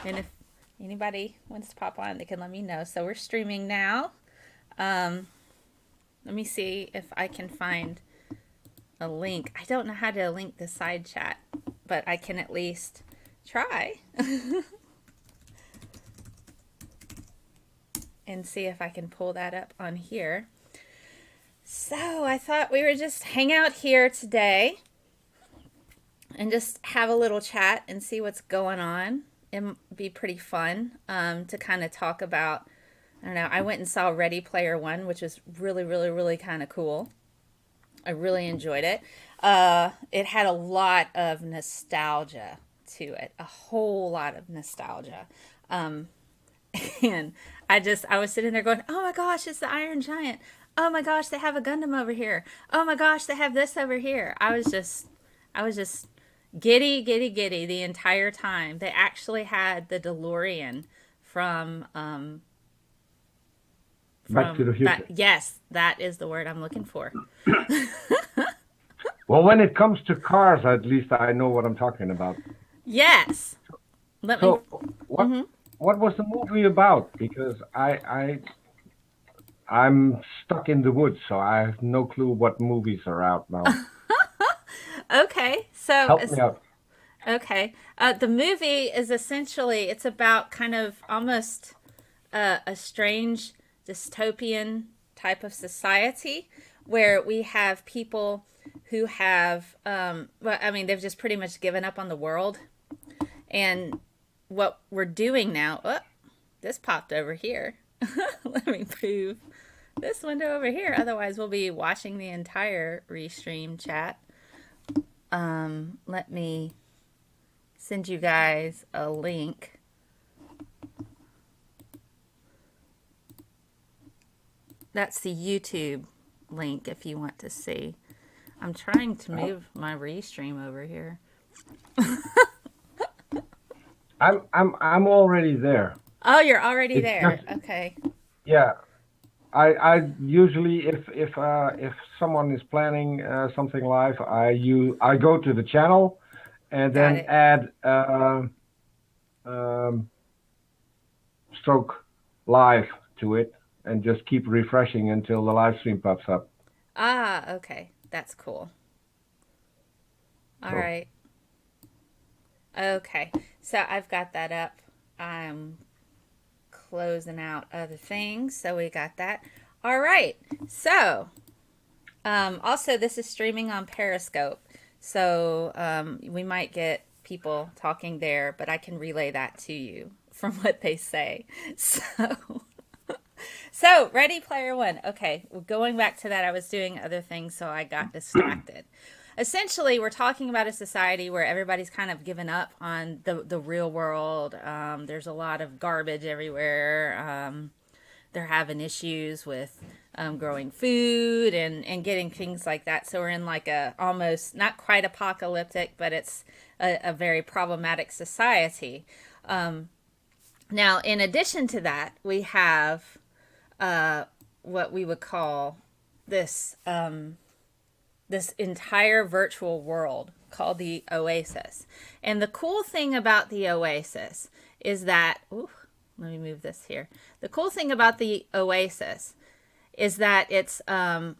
And if anybody wants to pop on, they can let me know. So we're streaming now. Um, Let me see if I can find a link. I don't know how to link the side chat, but I can at least try and see if I can pull that up on here. So I thought we would just hang out here today and just have a little chat and see what's going on. It'd be pretty fun to kind of talk about. I don't know. I went and saw Ready Player One, which was really, really, really kind of cool. I really enjoyed it. It had a lot of nostalgia to it, a whole lot of nostalgia. Um, and I was sitting there going, oh my gosh, it's the Iron Giant. Oh my gosh, they have a Gundam over here. Oh my gosh, they have this over here. I was just giddy, giddy, giddy the entire time. They actually had the DeLorean from Back to the that. Future. Yes, that is the word I'm looking for. Well, when it comes to cars, at least I know what I'm talking about. Yes. Let me. So, what Hmm. what was the movie about? Because I'm stuck in the woods, so I have no clue what movies are out now. Okay. So Help me out. okay. The movie is essentially it's about kind of almost a strange dystopian type of society where we have people who have well, I mean, they've just pretty much given up on the world. And what we're doing now, oh, this popped over here. Let me move this window over here. Otherwise, we'll be watching the entire restream chat. Let me send you guys a link. That's the YouTube link if you want to see. I'm trying to Uh, move my restream over here. I'm already there. Oh, you're already It's just there. Okay. yeah. I usually if someone is planning something live, I go to the channel and Got then it. add um, stroke live to it and just keep refreshing until the live stream pops up. Ah, okay. That's cool. All So right. Okay. So I've got that up. I'm closing out other things. So we got that. All right. So, also, this is streaming on Periscope. So, we might get people talking there, but I can relay that to you from what they say. So, Ready Player One. Okay, well, going back to that, I was doing other things, so I got distracted. Essentially, we're talking about a society where everybody's kind of given up on the real world. There's a lot of garbage everywhere. They're having issues with growing food and getting things like that. So we're in like a almost not quite apocalyptic, but it's a very problematic society. Now, in addition to that, we have what we would call this this entire virtual world called the Oasis. And the cool thing about the Oasis is that, ooh, let me move this here. The cool thing about the Oasis is that it's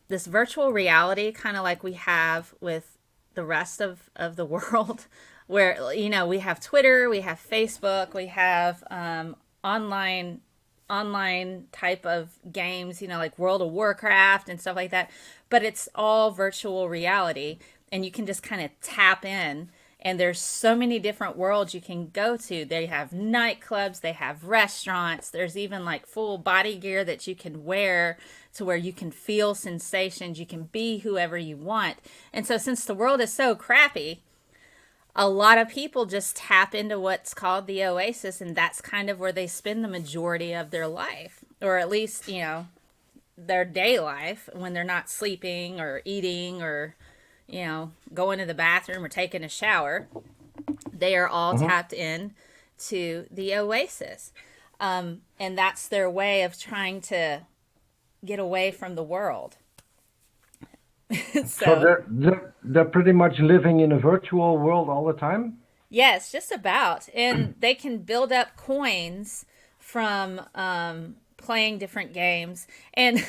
this virtual reality, kind of like we have with the rest of the world, where, you know, we have Twitter, we have Facebook, we have online type of games, you know, like World of Warcraft and stuff like that. But it's all virtual reality, and you can just kind of tap in. And there's so many different worlds you can go to. They have nightclubs, they have restaurants. There's even like full body gear that you can wear to where you can feel sensations. You can be whoever you want. And so, since the world is so crappy, a lot of people just tap into what's called the oasis, and that's kind of where they spend the majority of their life, or at least, you know, their day life when they're not sleeping or eating or, you know, going to the bathroom or taking a shower. They are all mhm. tapped in to the oasis. And that's their way of trying to get away from the world. So So, they're pretty much living in a virtual world all the time. Yes, just about. And they can build up coins from playing different games. And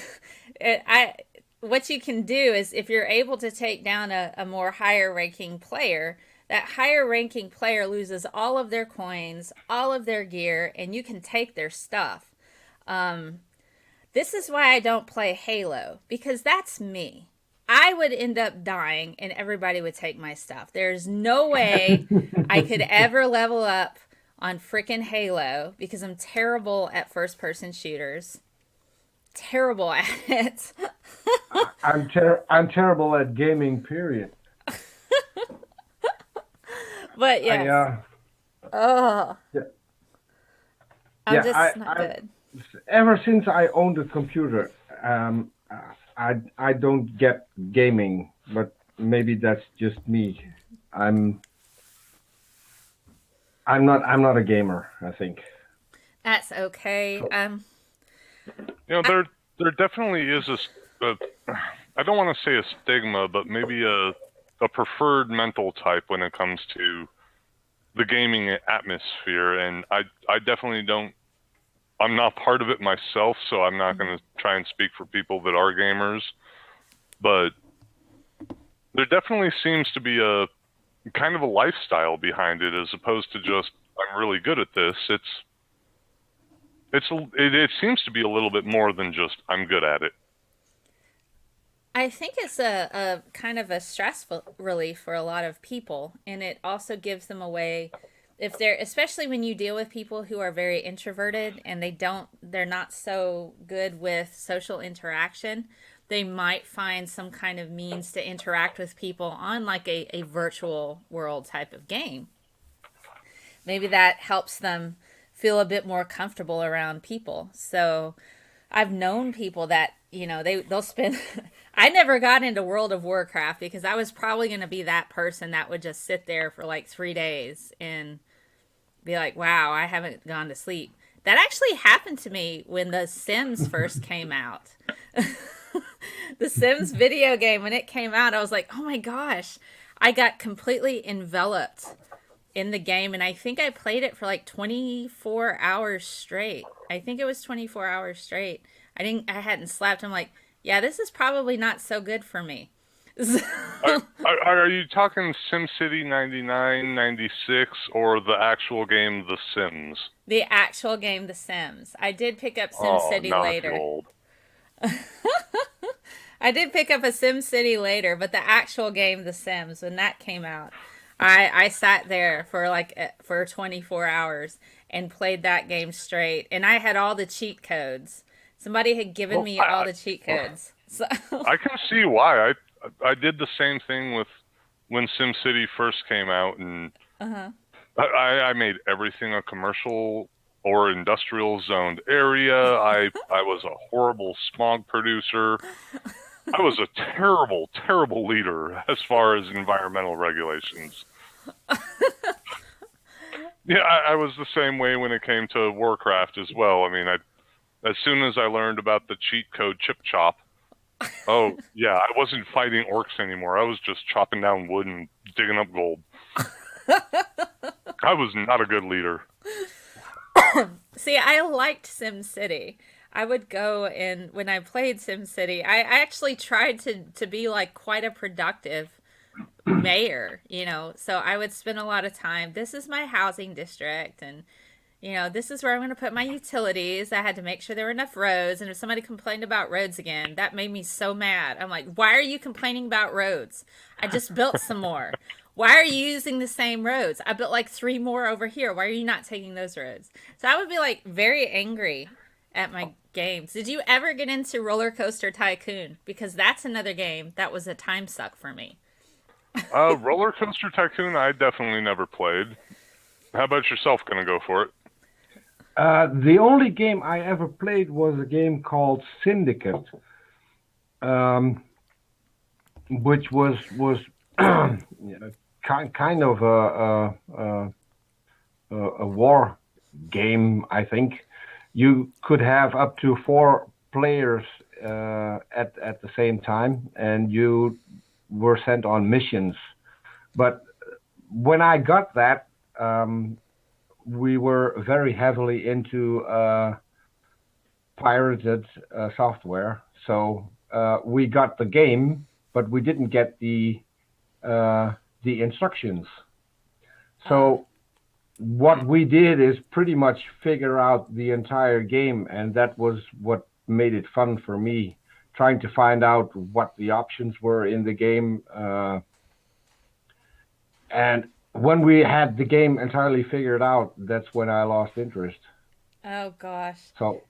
I, what you can do is if you're able to take down a more higher ranking player, that higher ranking player loses all of their coins, all of their gear, and you can take their stuff. This is why I don't play Halo, because that's me. I would end up dying and everybody would take my stuff. There's no way I could ever level up on freaking Halo because I'm terrible at first person shooters. Terrible at it. I'm terrible at gaming. Period. But I yes. Oh, yeah, I'm yeah. just not good. Ever since I owned a computer, I don't get gaming, but maybe that's just me. I'm I'm not a gamer, I think. That's okay. So You know, I, there definitely is a I don't want to say a stigma, but maybe a preferred mental type when it comes to the gaming atmosphere, and I definitely don't. I'm not part of it myself, so I'm not going to try and speak for people that are gamers. But there definitely seems to be a kind of a lifestyle behind it, as opposed to just I'm really good at this. It seems to be a little bit more than just I'm good at it. I think it's a kind of a stressful relief for a lot of people, and it also gives them a way if they're especially when you deal with people who are very introverted and they're not so good with social interaction, they might find some kind of means to interact with people on like a virtual world type of game. Maybe that helps them feel a bit more comfortable around people. So I've known people that they'll spend. I never got into World of Warcraft because I was probably going to be that person that would just sit there for like 3 days and be like, "Wow, I haven't gone to sleep." That actually happened to me when The Sims first came out. The Sims video game when it came out, I was like, "Oh my gosh!" I got completely enveloped in the game, and I think I played it for like 24 hours straight. I think it was 24 hours straight. I hadn't slept. I'm like, yeah, this is probably not so good for me. Are you talking SimCity 99, 96, or the actual game The Sims? The actual game The Sims. I did pick up Oh, SimCity not if you're later. old. I did pick up a SimCity later, but the actual game The Sims when that came out, I sat there for for 24 hours and played that game straight, and I had all the cheat codes. Somebody had given Well, me all the cheat codes. So I can see why. I did the same thing with when SimCity first came out, and uh-huh. I made everything a commercial or industrial zoned area. I was a horrible smog producer. I was a terrible, terrible leader as far as environmental regulations. Yeah, I was the same way when it came to Warcraft as well. I mean, as soon as I learned about the cheat code Chip Chop, oh yeah, I wasn't fighting orcs anymore. I was just chopping down wood and digging up gold. I was not a good leader. See, I liked SimCity. I would go and when I played SimCity, I actually tried to be like quite a productive mayor. So I would spend a lot of time. This is my housing district, and this is where I'm going to put my utilities. I had to make sure there were enough roads, and if somebody complained about roads again, that made me so mad. I'm like, why are you complaining about roads? I just built some more. Why are you using the same roads? I built like 3 more over here. Why are you not taking those roads? So I would be like very angry at my games. Did you ever get into Roller Coaster Tycoon? Because that's another game that was a time suck for me. Roller Coaster Tycoon, I definitely never played. How about yourself? Gonna go for it? the only game I ever played was a game called Syndicate, um, which was kind of a war game. I think you could have up to 4 players at the same time, and you were sent on missions. But when I got that, we were very heavily into pirated software. So we got the game, but we didn't get the instructions. So what we did is pretty much figure out the entire game, and that was what made it fun for me, trying to find out what the options were in the game. And when we had the game entirely figured out, that's when I lost interest. Oh gosh. So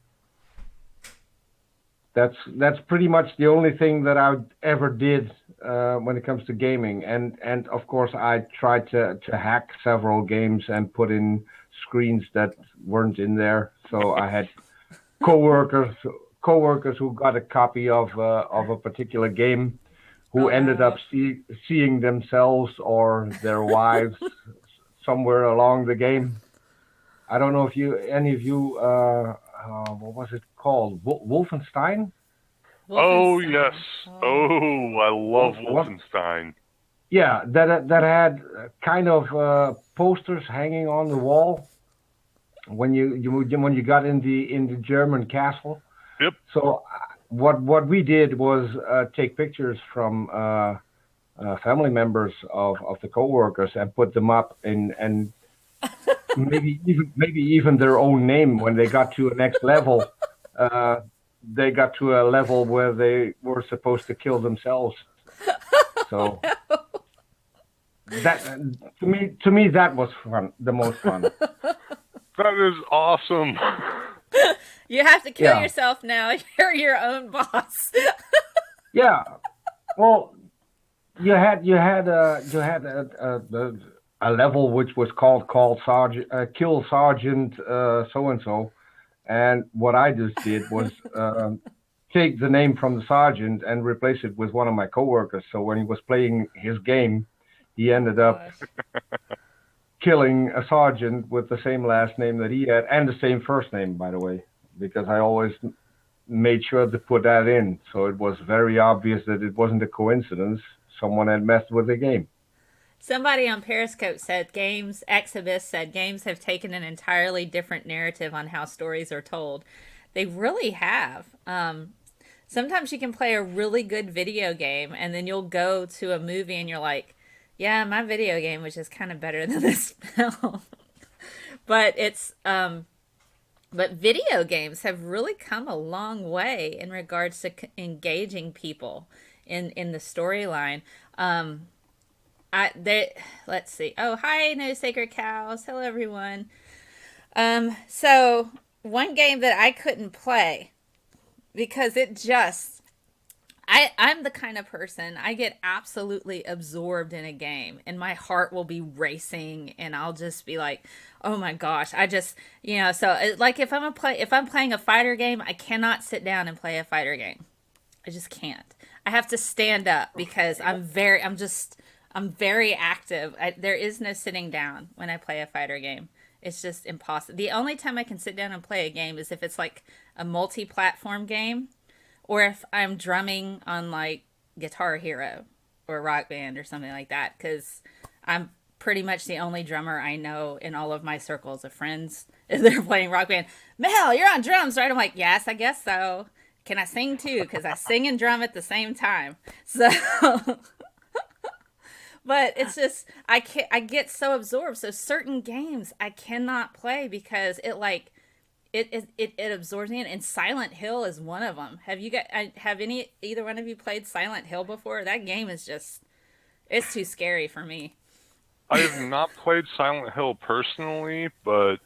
that's pretty much the only thing that I ever did when it comes to gaming. And of course I tried to hack several games and put in screens that weren't in there. So I had coworkers who got a copy of a particular game, who Oh ended up no. seeing themselves or their wives somewhere along the game. I don't know if any of you, what was it called? Wolfenstein? Oh yes. Wolfenstein. Oh. Oh, I love What? Wolfenstein. Yeah, that had kind of posters hanging on the wall when when you got in the German castle. Yep. So what we did was take pictures from family members of the coworkers and put them up in, and maybe even their own name when they got to a next level. Uh, they got to a level where they were supposed to kill themselves. So that to me that was fun, the most fun. That is awesome. You have to kill Yeah, yourself now. You're your own boss. yeah. Well, you had a level which was called Sergeant Kill Sergeant so and so, and what I just did was take the name from the sergeant and replace it with one of my coworkers. So when he was playing his game, he Oh ended up gosh. killing a sergeant with the same last name that he had and the same first name, by the way, because I always made sure to put that in, so it was very obvious that it wasn't a coincidence. Someone had messed with the game. Somebody on Periscope said games, Exhibit said games have taken an entirely different narrative on how stories are told. They really have. Sometimes you can play a really good video game and then you'll go to a movie and you're like, yeah, my video game was just kind of better than this film. but it's but video games have really come a long way in regards to engaging people in the storyline. They let's see. Oh, hi, no sacred cows. Hello, everyone. So one game that I couldn't play because it just I'm the kind of person I get absolutely absorbed in a game and my heart will be racing and I'll just be like, "Oh my gosh, I just, so like if I'm playing a fighter game, I cannot sit down and play a fighter game. I just can't. I have to stand up because I'm very active. There is no sitting down when I play a fighter game. It's just impossible. The only time I can sit down and play a game is if it's like a multi-platform game or if I'm drumming on like Guitar Hero or Rock Band or something like that because I'm pretty much the only drummer I know in all of my circles of friends. If they're playing Rock Band, Mel, you're on drums, right? I'm like, yes, I guess so. Can I sing too? Because I sing and drum at the same time. So, but it's just I get so absorbed. So certain games I cannot play because it absorbs me. And Silent Hill is one of them. Have either one of you played Silent Hill before? That game is just it's too scary for me. I have not played Silent Hill personally, but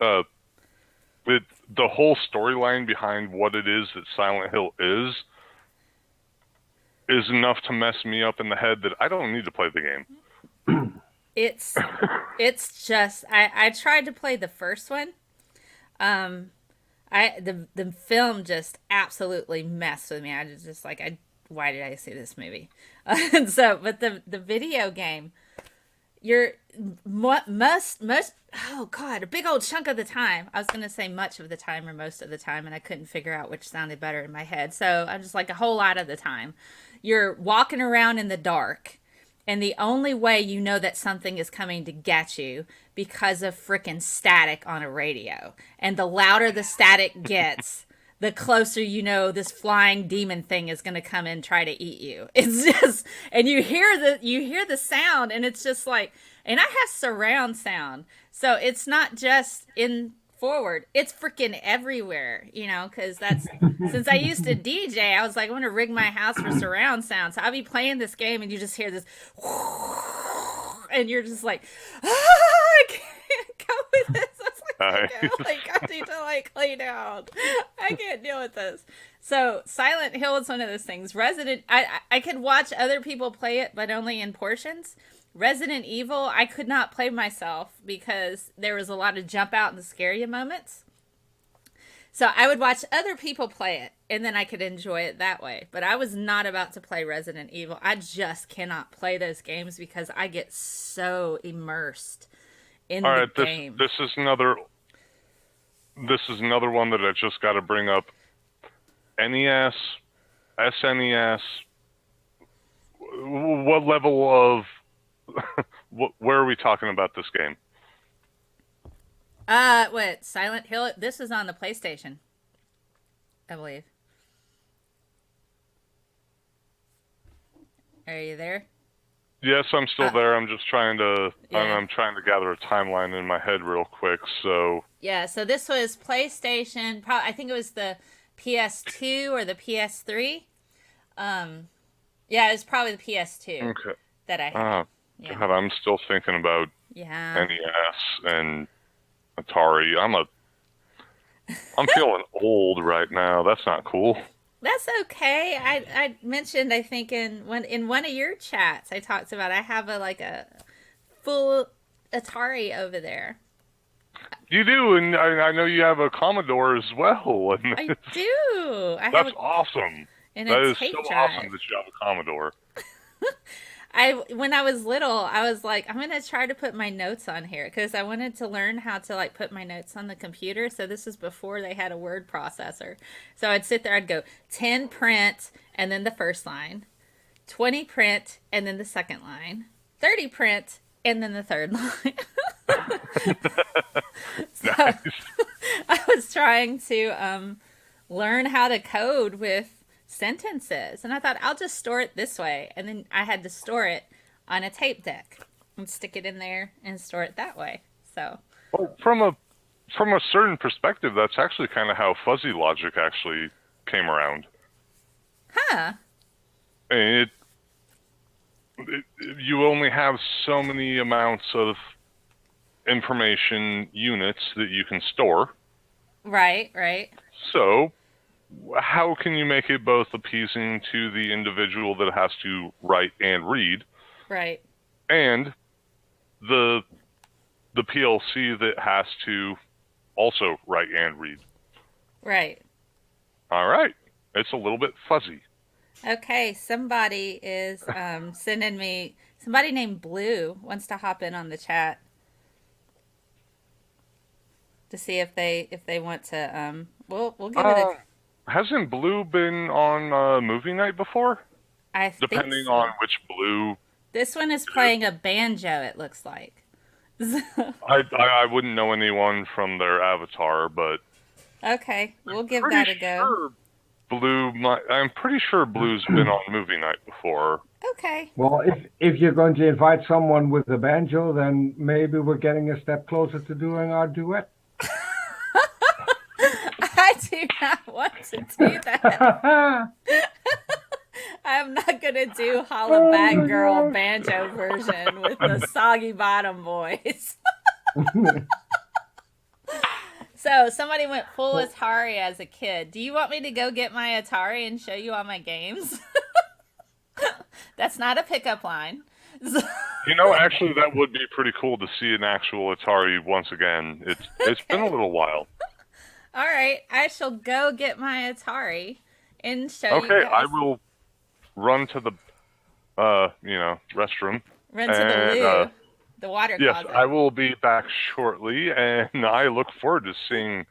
uh, with the whole storyline behind what it is that Silent Hill is enough to mess me up in the head that I don't need to play the game. It's it's just I tried to play the first one. The film just absolutely messed with me. I was just like why did I see this movie? And so but the video game you're most oh god a big old chunk of the time. I was gonna say much of the time or most of the time and I couldn't figure out which sounded better in my head, so I'm just like a whole lot of the time you're walking around in the dark And the only way you know that something is coming to get you because of frickin' static on a radio. And the louder the static gets, the closer you know this flying demon thing is going to come and try to eat you. It's just, and you hear the sound, and it's just like, and I have surround sound. So it's not just in forward, it's freaking everywhere, because since I used to DJ, I was like, I want to rig my house for surround sound. So I'll be playing this game and you just hear this, and you're just like, I can't go with this. I need to lay down. I can't deal with this. So Silent Hill is one of those things. I could watch other people play it, but only in portions. Resident Evil, I could not play myself because there was a lot of jump out and scare you moments. So I would watch other people play it, and then I could enjoy it that way. But I was not about to play Resident Evil. I just cannot play those games because I get so immersed in the game. This is another one that I just got to bring up. NES, SNES. What level of where are we talking about this game? What? Silent Hill? This is on the PlayStation, I believe. Are you there? Yes, I'm still there. I'm just trying to. Yeah. I'm trying to gather a timeline in my head real quick. So yeah. So this was PlayStation. I think it was the PS2 or the PS3. Yeah, it was probably the PS2. Okay. That I had. Yeah. God, I'm still thinking about NES and Atari. I'm feeling old right now. That's not cool. That's okay. I mentioned, I think in one of your chats, I talked about I have a full Atari over there. You do, and I know you have a Commodore as well. And I do. That's awesome. And that is tape so drive. Awesome that you have a Commodore. When I was little, I was like, I'm gonna try to put my notes on here because I wanted to learn how to put my notes on the computer. So this is before they had a word processor. So I'd sit there, I'd go 10 print and then the first line, 20 print and then the second line, 30 print and then the third line. So Nice. I was trying to learn how to code with sentences, and I thought I'll just store it this way, and then I had to store it on a tape deck and stick it in there and store it that way. So well, from a certain perspective, that's actually kind of how fuzzy logic actually came around. Huh. And you only have so many amounts of information units that you can store. Right. So how can you make it both appeasing to the individual that has to write and read, right, and the PLC that has to also write and read? Right. All right. It's a little bit fuzzy. Okay, somebody is sending me. Somebody named Blue wants to hop in on the chat to see if they want to. We'll give it a. Hasn't Blue been on movie night before? I think Depending so. on which Blue. This one is playing a banjo. It looks like. I wouldn't know anyone from their avatar, but. Okay, we'll give that a go. I'm pretty sure Blue's been on movie night before. Okay. Well, if you're going to invite someone with a banjo, then maybe we're getting a step closer to doing our duet. I do not want to do that. I'm not going to do Holla Back Girl banjo version with the Soggy Bottom Boys. So, somebody went full Atari as a kid. Do you want me to go get my Atari and show you all my games? That's not a pickup line. Actually, that would be pretty cool to see an actual Atari once again. It's been a little while. All right, I shall go get my Atari and show you Okay, guys. I will run to the, restroom. Run to the loo, the water closet. Yes, I will be back shortly, and I look forward to seeing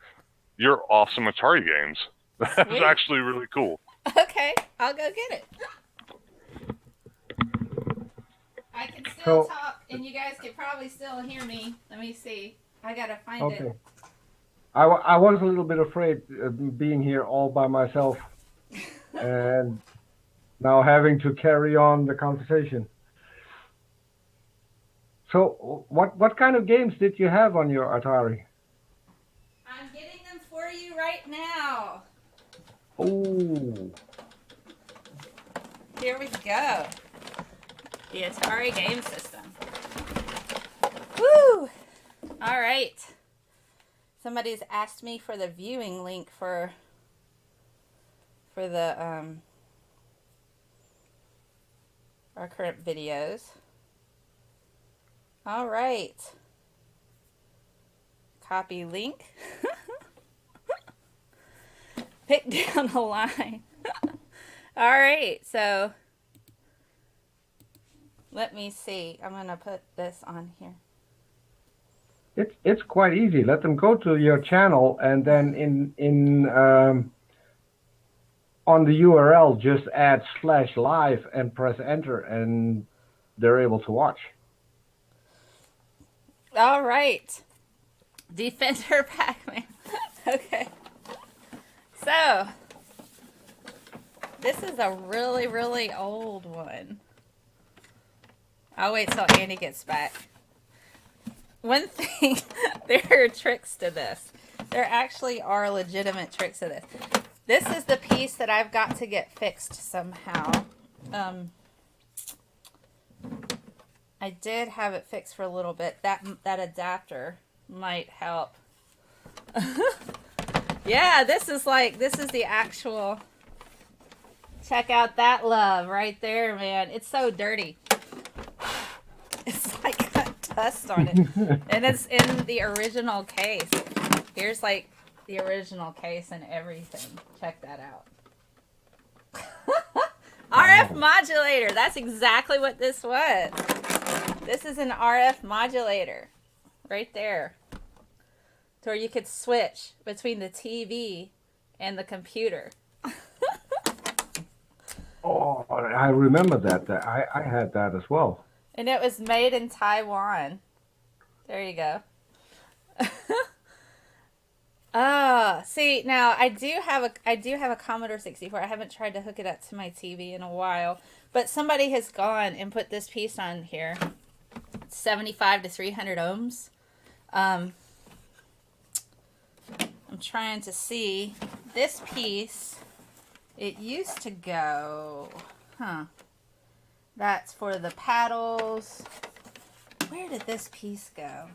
your awesome Atari games. That's Sweet. actually really cool. Okay, I'll go get it. I can still So talk, and you guys can probably still hear me. Let me see. I gotta find okay. it. I was a little bit afraid being here all by myself and now having to carry on the conversation. So, what kind of games did you have on your Atari? I'm getting them for you right now. Oh, Here we go. The Atari game system. Woo! All right. Somebody's asked me for the viewing link for the our current videos. All right. Copy link. Pick down a line. All right, so let me see. I'm gonna put this on here. it's quite easy. Let them go to your channel and then in on the URL just add /live and press enter and they're able to watch. All right. Defender Pac-Man. Okay. So, this is a really, really old one. I'll wait till Andy gets back. One thing, there are tricks to this. There actually are legitimate tricks to this. This is the piece that I've got to get fixed somehow. I did have it fixed for a little bit. That adapter might help. Yeah, this is the actual. Check out that love right there, man. It's so dirty. It's like got dust on it. And it's in the original case. Here's like the original case and everything. Check that out. RF modulator. That's exactly what this was. This is an RF modulator. Right there. So where you could switch between the TV and the computer. Oh, I remember that. I had that as well. And it was made in Taiwan. There you go. See, now I do have a Commodore 64. I haven't tried to hook it up to my TV in a while, but somebody has gone and put this piece on here. 75 to 300 ohms. I'm trying to see this piece. It used to go, that's for the paddles. Where did this piece go?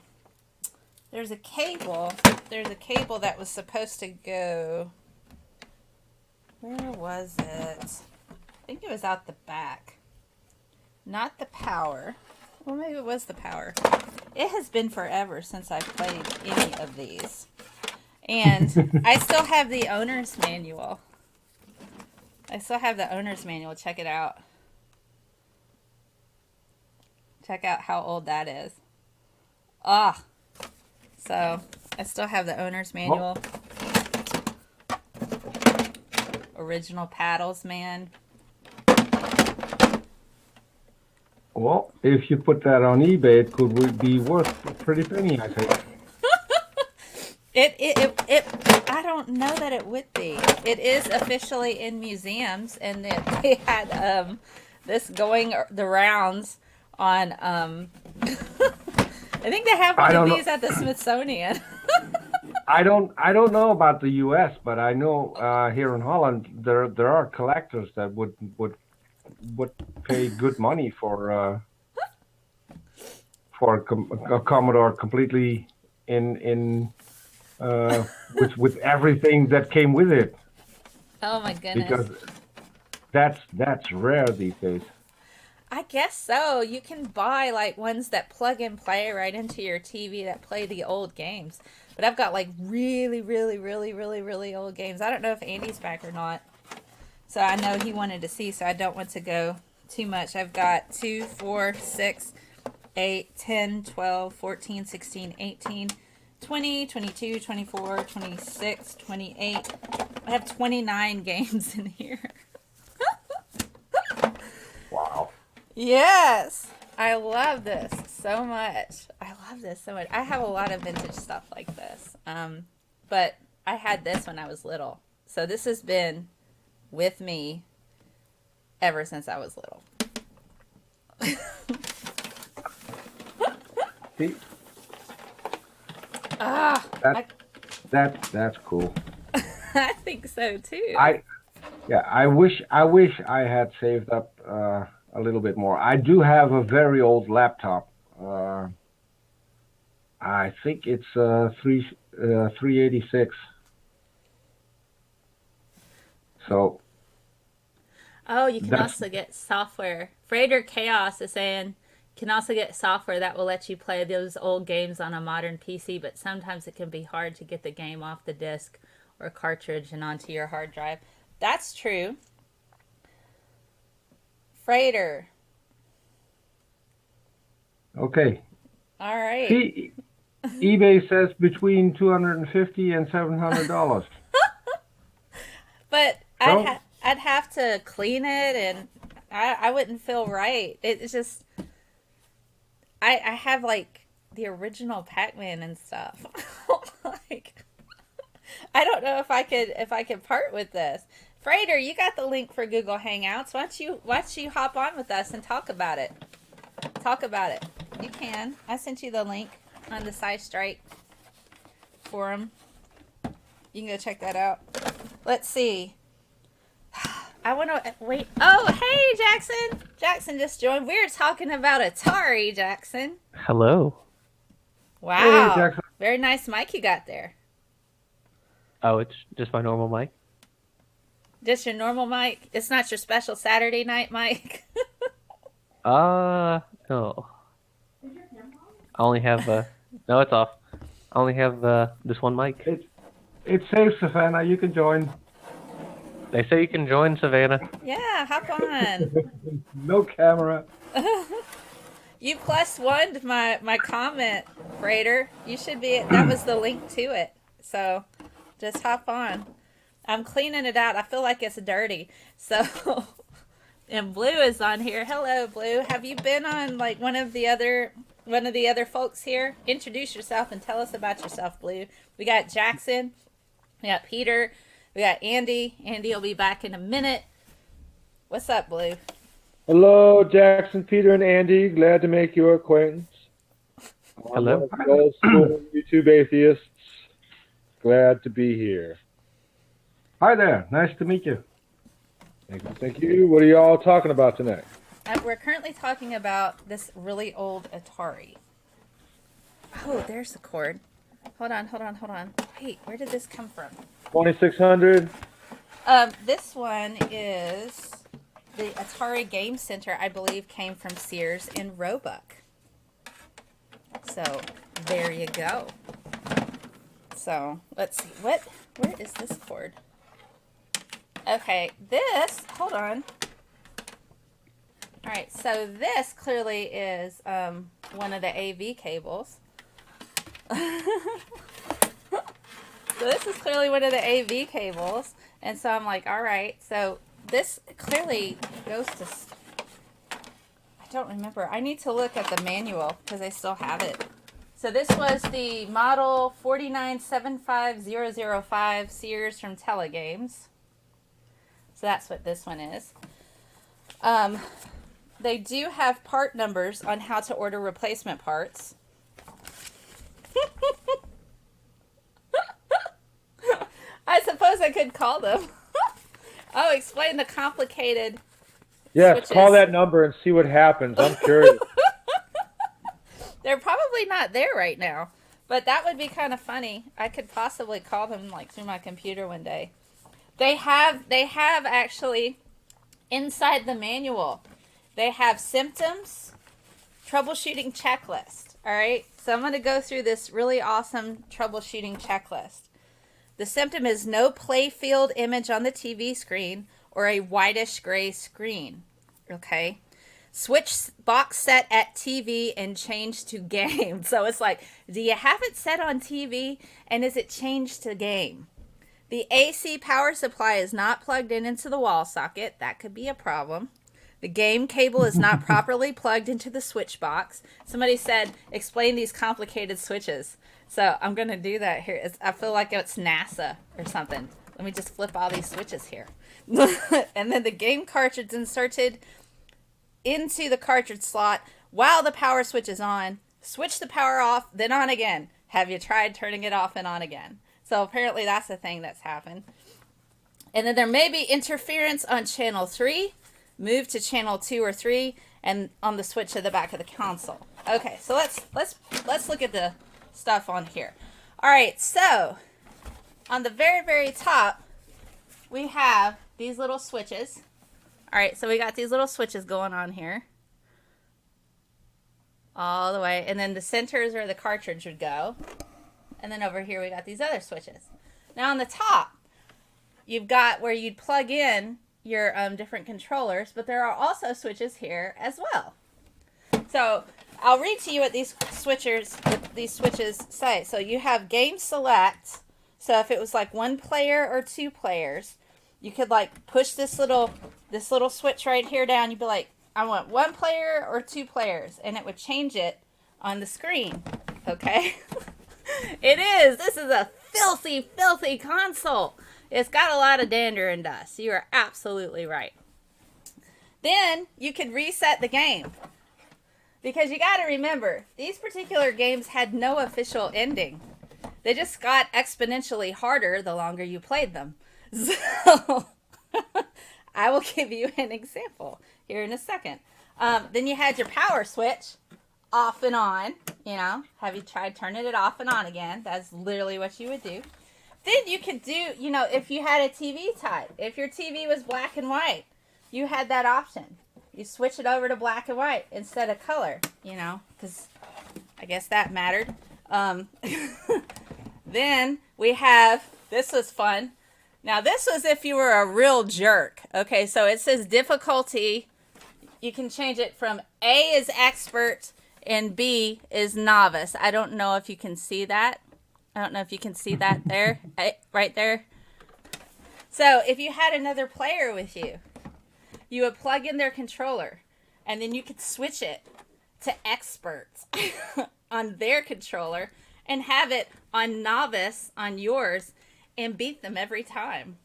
There's a cable. There's a cable that was supposed to go. Where was it? I think it was out the back. Not the power. Well, maybe it was the power. It has been forever since I've played any of these. And I still have the owner's manual. Check it out. Check out how old that is. So I still have the owner's manual. Original paddles, man. Well, if you put that on eBay, it could be worth a pretty penny, I think. I don't know that it would be. It is officially in museums, and they had this going the rounds on. I think they have one of these at the Smithsonian. I don't know about the U.S., but I know here in Holland there are collectors that would pay good money for a Commodore completely in with everything that came with it. Oh my goodness! Because that's rare these days. I guess so. You can buy like ones that plug and play right into your TV that play the old games. But I've got like really, really, really, really, really old games. I don't know if Andy's back or not. So I know he wanted to see, so I don't want to go too much. I've got 2, 4, 6, 8, 10, 12, 14, 16, 18, 20, 22, 24, 26, 28. I have 29 games in here. Wow. Yes. I love this so much. I love this so much. I have a lot of vintage stuff like this. But I had this when I was little. So this has been with me ever since I was little. See, I that's cool. I think so too. I wish I had saved up a little bit more. I do have a very old laptop. I think it's 386. So Oh, you can that's also get software. Freighter Chaos is saying you can also get software that will let you play those old games on a modern PC, but sometimes it can be hard to get the game off the disk or cartridge and onto your hard drive. That's true. Freighter. okay. All right. See, eBay says between $250 and $700. But So I'd have to clean it, and I wouldn't feel right. It's just I have like the original Pac-Man and stuff. Like I don't know if I could part with this. Freighter, you got the link for Google Hangouts. Why don't you hop on with us and talk about it? Talk about it. You can. I sent you the link on the SciStrike forum. You can go check that out. Let's see. I want to wait. Oh, hey, Jackson. Jackson just joined. We're talking about Atari, Jackson. Hello. hey, Wow. Jackson. Very nice mic you got there. Oh, it's just my normal mic. Just your normal mic. It's not your special Saturday night mic. No. I only have no, it's off. I only have this one mic. It's safe, Savannah. You can join. They say you can join Savannah. Yeah, hop on. No camera. You plus one my comment, Freighter. You should be. That was the link to it. So just hop on. I'm cleaning it out. I feel like it's dirty. So, and Blue is on here. Hello, Blue. Have you been on like one of the other folks here? Introduce yourself and tell us about yourself, Blue. We got Jackson. We got Peter. We got Andy. Andy will be back in a minute. What's up, Blue? Hello, Jackson, Peter, and Andy. Glad to make your acquaintance. Hello. I'm one of the old school YouTube atheists. Glad to be here. Hi there. Nice to meet you. Thank you. Thank you. What are y'all talking about tonight? We're currently talking about this really old Atari. Oh, there's the cord. Hold on. Wait, where did this come from? 2600. This one is the Atari Game Center, I believe, came from Sears in Roebuck. So, there you go. So, let's see. Where is this cord? Okay, hold on. All right, so this clearly is one of the AV cables. So this is clearly one of the AV cables. And so I'm like, all right, so this clearly goes to, I don't remember. I need to look at the manual because I still have it. So this was the model 4975005 Sears from Telegames. So that's what this one is. They do have part numbers on how to order replacement parts. I suppose I could call them. Oh, explain the complicated Yes, switches. call that number and see what happens. I'm curious. They're probably not there right now, but that would be kind of funny. I could possibly call them like through my computer one day. They have actually inside the manual. They have symptoms, troubleshooting checklist. All right, so I'm going to go through this really awesome troubleshooting checklist. The symptom is no playfield image on the TV screen or a whitish gray screen. Okay. Switch box set at TV and change to game. So it's like, do you have it set on TV and is it changed to game? The AC power supply is not plugged in into the wall socket. That could be a problem. The game cable is not properly plugged into the switch box. Somebody said, explain these complicated switches. So I'm going to do that here. I feel like it's NASA or something. Let me just flip all these switches here. And then the game cartridge inserted into the cartridge slot while the power switch is on. Switch the power off, then on again. Have you tried turning it off and on again? So apparently that's the thing that's happened. And then there may be interference on channel 3. Move to channel 2 or 3 and on the switch at the back of the console. Okay, so let's look at the stuff on here. All right, so on the very, very top, we have these little switches. All right, so we got these little switches going on here. All the way. And then the center is where the cartridge would go. And then over here we got these other switches. Now on the top, you've got where you'd plug in your different controllers, but there are also switches here as well. So I'll read to you what these switches say. So you have game select. So if it was like 1 player or 2 players, you could like push this little switch right here down. You'd be like, I want 1 player or 2 players, and it would change it on the screen. Okay. It is. This is a filthy, filthy console. It's got a lot of dander and dust. You are absolutely right. Then you could reset the game. Because you got to remember, these particular games had no official ending. They just got exponentially harder the longer you played them. So I will give you an example here in a second. Then you had your power switch off and on. You know, have you tried turning it off and on again? That's literally what you would do. Then you could do, you know, if you had a TV type, if your TV was black and white, you had that option. You switch it over to black and white instead of color, you know, because I guess that mattered. Then we have, this was fun. Now this was if you were a real jerk. Okay, so it says difficulty. You can change it from A is expert and B is novice. I don't know if you can see that. I don't know if you can see that there, right there. So if you had another player with you, you would plug in their controller and then you could switch it to expert on their controller and have it on novice on yours and beat them every time.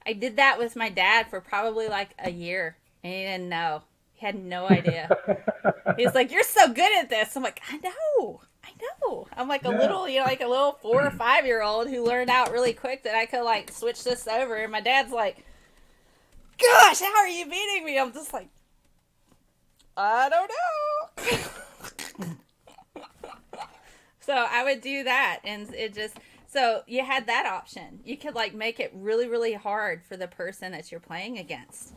I did that with my dad for probably like a year and he didn't know. He had no idea. He was like, "You're so good at this." I'm like, I know. I'm like a little, you know, like a little 4 or 5 year old who learned out really quick that I could like switch this over. And my dad's like, "Gosh, how are you beating me?" I'm just like, I don't know. So I would do that. And it just, so you had that option. You could like make it really, really hard for the person that you're playing against.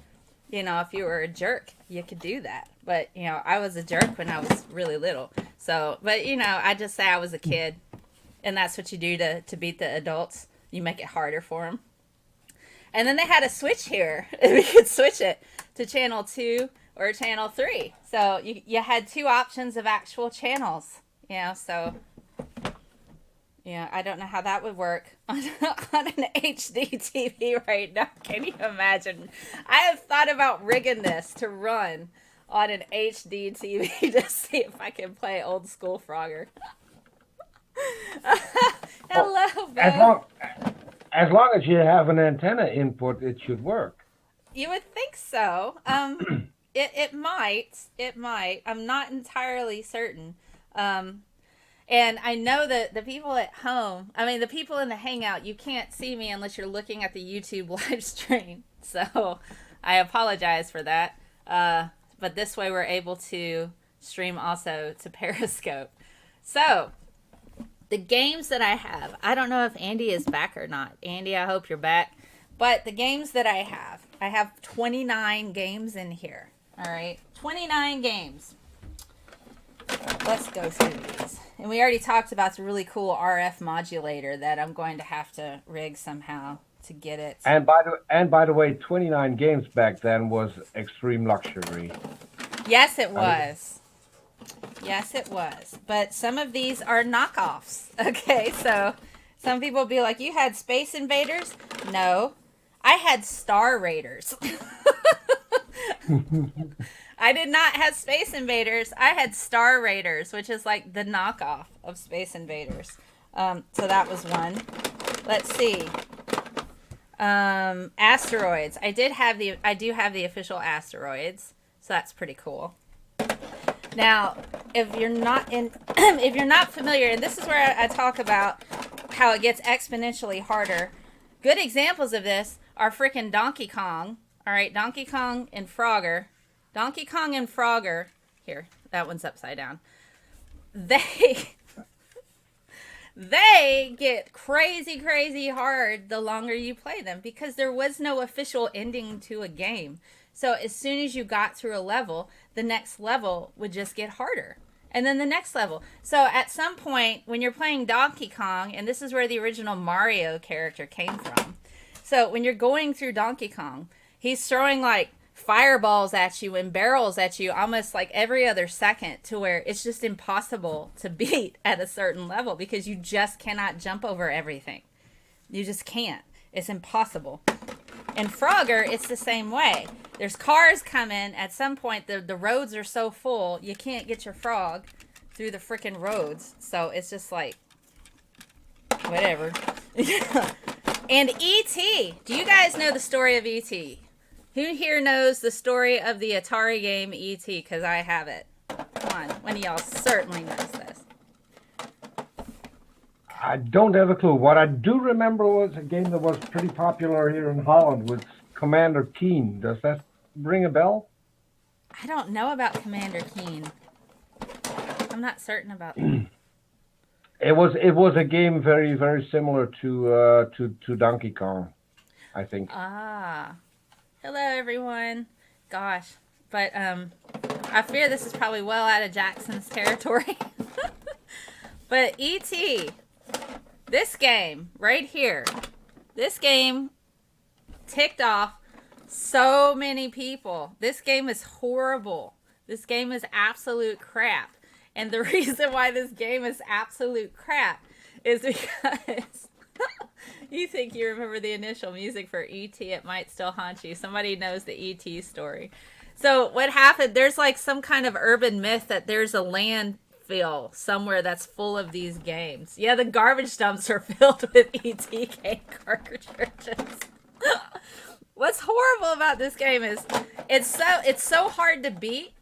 You know, if you were a jerk, you could do that. But, you know, I was a jerk when I was really little. So, but, you know, I just say I was a kid. And that's what you do to beat the adults. You make it harder for them. And then they had a switch here. We could switch it to channel 2 or channel 3. So you had 2 options of actual channels. You know, so... Yeah, I don't know how that would work on an HD TV right now. Can you imagine? I have thought about rigging this to run on an HD TV to see if I can play old school Frogger. Hello, Bo. As long as you have an antenna input, it should work. You would think so. It might. I'm not entirely certain. And I know that the people at home, I mean, the people in the Hangout, you can't see me unless you're looking at the YouTube live stream. So I apologize for that. But this way we're able to stream also to Periscope. So the games that I have, I don't know if Andy is back or not. Andy, I hope you're back. But the games that I have 29 games in here. All right, 29 games. Let's go through these. And we already talked about the really cool RF modulator that I'm going to have to rig somehow to get it. And by the way, 29 games back then was extreme luxury. Yes, it was. Yes, it was. But some of these are knockoffs. Okay, so some people will be like, "You had Space Invaders?" No, I had Star Raiders. I did not have Space Invaders. I had Star Raiders, which is like the knockoff of Space Invaders. So that was one. Let's see. Asteroids. I do have the official Asteroids, so that's pretty cool. Now, if you're not familiar, and this is where I talk about how it gets exponentially harder. Good examples of this are frickin' Donkey Kong. All right, Donkey Kong and Frogger. Donkey Kong and Frogger. Here, that one's upside down. They get crazy, crazy hard the longer you play them because there was no official ending to a game. So as soon as you got through a level, the next level would just get harder. And then the next level. So at some point, when you're playing Donkey Kong, and this is where the original Mario character came from. So when you're going through Donkey Kong, he's throwing like fireballs at you and barrels at you almost like every other second to where it's just impossible to beat at a certain level because you just cannot jump over everything. You just can't. It's impossible. In Frogger, it's the same way. There's cars coming. At some point, the roads are so full, you can't get your frog through the freaking roads. So it's just like, whatever. And E.T. Do you guys know the story of E.T.? Who here knows the story of the Atari game E.T.? Because I have it. Come on. One of y'all certainly knows this. I don't have a clue. What I do remember was a game that was pretty popular here in Holland with Commander Keen. Does that ring a bell? I don't know about Commander Keen. I'm not certain about that. It was a game very, very similar to Donkey Kong, I think. Ah. Hello, everyone. Gosh. But I fear this is probably well out of Jackson's territory. But E.T., this game right here, this game ticked off so many people. This game is horrible. This game is absolute crap. And the reason why this game is absolute crap is because you think you remember the initial music for E.T. It might still haunt you. Somebody knows the E.T. story. So what happened, there's like some kind of urban myth that there's a landfill somewhere that's full of these games. Yeah, the garbage dumps are filled with E.T. game cartridges. What's horrible about this game is it's so hard to beat.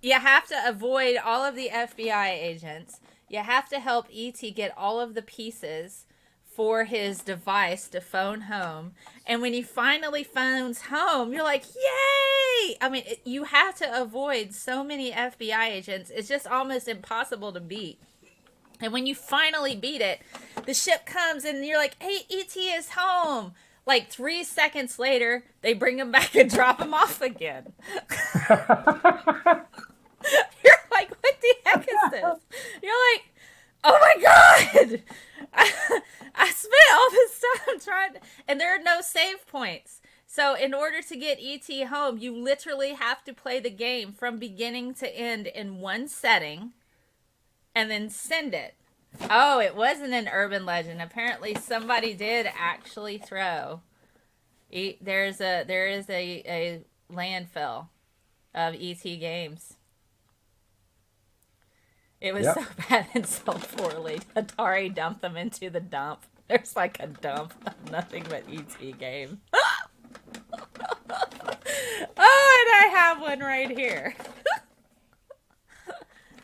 You have to avoid all of the FBI agents. You have to help E.T. get all of the pieces for his device to phone home. And when he finally phones home, you're like, yay! I mean, you have to avoid so many FBI agents. It's just almost impossible to beat. And when you finally beat it, the ship comes and you're like, hey, E.T. is home. Like 3 seconds later, they bring him back and drop him off again. You're like, what the heck is this? You're like, oh my God! I spent all this time trying to... And there are no save points. So in order to get E.T. home, you literally have to play the game from beginning to end in one setting and then send it. Oh, it wasn't an urban legend. Apparently somebody did actually throw... There is a landfill of E.T. games. It was so bad and so poorly. Atari dumped them into the dump. There's like a dump of nothing but E.T. game. Oh, and I have one right here.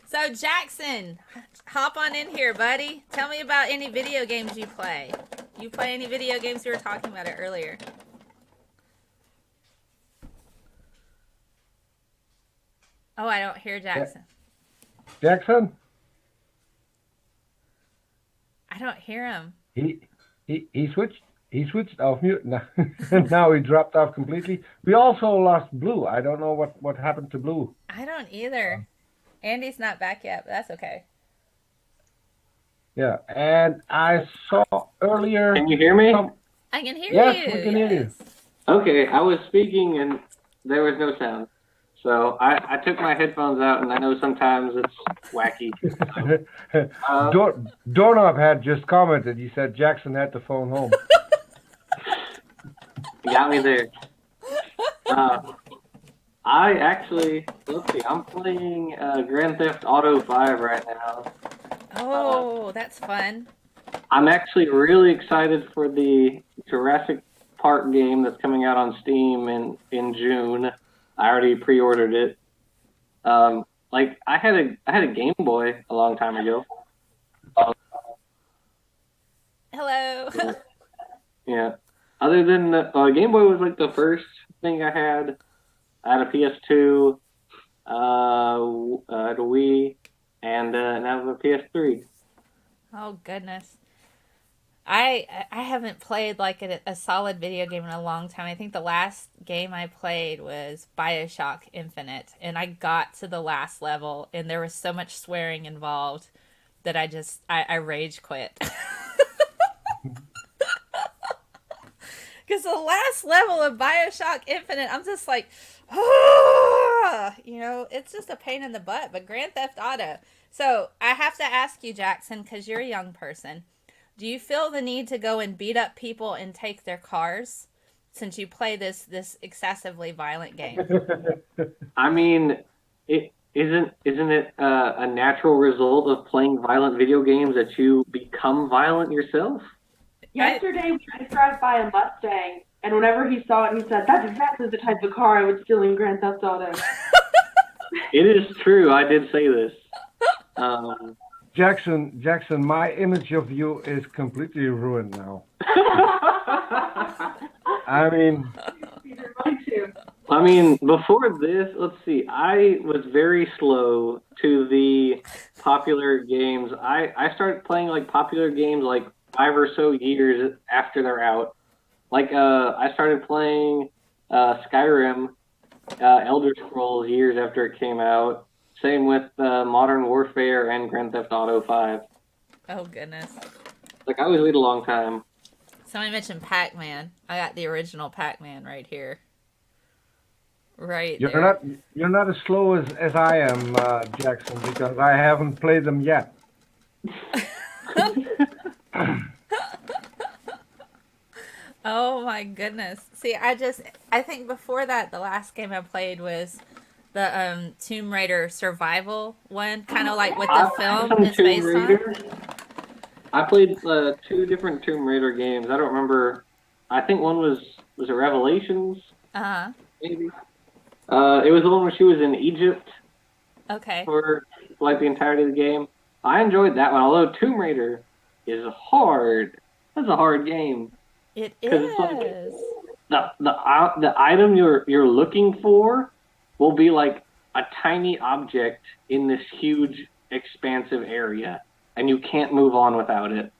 So Jackson, hop on in here, buddy. Tell me about any video games you play. You play any video games? We were talking about it earlier. Oh, I don't hear Jackson. Jackson? I don't hear him. He switched off mute. Now he dropped off completely. We also lost Blue. I don't know what happened to Blue. I don't either. Andy's not back yet, but that's okay. Yeah, and I saw earlier... Can you hear me? I can hear you. Yes, we can hear you. Okay, I was speaking and there was no sound. So I took my headphones out, and I know sometimes it's wacky. Doorknob had just commented. He said Jackson had to phone home. You got me there. I actually, let's see, I'm playing Grand Theft Auto 5 right now. Oh, that's fun. I'm actually really excited for the Jurassic Park game that's coming out on Steam in June. I already pre-ordered it. Like I had a Game Boy a long time ago. Hello. Yeah. Other than the Game Boy was like the first thing I had. I had a PS2, I had a Wii, and now I have a PS3. Oh goodness. I haven't played like a solid video game in a long time. I think the last game I played was BioShock Infinite, and I got to the last level, and there was so much swearing involved that I rage quit. Because the last level of BioShock Infinite, I'm just like, it's just a pain in the butt. But Grand Theft Auto. So I have to ask you, Jackson, because you're a young person. Do you feel the need to go and beat up people and take their cars since you play this excessively violent game? I mean, isn't it a natural result of playing violent video games that you become violent yourself? Yesterday, we just drive by a Mustang, and whenever he saw it, he said, "That's exactly the type of car I would steal in Grand Theft Auto." It is true. I did say this. Jackson, my image of you is completely ruined now. I mean, before this, let's see. I was very slow to the popular games. I started playing like popular games like 5 or so years after they're out. Like I started playing Skyrim, Elder Scrolls years after it came out. Same with Modern Warfare and Grand Theft Auto 5. Oh goodness! Like I was wait a long time. Somebody mentioned Pac-Man. I got the original Pac-Man right here. Right there. You're not as slow as I am, Jackson, because I haven't played them yet. Oh my goodness. See, I think before that, the last game I played was the Tomb Raider survival one, kind of like what the film is based on. I played 2 different Tomb Raider games. I don't remember. I think one was it Revelations? Uh-huh. Maybe. It was the one where she was in Egypt. Okay. For like the entirety of the game. I enjoyed that one, although Tomb Raider is hard. That's a hard game. It is. Like the item you're looking for will be like a tiny object in this huge expansive area, and you can't move on without it.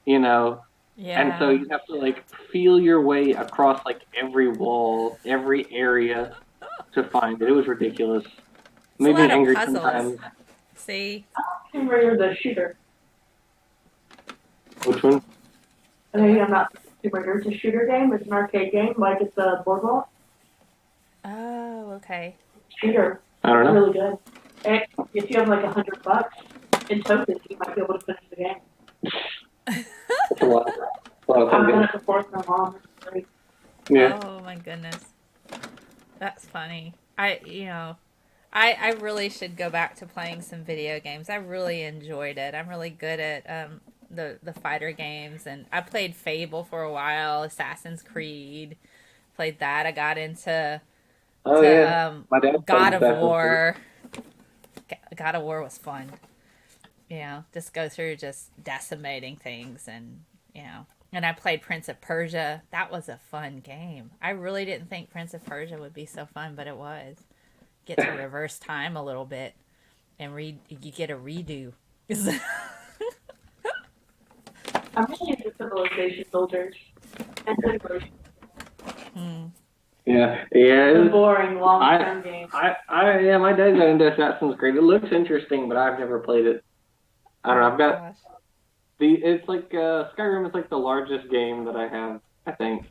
Yeah. And so you have to like feel your way across like every wall, every area to find it. It was ridiculous. Made me angry sometimes. See? Tomb Raider the shooter. Which one? I'm not Tomb Raider. It's a shooter game. It's an arcade game, like it's a boardwalk. Oh, okay. Shooter. I don't know. It's really good. And if you have like $100 in tokens, you might be able to finish the game. That's a lot. I've done it before with my mom. It's great. Yeah. Oh my goodness. That's funny. I really should go back to playing some video games. I really enjoyed it. I'm really good at the fighter games, and I played Fable for a while, Assassin's Creed. Played that. I got into God of War. God of War was fun. Just go through just decimating things, and and I played Prince of Persia. That was a fun game. I really didn't think Prince of Persia would be so fun, but it was. Get to reverse time a little bit, and you get a redo. I'm really into Civilization Builders and Conversion. Yeah. The boring long-term game. My dad got into Assassin's Creed. It looks interesting, but I've never played it. I don't know. I've got it's like Skyrim is like the largest game that I have. I think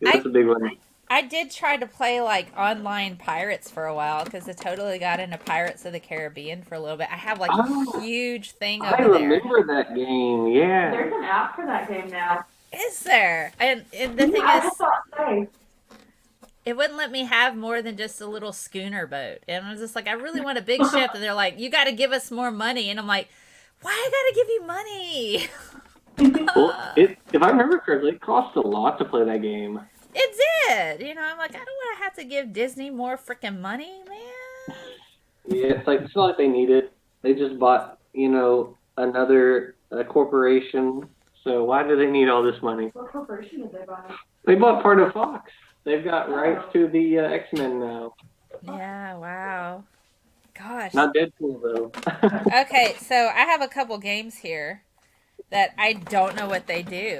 it's a big one. I did try to play like online Pirates for a while because I totally got into Pirates of the Caribbean for a little bit. I have like a huge thing over there. I remember that game. Yeah. There's an app for that game now. Is there? And the thing I is, thought so. it wouldn't let me have more than just a little schooner boat. And I was just like, I really want a big ship. And they're like, you got to give us more money. And I'm like, why I got to give you money? Well, if I remember correctly, it cost a lot to play that game. It did. You know, I'm like, I don't want to have to give Disney more freaking money, man. Yeah, it's not like they need it. They just bought, another corporation. So why do they need all this money? What corporation did they buy? They bought part of Fox. They've got rights to the X-Men now. Yeah, wow. Gosh. Not Deadpool, though. Okay, so I have a couple games here that I don't know what they do.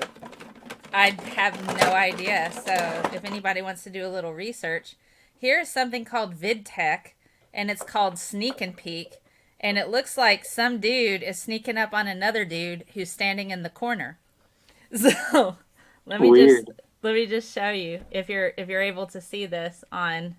I have no idea. So if anybody wants to do a little research, here's something called VidTech, and it's called Sneak and Peek. And it looks like some dude is sneaking up on another dude who's standing in the corner. So let me just show you if you're able to see this on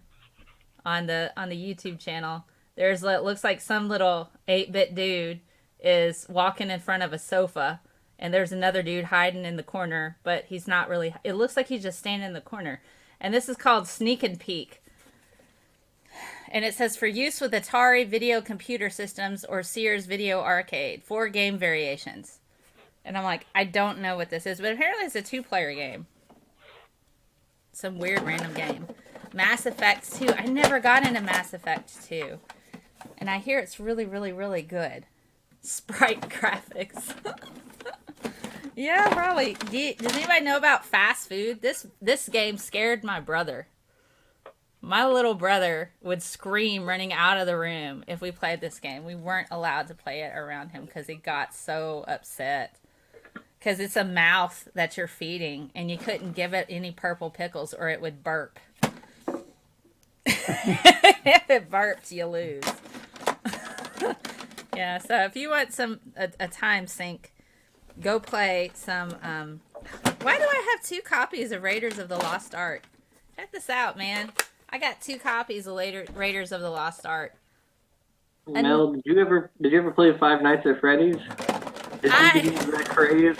the YouTube channel. It looks like some little 8-bit dude is walking in front of a sofa, and there's another dude hiding in the corner, but he's not really. It looks like he's just standing in the corner. And this is called Sneak and Peek. And it says for use with Atari Video Computer Systems or Sears Video Arcade, 4 game variations. And I'm like, I don't know what this is, but apparently it's a 2-player game. Some weird random game. Mass Effect 2. I never got into Mass Effect 2. And I hear it's really, really, really good. Sprite graphics. Yeah, probably. Does anybody know about fast food? This game scared my brother. My little brother would scream running out of the room if we played this game. We weren't allowed to play it around him because he got so upset. Because it's a mouth that you're feeding, and you couldn't give it any purple pickles or it would burp. If it burps, you lose. Yeah, so if you want a time sink, go play some. Why do I have 2 copies of Raiders of the Lost Ark? Check this out, man. I got 2 copies of Raiders of the Lost Ark. Mel, did you ever play Five Nights at Freddy's? Did you get into that craze?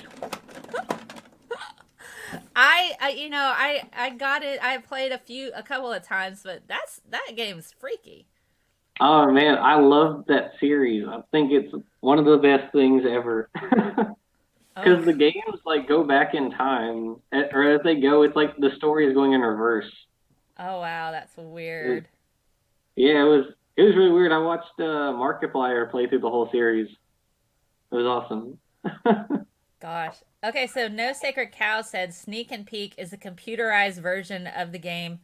I got it. I played a couple of times, but that game's freaky. Oh man, I love that series. I think it's one of the best things ever. Because the games go back in time, or as they go, it's like the story is going in reverse. Oh wow, that's weird. Yeah, it was really weird. I watched Markiplier play through the whole series. It was awesome. Gosh. Okay, so No Sacred Cow said Sneak and Peek is a computerized version of the game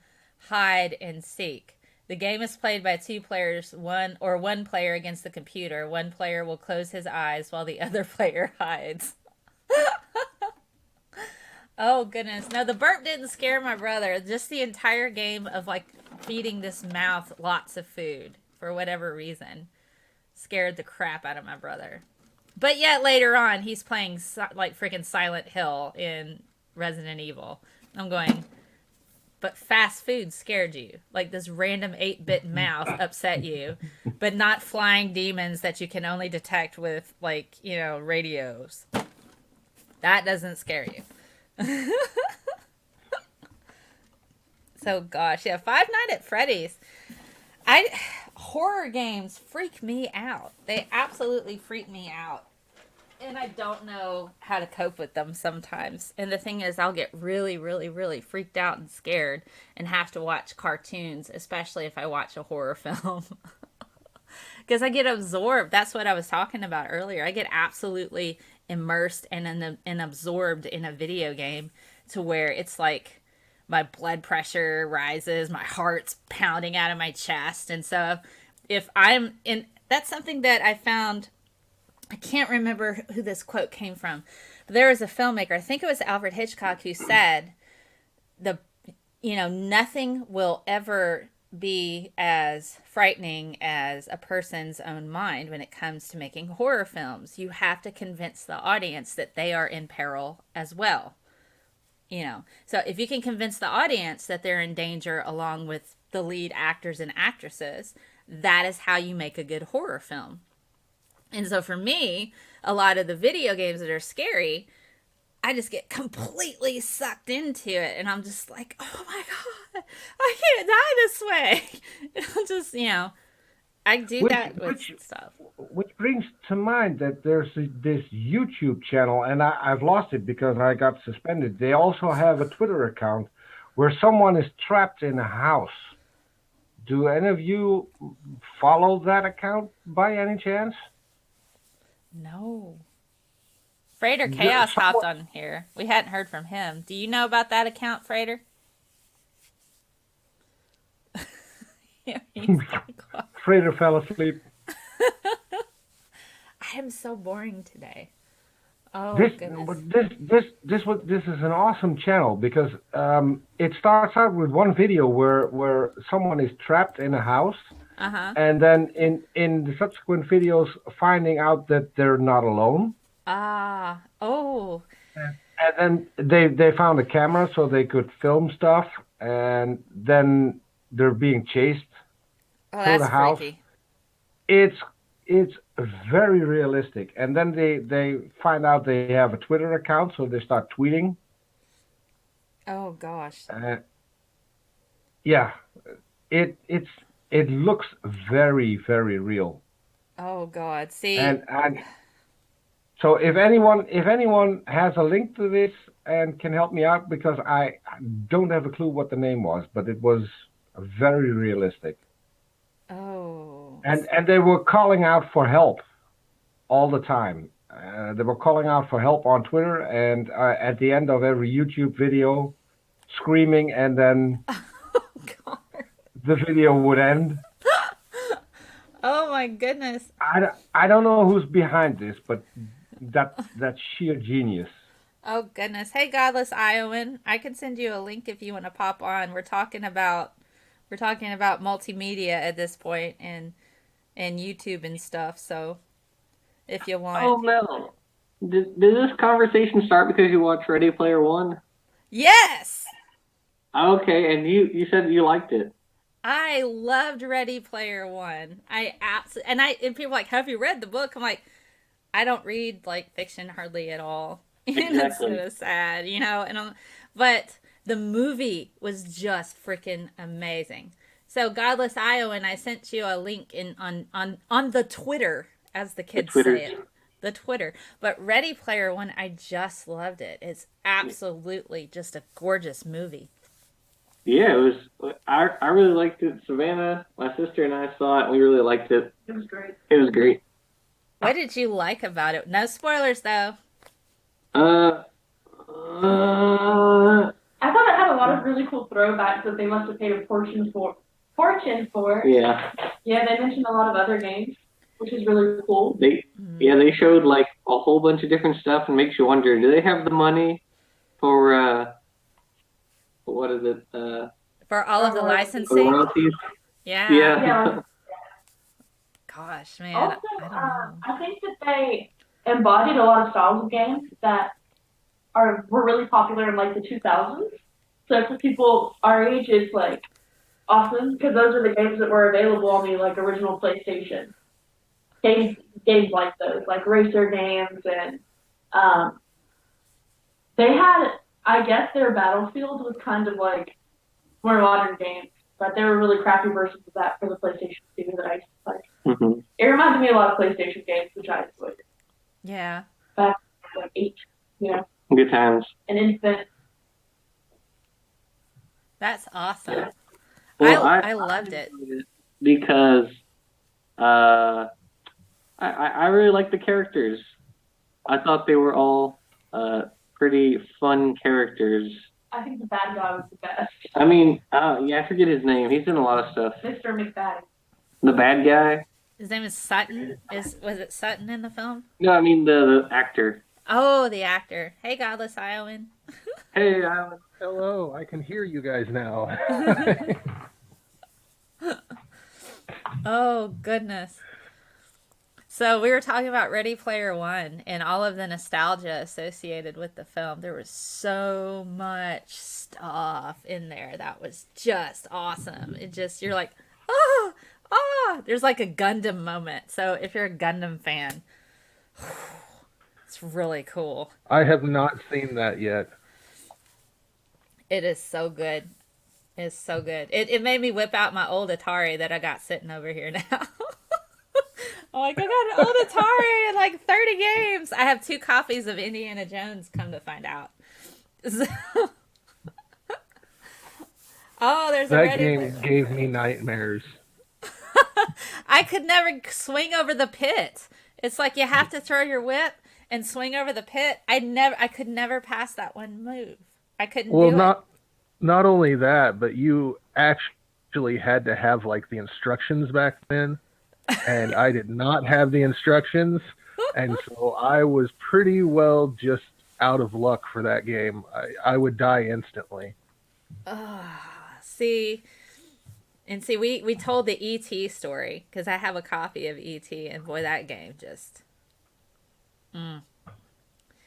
Hide and Seek. The game is played by 2 players, one player against the computer. One player will close his eyes while the other player hides. Oh, goodness. No, the burp didn't scare my brother. Just the entire game of, feeding this mouth lots of food for whatever reason scared the crap out of my brother. But yet later on, he's playing, freaking Silent Hill in Resident Evil. I'm going, but fast food scared you. This random 8-bit mouth upset you, but not flying demons that you can only detect with, radios. That doesn't scare you. So gosh, yeah, Five Nights at Freddy's. Horror games freak me out. They absolutely freak me out. And I don't know how to cope with them sometimes. And the thing is, I'll get really, really, really freaked out and scared and have to watch cartoons, especially if I watch a horror film. Because I get absorbed. That's what I was talking about earlier. I get absolutely immersed and absorbed in a video game to where it's like my blood pressure rises, my heart's pounding out of my chest. And so if I'm in, that's something that I found, I can't remember who this quote came from, but there was a filmmaker, I think it was Alfred Hitchcock, who said nothing will ever be as frightening as a person's own mind when it comes to making horror films. You have to convince the audience that they are in peril as well. So if you can convince the audience that they're in danger along with the lead actors and actresses, that is how you make a good horror film. And so for me, a lot of the video games that are scary, I just get completely sucked into it, and I'm just like, oh my god, I can't die this way. And I'm just, I do Which that with which stuff. which brings to mind that there's this YouTube channel, and I've lost it because I got suspended. They also have a Twitter account where someone is trapped in a house. Do any of you follow that account by any chance? No. Freighter The- Chaos hopped someone- on here. We hadn't heard from him. Do you know about that account, Freighter? Yeah, he's like, Frater fell asleep. I am so boring today. Oh This goodness. this is an awesome channel because it starts out with one video where someone is trapped in a house, Uh-huh. and then in the subsequent videos finding out that they're not alone. Ah. Oh. And then they found a camera so they could film stuff, and then they're being chased Oh, through that's the house. freaky. It's very realistic. And then they find out they have a Twitter account, so they start tweeting. Oh gosh. Yeah, it looks very, very real. Oh god. See. And so if anyone has a link to this and can help me out, because I don't have a clue what the name was, but it was very realistic. Oh. And they were calling out for help all the time. They were calling out for help on Twitter, and at the end of every YouTube video, screaming, and then God. the video would end. Oh my goodness. I don't know who's behind this, but that's sheer genius. Oh goodness. Hey, Godless Iowan. I can send you a link if you want to pop on. We're talking about multimedia at this point and YouTube and stuff. So if you want. Oh no! Did this conversation start because you watched Ready Player One? Yes. Okay, and you said you liked it. I loved Ready Player One. And people are like, have you read the book? I'm like, I don't read like fiction hardly at all. And it's Exactly. so sad, but the movie was just freaking amazing. So Godless Iowan, I sent you a link on the Twitter, as the kids say it. The Twitter. But Ready Player One, I just loved it. It's absolutely just a gorgeous movie. Yeah, it was. I really liked it. Savannah, my sister, and I saw it. And we really liked it. It was great. It was great. What did you like about it? No spoilers, though. Uh, I thought it had a lot of really cool throwbacks that they must have paid a fortune for. yeah. Yeah, they mentioned a lot of other games, which is really cool. They showed like a whole bunch of different stuff, and makes you wonder: do they have the money for what is it? For all of the For licensing? royalties? Yeah. Yeah. Gosh, man. Also, I don't know. I think that they embodied a lot of styles of games that were really popular in like the 2000s. So for people our age, it's like awesome because those are the games that were available on the like original PlayStation. Games like those, like racer games, and they had, I guess, their Battlefield was kind of like more modern games, but they were really crappy versions of that for the PlayStation 2 that I used to play. Mm-hmm. It reminded me a lot of PlayStation games, which I enjoyed. Yeah. Back at like 8, Good times. an infant. That's awesome. Well, I loved it. because I really liked the characters. I thought they were all pretty fun characters. I think the bad guy was the best. I mean, I forget his name. He's in a lot of stuff. Mr. McFadden. The bad guy? His name is Sutton. Was it Sutton in the film? No, I mean the actor. Oh, the actor. Hey, Godless Iowan. Hey, Alan. Hello, I can hear you guys now. Oh, goodness. So we were talking about Ready Player One and all of the nostalgia associated with the film. There was so much stuff in there that was just awesome. You're like, oh, there's like a Gundam moment. So if you're a Gundam fan, It's really cool. I have not seen that yet. It is so good. It's so good. It made me whip out my old Atari that I got sitting over here now. I'm like, I got an old Atari and like 30 games. I have 2 copies of Indiana Jones, come to find out. So... Oh, there's a That Reddit game post. gave me nightmares. I could never swing over the pit. It's like you have to throw your whip and swing over the pit. I could never pass that one move. I couldn't Well, do it. not only that, but you actually had to have like the instructions back then, and I did not have the instructions, and so I was pretty well just out of luck for that game. I would die instantly. See, we told the E.T. story because I have a copy of E.T. and boy, that game just.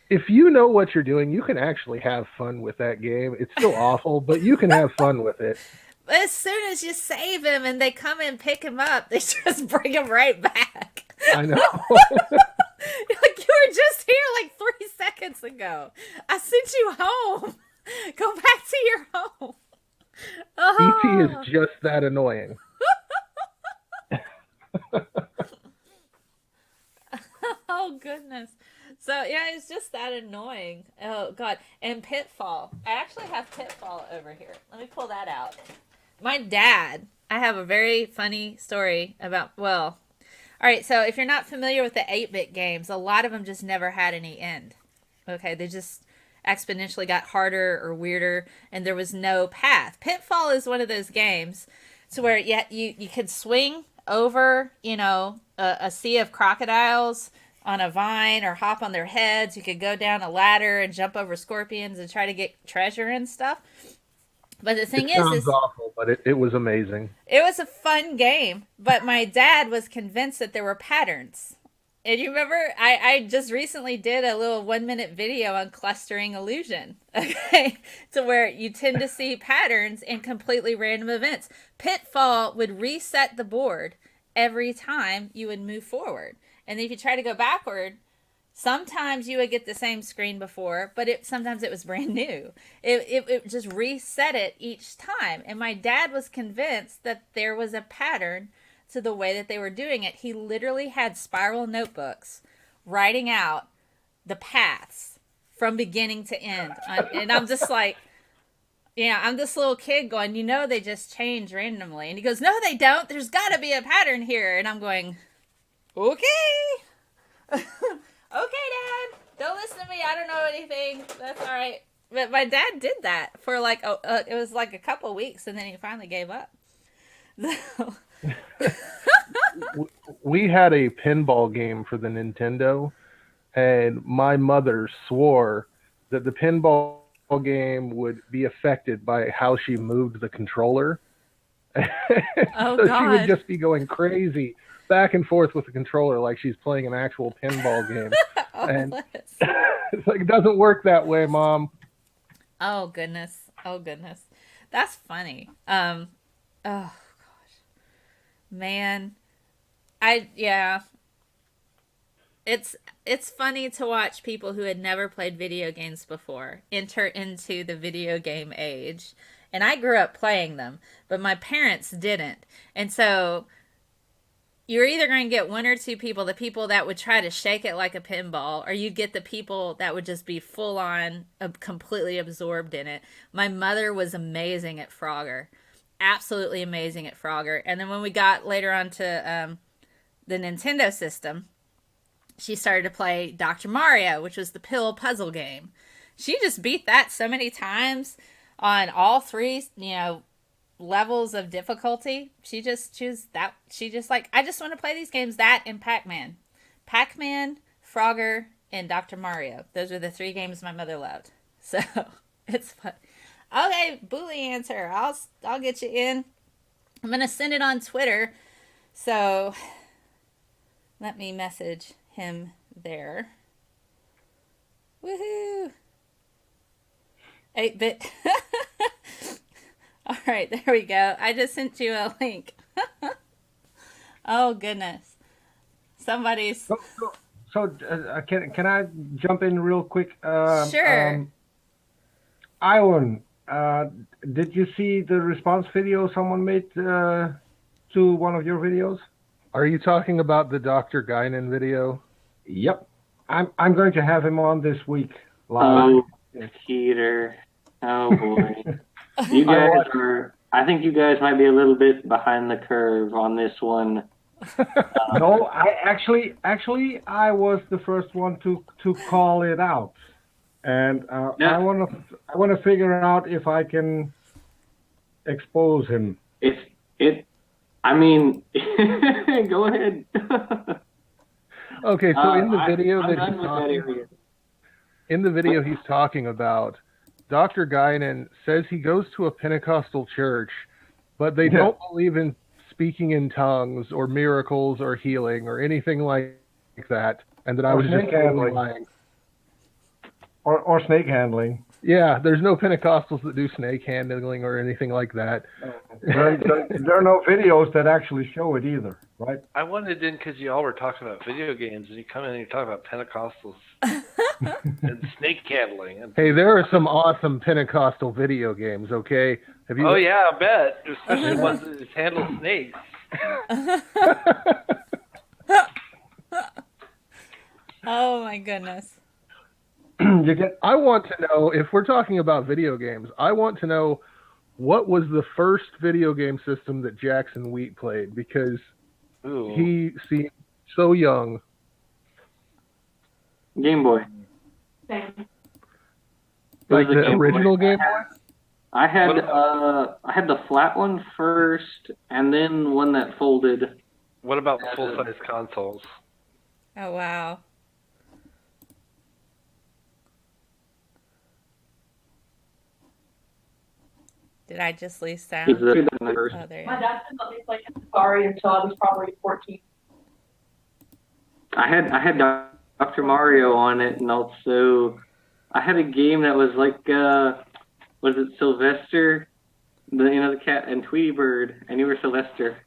If you know what you're doing, you can actually have fun with that game. It's still awful, but you can have fun with it. But as soon as you save him and they come and pick him up, they just bring him right back. I know. Like, you were just here like 3 seconds ago. I sent you home. Go back to your home. Oh. E.T. is just that annoying. Oh, goodness. So, yeah, it's just that annoying. Oh, God. And Pitfall. I actually have Pitfall over here. Let me pull that out. My dad, I have a very funny story about, well, all right, so if you're not familiar with the 8-bit games, a lot of them just never had any end. Okay, they just exponentially got harder or weirder, and there was no path. Pitfall is one of those games to where you could swing over, a sea of crocodiles on a vine or hop on their heads. You could go down a ladder and jump over scorpions and try to get treasure and stuff. But the thing Sounds awful, but it was amazing. It was a fun game, but my dad was convinced that there were patterns. And you remember, I just recently did a little 1-minute video on clustering illusion, okay? To where you tend to see patterns in completely random events. Pitfall would reset the board every time you would move forward. And if you try to go backward, sometimes you would get the same screen before, but sometimes it was brand new. It just reset it each time. And my dad was convinced that there was a pattern to the way that they were doing it. He literally had spiral notebooks writing out the paths from beginning to end. And I'm just like, I'm this little kid going, they just change randomly. And he goes, no, they don't. There's got to be a pattern here. And I'm going, okay. Okay, Dad. Don't listen to me. I don't know anything. That's all right. But my dad did that for it was like a couple weeks, and then he finally gave up. So. We had a pinball game for the Nintendo, and my mother swore that the pinball game would be affected by how she moved the controller. Oh, so God. she would just be going crazy back and forth with the controller like she's playing an actual pinball game. And it's like, it doesn't work that way, Mom. Oh, goodness. That's funny. Oh, gosh. Man. It's funny to watch people who had never played video games before enter into the video game age. And I grew up playing them, but my parents didn't. And so you're either going to get 1 or 2 people, the people that would try to shake it like a pinball, or you get the people that would just be full on, completely absorbed in it. My mother was amazing at Frogger. Absolutely amazing at Frogger. And then when we got later on to the Nintendo system, she started to play Dr. Mario, which was the pill puzzle game. She just beat that so many times on all 3, levels of difficulty. She just like, I just want to play these games, that and Pac-Man. Pac-Man, Frogger, and Dr. Mario. Those are the 3 games my mother loved. So, it's fun. Okay, Booleanator, I'll get you in. I'm going to send it on Twitter. So, let me message him there. Woohoo! 8-bit. All right, there we go. I just sent you a link. Oh, goodness. Somebody's... Can I jump in real quick? Sure. Iowan, did you see the response video someone made to one of your videos? Are you talking about the Dr. Guinan video? Yep. I'm going to have him on this week live. Oh, Peter. Oh boy. You guys are. I think you guys might be a little bit behind the curve on this one. No, I actually I was the first one to call it out, and Yeah. I want to figure out if I can expose him. I mean, go ahead. Okay, so in the I'm video done with that area. in the video he's talking about, Dr. Guinan says he goes to a Pentecostal church, but they don't believe in speaking in tongues or miracles or healing or anything like that, and that I was just totally lying. Or snake handling. Yeah, there's no Pentecostals that do snake handling or anything like that. There are no videos that actually show it either, right? I wanted in because you all were talking about video games, and you come in and you talk about Pentecostals and snake handling. And... Hey, there are some awesome Pentecostal video games, okay? Have you? Oh, yeah, I bet. Especially ones that handle snakes. Oh, my goodness. I want to know, if we're talking about video games, I want to know what was the first video game system that Jackson Wheat played, because he seemed so young. Game Boy. Same. Like the original Game Boy? I had the flat one first, and then one that folded. What about full-size consoles? Oh, wow. Did I just lose sound? Oh, there you My go. dad didn't let me play Atari until I was probably 14. I had Dr. Mario on it, and also I had a game that was like, was it Sylvester? The cat and Tweety Bird, and you were Sylvester.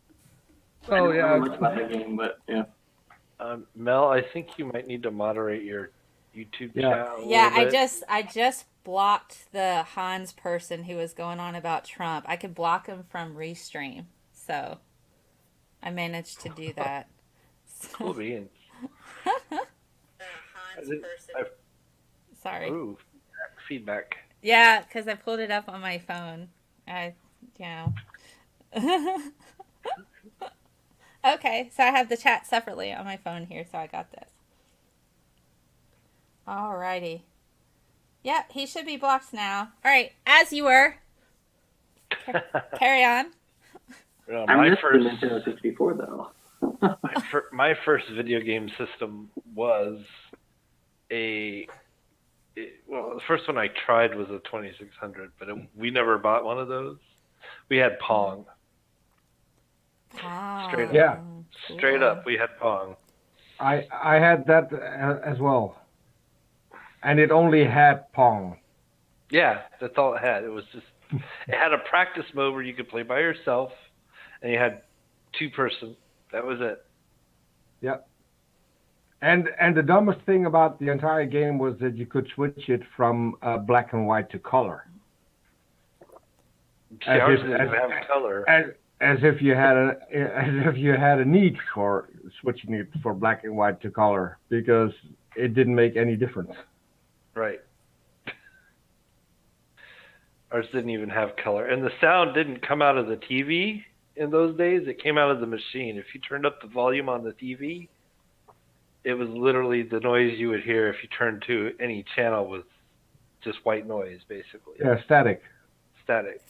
Oh, yeah. I don't know much about the game, but yeah. Mel, I think you might need to moderate your YouTube channel. Yeah, I just blocked the Hans person who was going on about Trump. I could block him from Restream, so I managed to do that. Cool beans. Hans person. Sorry. Ooh, feedback. Yeah, because I pulled it up on my phone. Okay, so I have the chat separately on my phone here, so I got this. Alrighty. Yeah, he should be blocked now. Alright, as you were. Carry on. I missed the Nintendo 64, though. My first video game system was the first one I tried was a 2600, but we never bought one of those. We had Pong. Straight up. Yeah. Straight up, we had Pong. I had that as well. And it only had Pong. Yeah, that's all it had. It was just, it had a practice mode where you could play by yourself, and you had two-person. That was it. Yep. And the dumbest thing about the entire game was that you could switch it from black and white to color. Ours didn't have color. As if you had a need for switching it from black and white to color, because it didn't make any difference. Right. Ours didn't even have color, and the sound didn't come out of the TV in those days. It came out of the machine. If you turned up the volume on the TV, it was literally the noise you would hear if you turned to any channel was just white noise, basically. Yeah, static. Static.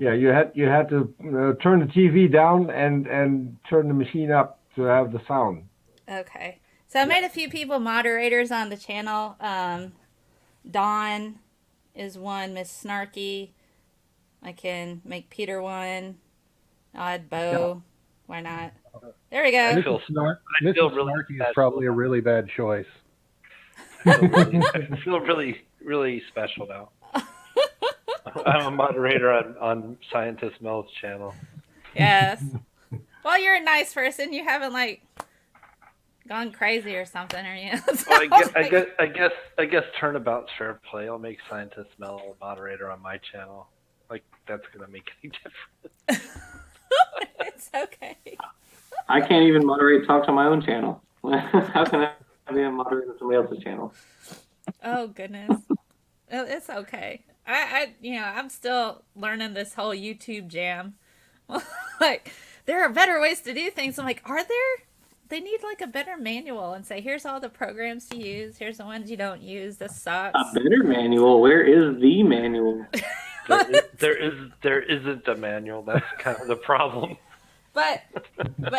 Yeah, you had to turn the TV down and turn the machine up to have the sound. Okay. So I made a few people moderators on the channel. Dawn is one. Miss Snarky. I can make Peter one. I'll add Bo. Yeah. Why not? There we go. Mrs. Snarky is probably a really bad choice. I feel really, really special now. I'm a moderator on Scientist Mel's channel. Yes. Well, you're a nice person. You haven't gone crazy or something, or you know. Well, I guess turnabout's fair play. I'll make Scientist Mel a moderator on my channel. Like that's gonna make any difference. It's okay. I can't even moderate talk to my own channel. How can I be a moderator on somebody else's channel? Oh goodness, it's okay. I'm still learning this whole YouTube jam. Like, there are better ways to do things. I'm like, are there? They need like a better manual and say, here's all the programs to use. Here's the ones you don't use. This sucks. A better manual? Where is the manual? There isn't a manual. That's kind of the problem. But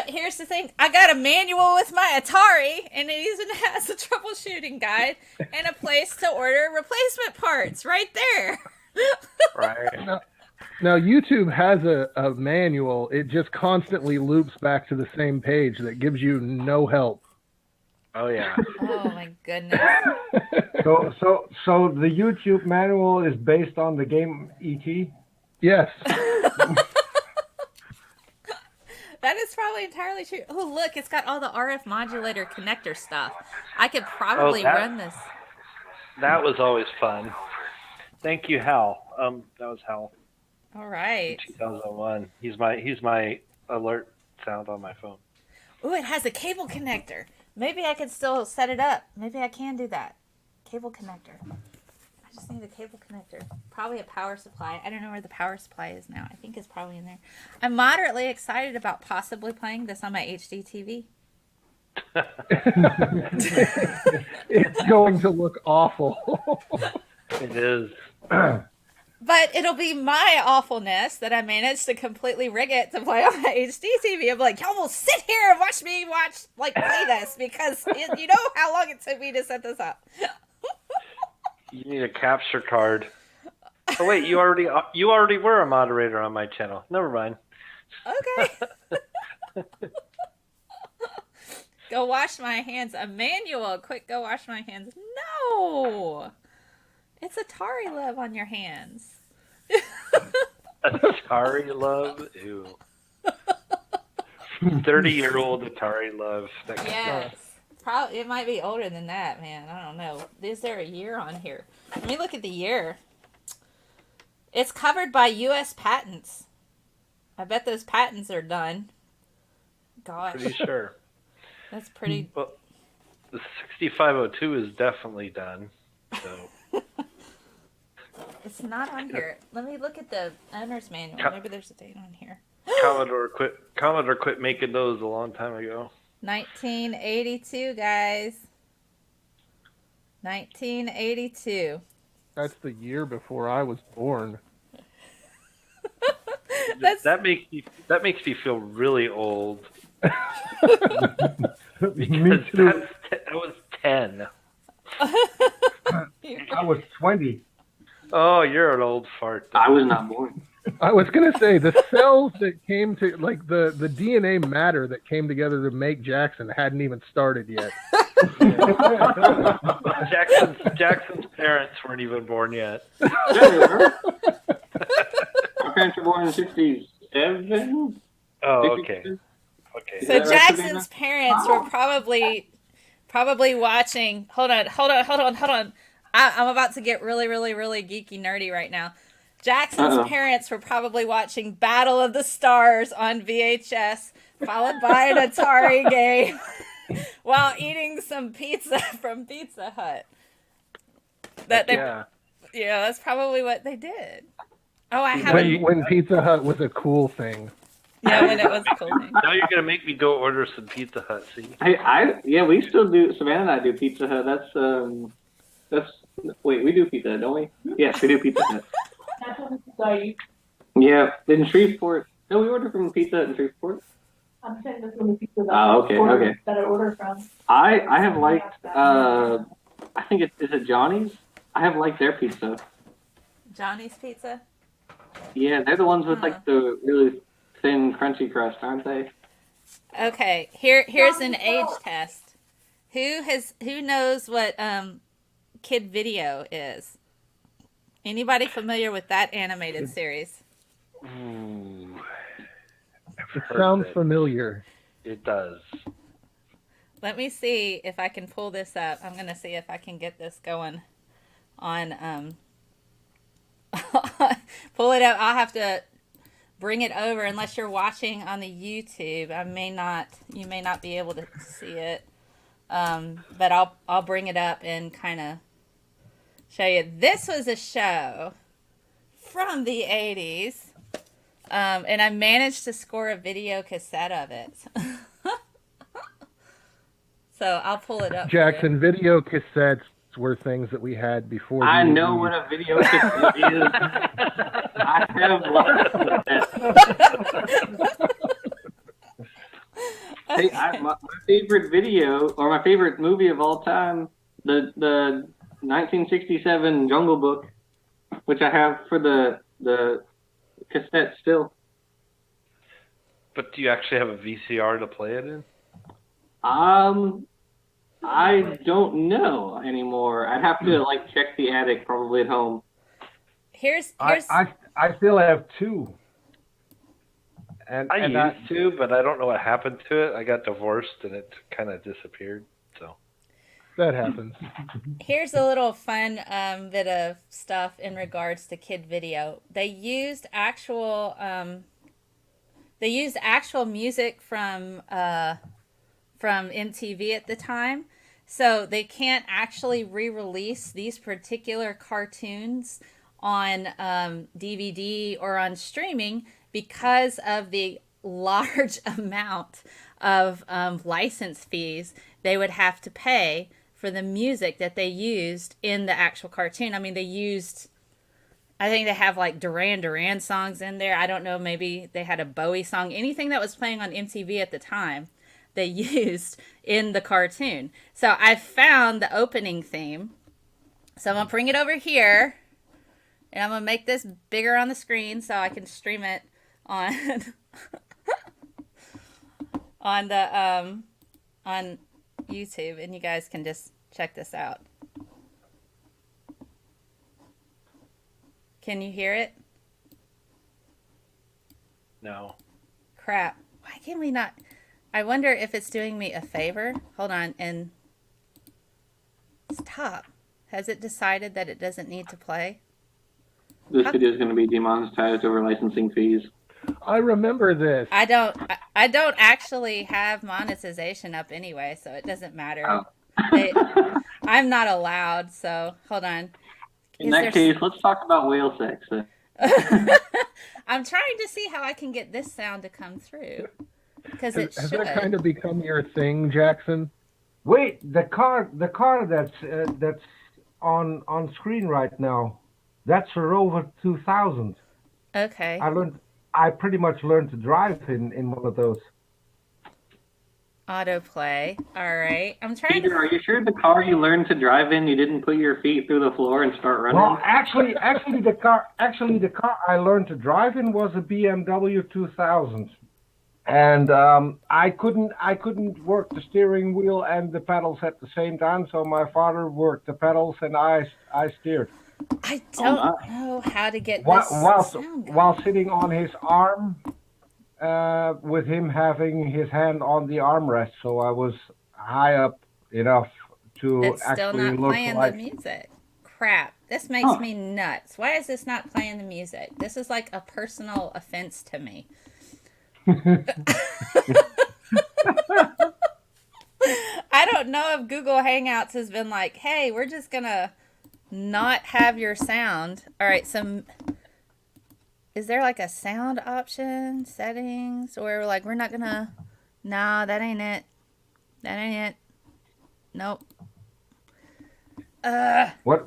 here's the thing. I got a manual with my Atari, and it even has a troubleshooting guide and a place to order replacement parts right there. Right. Now, YouTube has a manual. It just constantly loops back to the same page that gives you no help. Oh, yeah. Oh, my goodness. So the YouTube manual is based on the game E.T.? Yes. That is probably entirely true. Oh, look, it's got all the RF modulator connector stuff. I could probably run this. That was always fun. Thank you, Hal. That was Hal. All right. 2001. He's my alert sound on my phone. Ooh, it has a cable connector. Maybe I could still set it up. Maybe I can do that. Cable connector. I just need a cable connector. Probably a power supply. I don't know where the power supply is now. I think it's probably in there. I'm moderately excited about possibly playing this on my HD TV. It's going to look awful. It is. But it'll be my awfulness that I managed to completely rig it to play on my HD TV. I'm like, y'all will sit here and watch me play this because you know how long it took me to set this up. You need a capture card. Oh wait, you already were a moderator on my channel. Never mind. Okay. Go wash my hands. A manual. Quick, go wash my hands. No. It's Atari love on your hands. Atari love? Ew. 30-year-old Atari love. Yes. Probably, it might be older than that, man. I don't know. Is there a year on here? Let me look at the year. It's covered by U.S. patents. I bet those patents are done. Gosh. Pretty sure. That's pretty... Well, the 6502 is definitely done, so... It's not on here. Let me look at the owner's manual. Maybe there's a date on here. Commodore quit making those a long time ago. 1982, guys. 1982. That's the year before I was born. That makes me feel really old. Me too. I was 10. I was 20. Oh, you're an old fart. I was not born. I was going to say, the cells that came to, like, the DNA matter that came together to make Jackson hadn't even started yet. Jackson's parents weren't even born yet. Yeah, they were. My parents were born in 67. Oh, okay. Okay. So Jackson's parents were probably watching. Hold on. I'm about to get really, really, really geeky nerdy right now. Jackson's parents were probably watching Battle of the Stars on VHS, followed by an Atari game, while eating some pizza from Pizza Hut. Yeah, that's probably what they did. Oh, I have when Pizza Hut was a cool thing. Yeah, when it was a cool thing. Now you're gonna make me go order some Pizza Hut. See? Yeah, we still do. Savannah and I do Pizza Hut. Wait, we do Pizza Hut, don't we? Yes, we do Pizza Hut. Yeah, in Shreveport. No, we order from Pizza Hut in Shreveport. I'm saying this is the pizza that okay. That I ordered from. I have liked. I think is it Johnny's? I have liked their pizza. Johnny's Pizza. Yeah, they're the ones with like the really thin, crunchy crust, aren't they? Okay, here's an age test. Who knows what Kid Video is? Anybody familiar with that animated series? Ooh, It sounds familiar. It does. Let me see if I can pull this up. I'm gonna see if I can get this going on pull it up. I'll have to bring it over unless you're watching on the YouTube. You may not be able to see it. But I'll bring it up and kind of show you. This was a show from the 80s. And I managed to score a video cassette of it. So I'll pull it up. Jackson, video cassettes were things that we had before. I know what a video cassette is. I have lots of that. Hey, my favorite video, or my favorite movie of all time, the 1967 Jungle Book, which I have for the cassette still. But do you actually have a VCR to play it in? I don't know anymore. I'd have to check the attic probably at home. Here's I still have two. And I used to, but I don't know what happened to it. I got divorced and it kind of disappeared. So that happens. Here's a little fun bit of stuff in regards to kid video. They used actual music from MTV at the time. So they can't actually re-release these particular cartoons on DVD or on streaming because of the large amount of license fees they would have to pay for the music that they used in the actual cartoon. I mean, I think they have Duran Duran songs in there. I don't know, maybe they had a Bowie song. Anything that was playing on MTV at the time, they used in the cartoon. So I found the opening theme. So I'm going to bring it over here. And I'm going to make this bigger on the screen so I can stream it on on YouTube, and you guys can just check this out. Can you hear it? No. Crap. Why can we not? I wonder if it's doing me a favor. Hold on, and stop. Has it decided that it doesn't need to play? This video is going to be demonetized over licensing fees. I remember this. I don't actually have monetization up anyway, so it doesn't matter. Oh. I'm not allowed, so hold on. In that case, let's talk about whale sex. I'm trying to see how I can get this sound to come through. Because it Has should. that kind of become your thing, Jackson? Wait, the car that's on screen right now, that's a Rover 2000. Okay. I pretty much learned to drive in one of those. Autoplay. All right. I'm trying Peter, are you sure the car you learned to drive in, you didn't put your feet through the floor and start running? Well, actually, the car I learned to drive in was a BMW 2000, and I couldn't work the steering wheel and the pedals at the same time, so my father worked the pedals and I steered. I don't know how to get this sound while sitting on his arm, with him having his hand on the armrest, so I was high up enough to It's still actually not look playing like. the music. Crap. This makes me nuts. Why is this not playing the music? This is like a personal offense to me. I don't know if Google Hangouts has been like, hey, we're just going to not have your sound. All right, is there like a sound option settings, or we're not gonna? No, that ain't it. That ain't it. Nope. What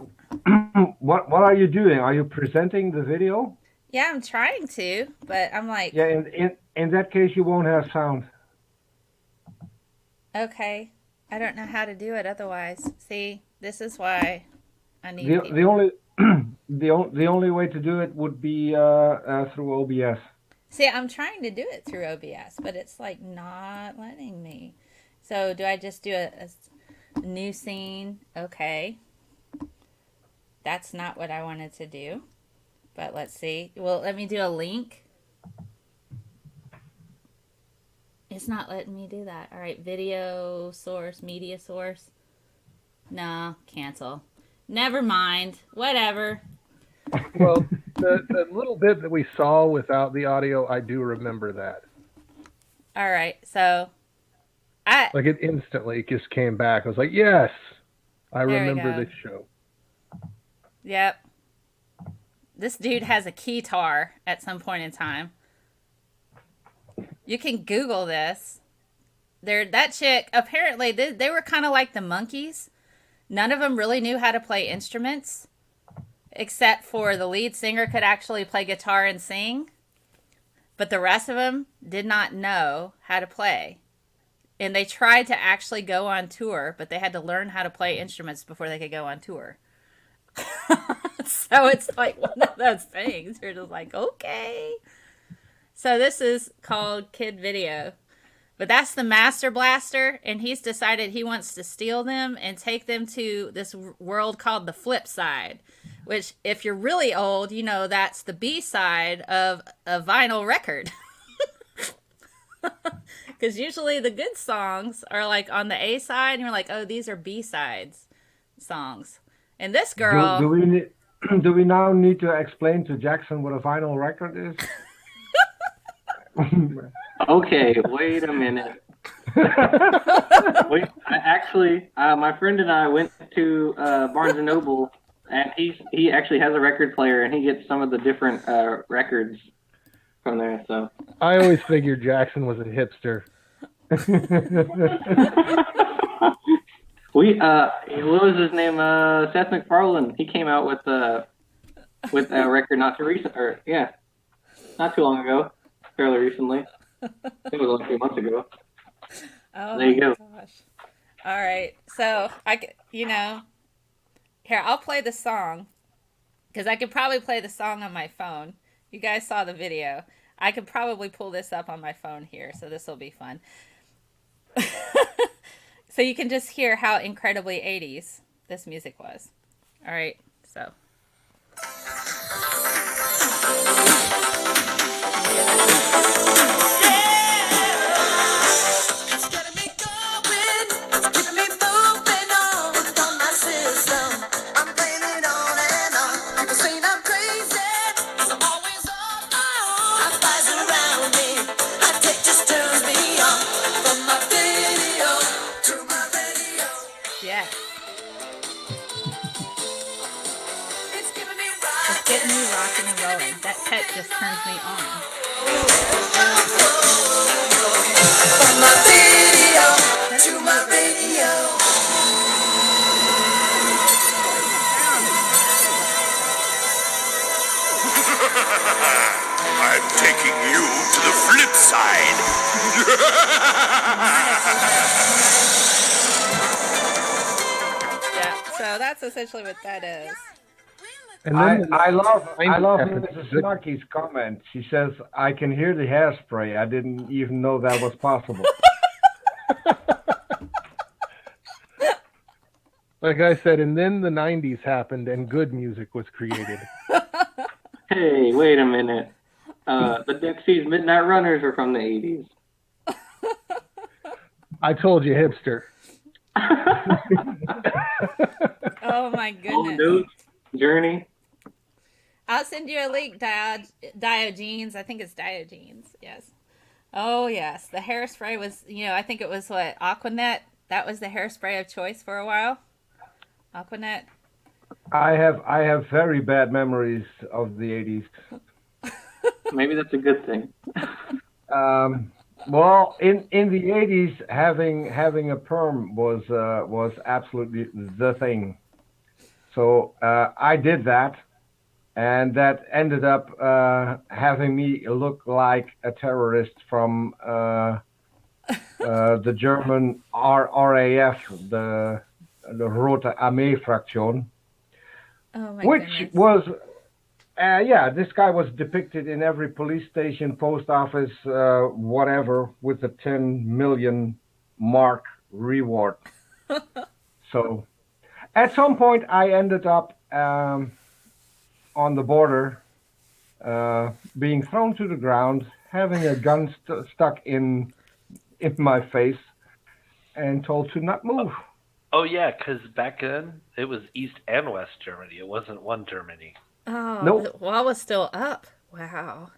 are you doing? Are you presenting the video? Yeah, I'm trying to, but I'm like. Yeah, in that case, you won't have sound. Okay, I don't know how to do it otherwise. See, this is why I need the only way to do it would be through OBS. See, I'm trying to do it through OBS, but it's like not letting me. So do I just do a new scene? Okay. That's not what I wanted to do. But let's see. Well, let me do a link. It's not letting me do that. All right, video source, media source. No, cancel. Never mind. Whatever. Well, the little bit that we saw without the audio, I do remember that. All right, so Like it instantly just came back. I was like, yes, I There we remember go. this show. Yep. This dude has a keytar at some point in time. You can Google this. That chick, apparently, they were kind of like the Monkees. None of them really knew how to play instruments, except for the lead singer could actually play guitar and sing. But the rest of them did not know how to play. And they tried to actually go on tour, but they had to learn how to play instruments before they could go on tour. So it's like one of those things. You're just like, okay. So this is called Kid Video. But that's the Master Blaster, and he's decided he wants to steal them and take them to this world called the Flip Side, which, if you're really old, you know that's the B side of a vinyl record. Because usually the good songs are like on the A side, and you're like, oh, these are B sides songs. And this girl. Do we now need to explain to Jackson what a vinyl record is? Okay, wait a minute. My friend and I went to Barnes and Noble, and he actually has a record player, and he gets some of the different records from there. So I always figured Jackson was a hipster. What was his name? Seth MacFarlane. He came out with a record not too long ago, fairly recently. I think it was only a few months ago. Oh, there you go. Gosh. All right. So, here, I'll play the song because I could probably play the song on my phone. You guys saw the video. I could probably pull this up on my phone here, so this will be fun. So you can just hear how incredibly 80s this music was. All right. So. Get me rocking and rolling. That pet just turns me on. From my video to my radio. I'm taking you to the flip side. Yeah, so that's essentially what that is. And I love Mrs. Snarky's comment. She says, I can hear the hairspray. I didn't even know that was possible. Like I said, and then the 90s happened and good music was created. Hey, wait a minute. The Dexys Midnight Runners are from the 80s. I told you, hipster. Oh, my goodness. Oh, dude. Journey. I'll send you a link, Diogenes. I think it's Diogenes. Yes. Oh, yes. The hairspray was, I think it was what? Aquanet? That was the hairspray of choice for a while? Aquanet? I have very bad memories of the 80s. Maybe that's a good thing. Well, in the 80s, having a perm was absolutely the thing. So I did that, and that ended up having me look like a terrorist from the German RAF, the Rote Armee Fraktion, which goodness. was, this guy was depicted in every police station, post office, whatever, with a 10 million mark reward. So at some point, I ended up on the border, being thrown to the ground, having a gun stuck in in my face and told to not move. Oh yeah, because back then it was East and West Germany. It wasn't one Germany. Oh, Nope. the wall was still up. Wow.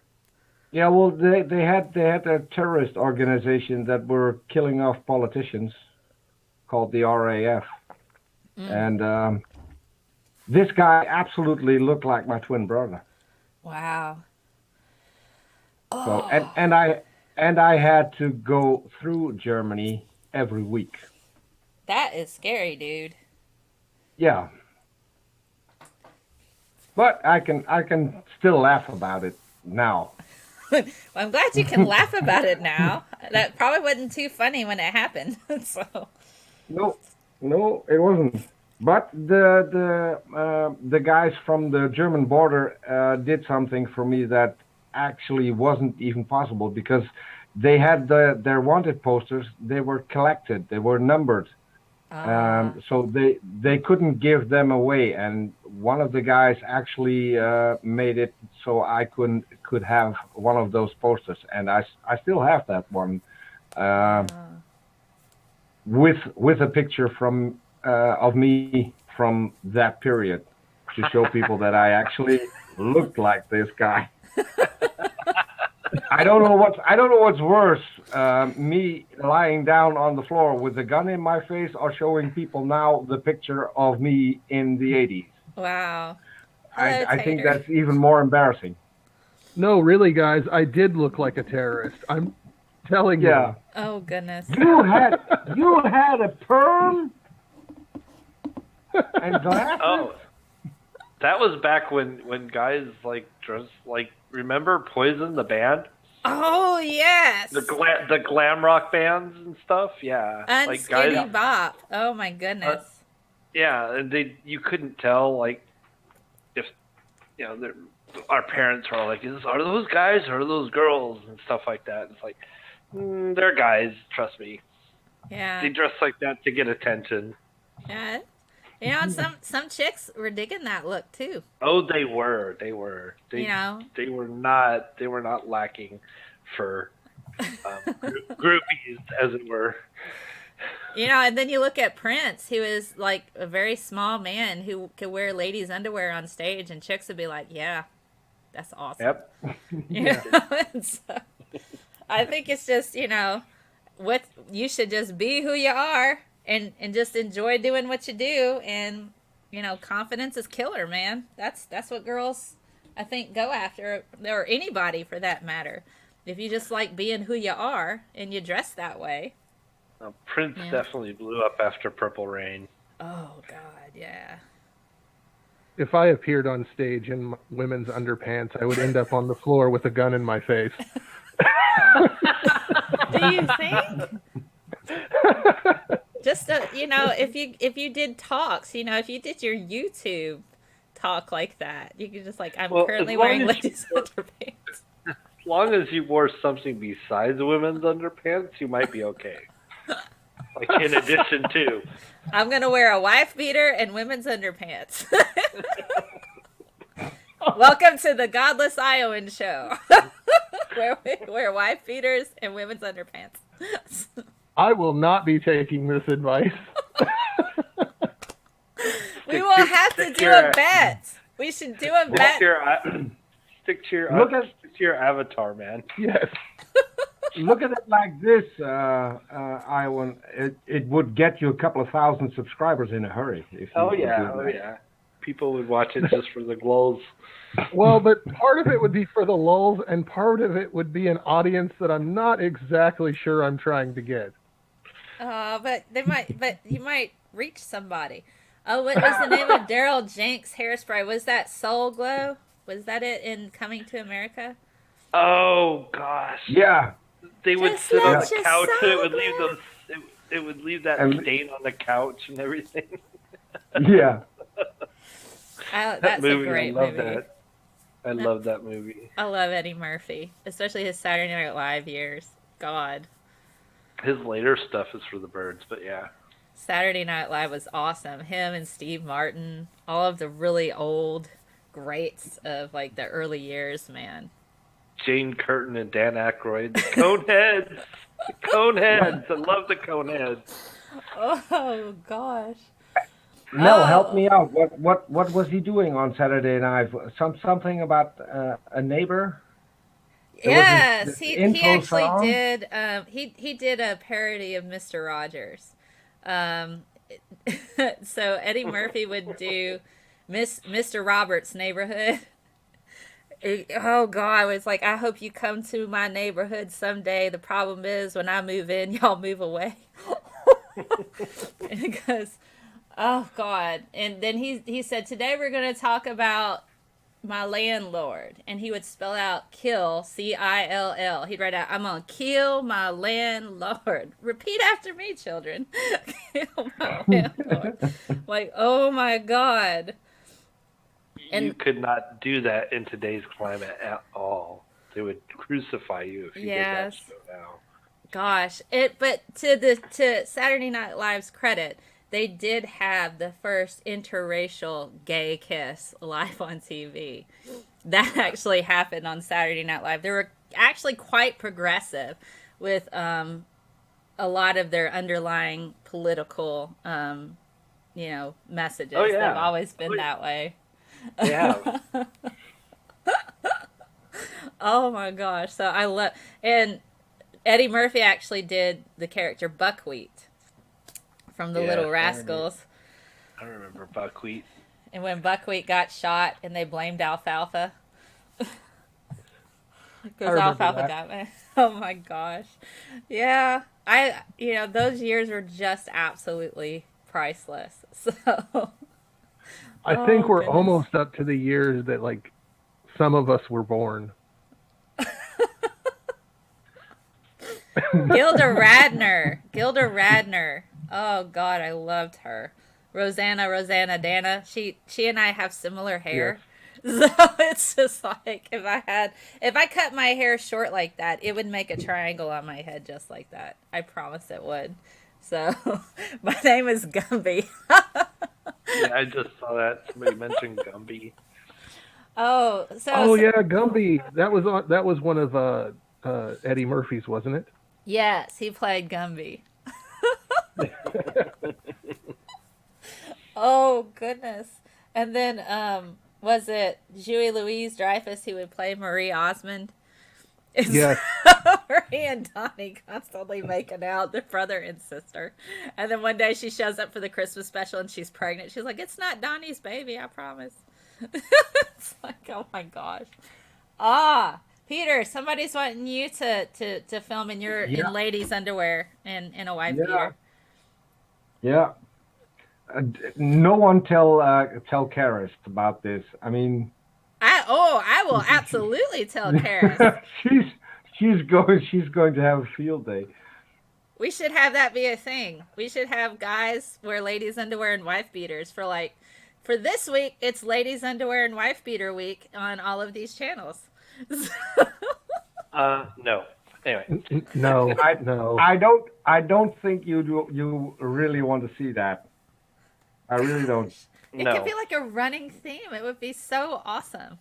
Yeah, well, they had a terrorist organization that were killing off politicians called the RAF, and this guy absolutely looked like my twin brother. Wow. So and I had to go through Germany every week. That is scary, dude. Yeah. But I can still laugh about it now. Well, I'm glad you can laugh about it now. That probably wasn't too funny when it happened. So. No, it wasn't. But the guys from the German border did something for me that actually wasn't even possible, because they had their wanted posters. They were collected. They were numbered. So they couldn't give them away, and one of the guys actually made it so I could have one of those posters, and I still have that one with a picture from of me from that period to show people that I actually looked like this guy. I don't know what's worse, me lying down on the floor with a gun in my face, or showing people now the picture of me in the 80s. Wow. I think that's even more embarrassing. No, really, guys, I did look like a terrorist. I'm telling you. Yeah. Oh goodness. You had a perm and glasses. Oh, that was back when guys like dressed like. Remember Poison, the band? Oh yes. The glam rock bands and stuff. Yeah. And like Skinny guys. Bop. Oh my goodness. Yeah, and you couldn't tell like if our parents were like, are those guys or are those girls and stuff like that. It's like they're guys. Trust me. Yeah. They dress like that to get attention. Yeah. You know, some chicks were digging that look too. Oh, they were. They were not lacking for groupies, as it were. You know, and then you look at Prince, who is like a very small man who could wear ladies' underwear on stage, and chicks would be like, "Yeah, that's awesome." Yep. You know? So, I think it's just, what you should just be who you are. And just enjoy doing what you do, and confidence is killer, man. That's what girls, I think, go after, or anybody for that matter. If you just like being who you are and you dress that way. Prince definitely blew up after Purple Rain. Oh God, yeah. If I appeared on stage in women's underpants, I would end up on the floor with a gun in my face. Do you think? Just if you did talks, if you did your YouTube talk like that, you could just like, I'm currently wearing ladies' underpants. As long as you wore something besides women's underpants, you might be okay. Like in addition to, I'm gonna wear a wife beater and women's underpants. Welcome to the Godless Iowan show, where we wear wife beaters and women's underpants. I will not be taking this advice. We will have to do a bet. We should do a bet. Stick to your avatar, man. Yes. Look at it like this, Iowan. It would get you a couple of thousand subscribers in a hurry. Oh yeah. People would watch it just for the lulz. Well, but part of it would be for the lulz, and part of it would be an audience that I'm not exactly sure I'm trying to get. But you might reach somebody. Oh, what was the name of Daryl Jenks hairspray? Was that Soul Glow? Was that it in Coming to America? Oh gosh. Yeah. They would sit on the couch, and it would leave that stain on the couch and everything. Yeah. That's movie, a great I love movie. That. I love that movie. I love Eddie Murphy, especially his Saturday Night Live years. God. His later stuff is for the birds, but yeah. Saturday Night Live was awesome. Him and Steve Martin, all of the really old greats of like the early years, man. Jane Curtin and Dan Aykroyd. The Coneheads. The Coneheads. I love the Coneheads. Oh gosh. Mel, help Oh. me out. What was he doing on Saturday night? Something about a neighbor? There was Yes, this he intro actually song. did. He did a parody of Mr. Rogers. Um, so Eddie Murphy would do Mr. Roberts' neighborhood. Oh God, it's like, I hope you come to my neighborhood someday. The problem is when I move in, y'all move away. And it goes, oh God. And then he said, today we're going to talk about my landlord. And he would spell out kill, C-I-L-L. He'd write out, I'm going to kill my landlord. Repeat after me, children. Kill my landlord. Like, oh my God. And you could not do that in today's climate at all. They would crucify you if you did that show now. Gosh, but to Saturday Night Live's credit, they did have the first interracial gay kiss live on TV. That actually happened on Saturday Night Live. They were actually quite progressive with a lot of their underlying political, messages. Oh, yeah. They've always been that way. They have. Oh my gosh! So I love, and Eddie Murphy actually did the character Buckwheat from the Little Rascals. I remember Buckwheat. And when Buckwheat got shot and they blamed Alfalfa. Because Alfalfa got me. Oh my gosh. Yeah. Those years were just absolutely priceless. So I think we're almost up to the years that like some of us were born. Gilda Radner. Oh God, I loved her. Rosanna Dana. She and I have similar hair. Yes. So it's just like if I cut my hair short like that, it would make a triangle on my head just like that. I promise it would. So my name is Gumby. Yeah, I just saw that. Somebody mentioned Gumby. Oh, yeah, Gumby. That was one of Eddie Murphy's, wasn't it? Yes, he played Gumby. Oh goodness! And then was it Julie Louise Dreyfus who would play Marie Osmond? Yes. Marie and Donnie constantly making out, their brother and sister. And then one day she shows up for the Christmas special and she's pregnant. She's like, "It's not Donnie's baby, I promise." It's like, oh my gosh. Peter, somebody's wanting you to film in your in ladies' underwear and in a wife beater. Yeah. No one tell Karis about this. I mean, I will absolutely tell Karis. she's going to have a field day. We should have that be a thing. We should have guys wear ladies' underwear and wife beaters for this week. It's ladies' underwear and wife beater week on all of these channels. No. Anyway. No. I don't think you really want to see that. I really don't. It could be like a running theme. It would be so awesome.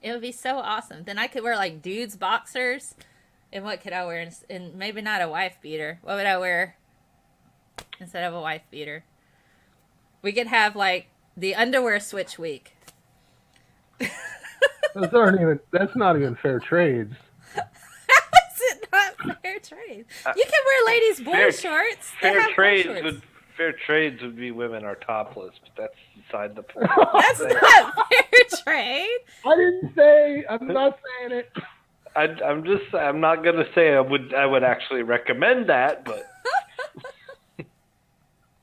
Then I could wear like dudes boxers. And what could I wear? And maybe not a wife beater. What would I wear instead of a wife beater? We could have like the underwear switch week. That's not even fair trades. How is it not fair trade? You can wear ladies' boy shorts. Fair trades would be women are topless, but that's beside the point. That's not fair trade. I'm not saying it. I'm not gonna say I would actually recommend that, but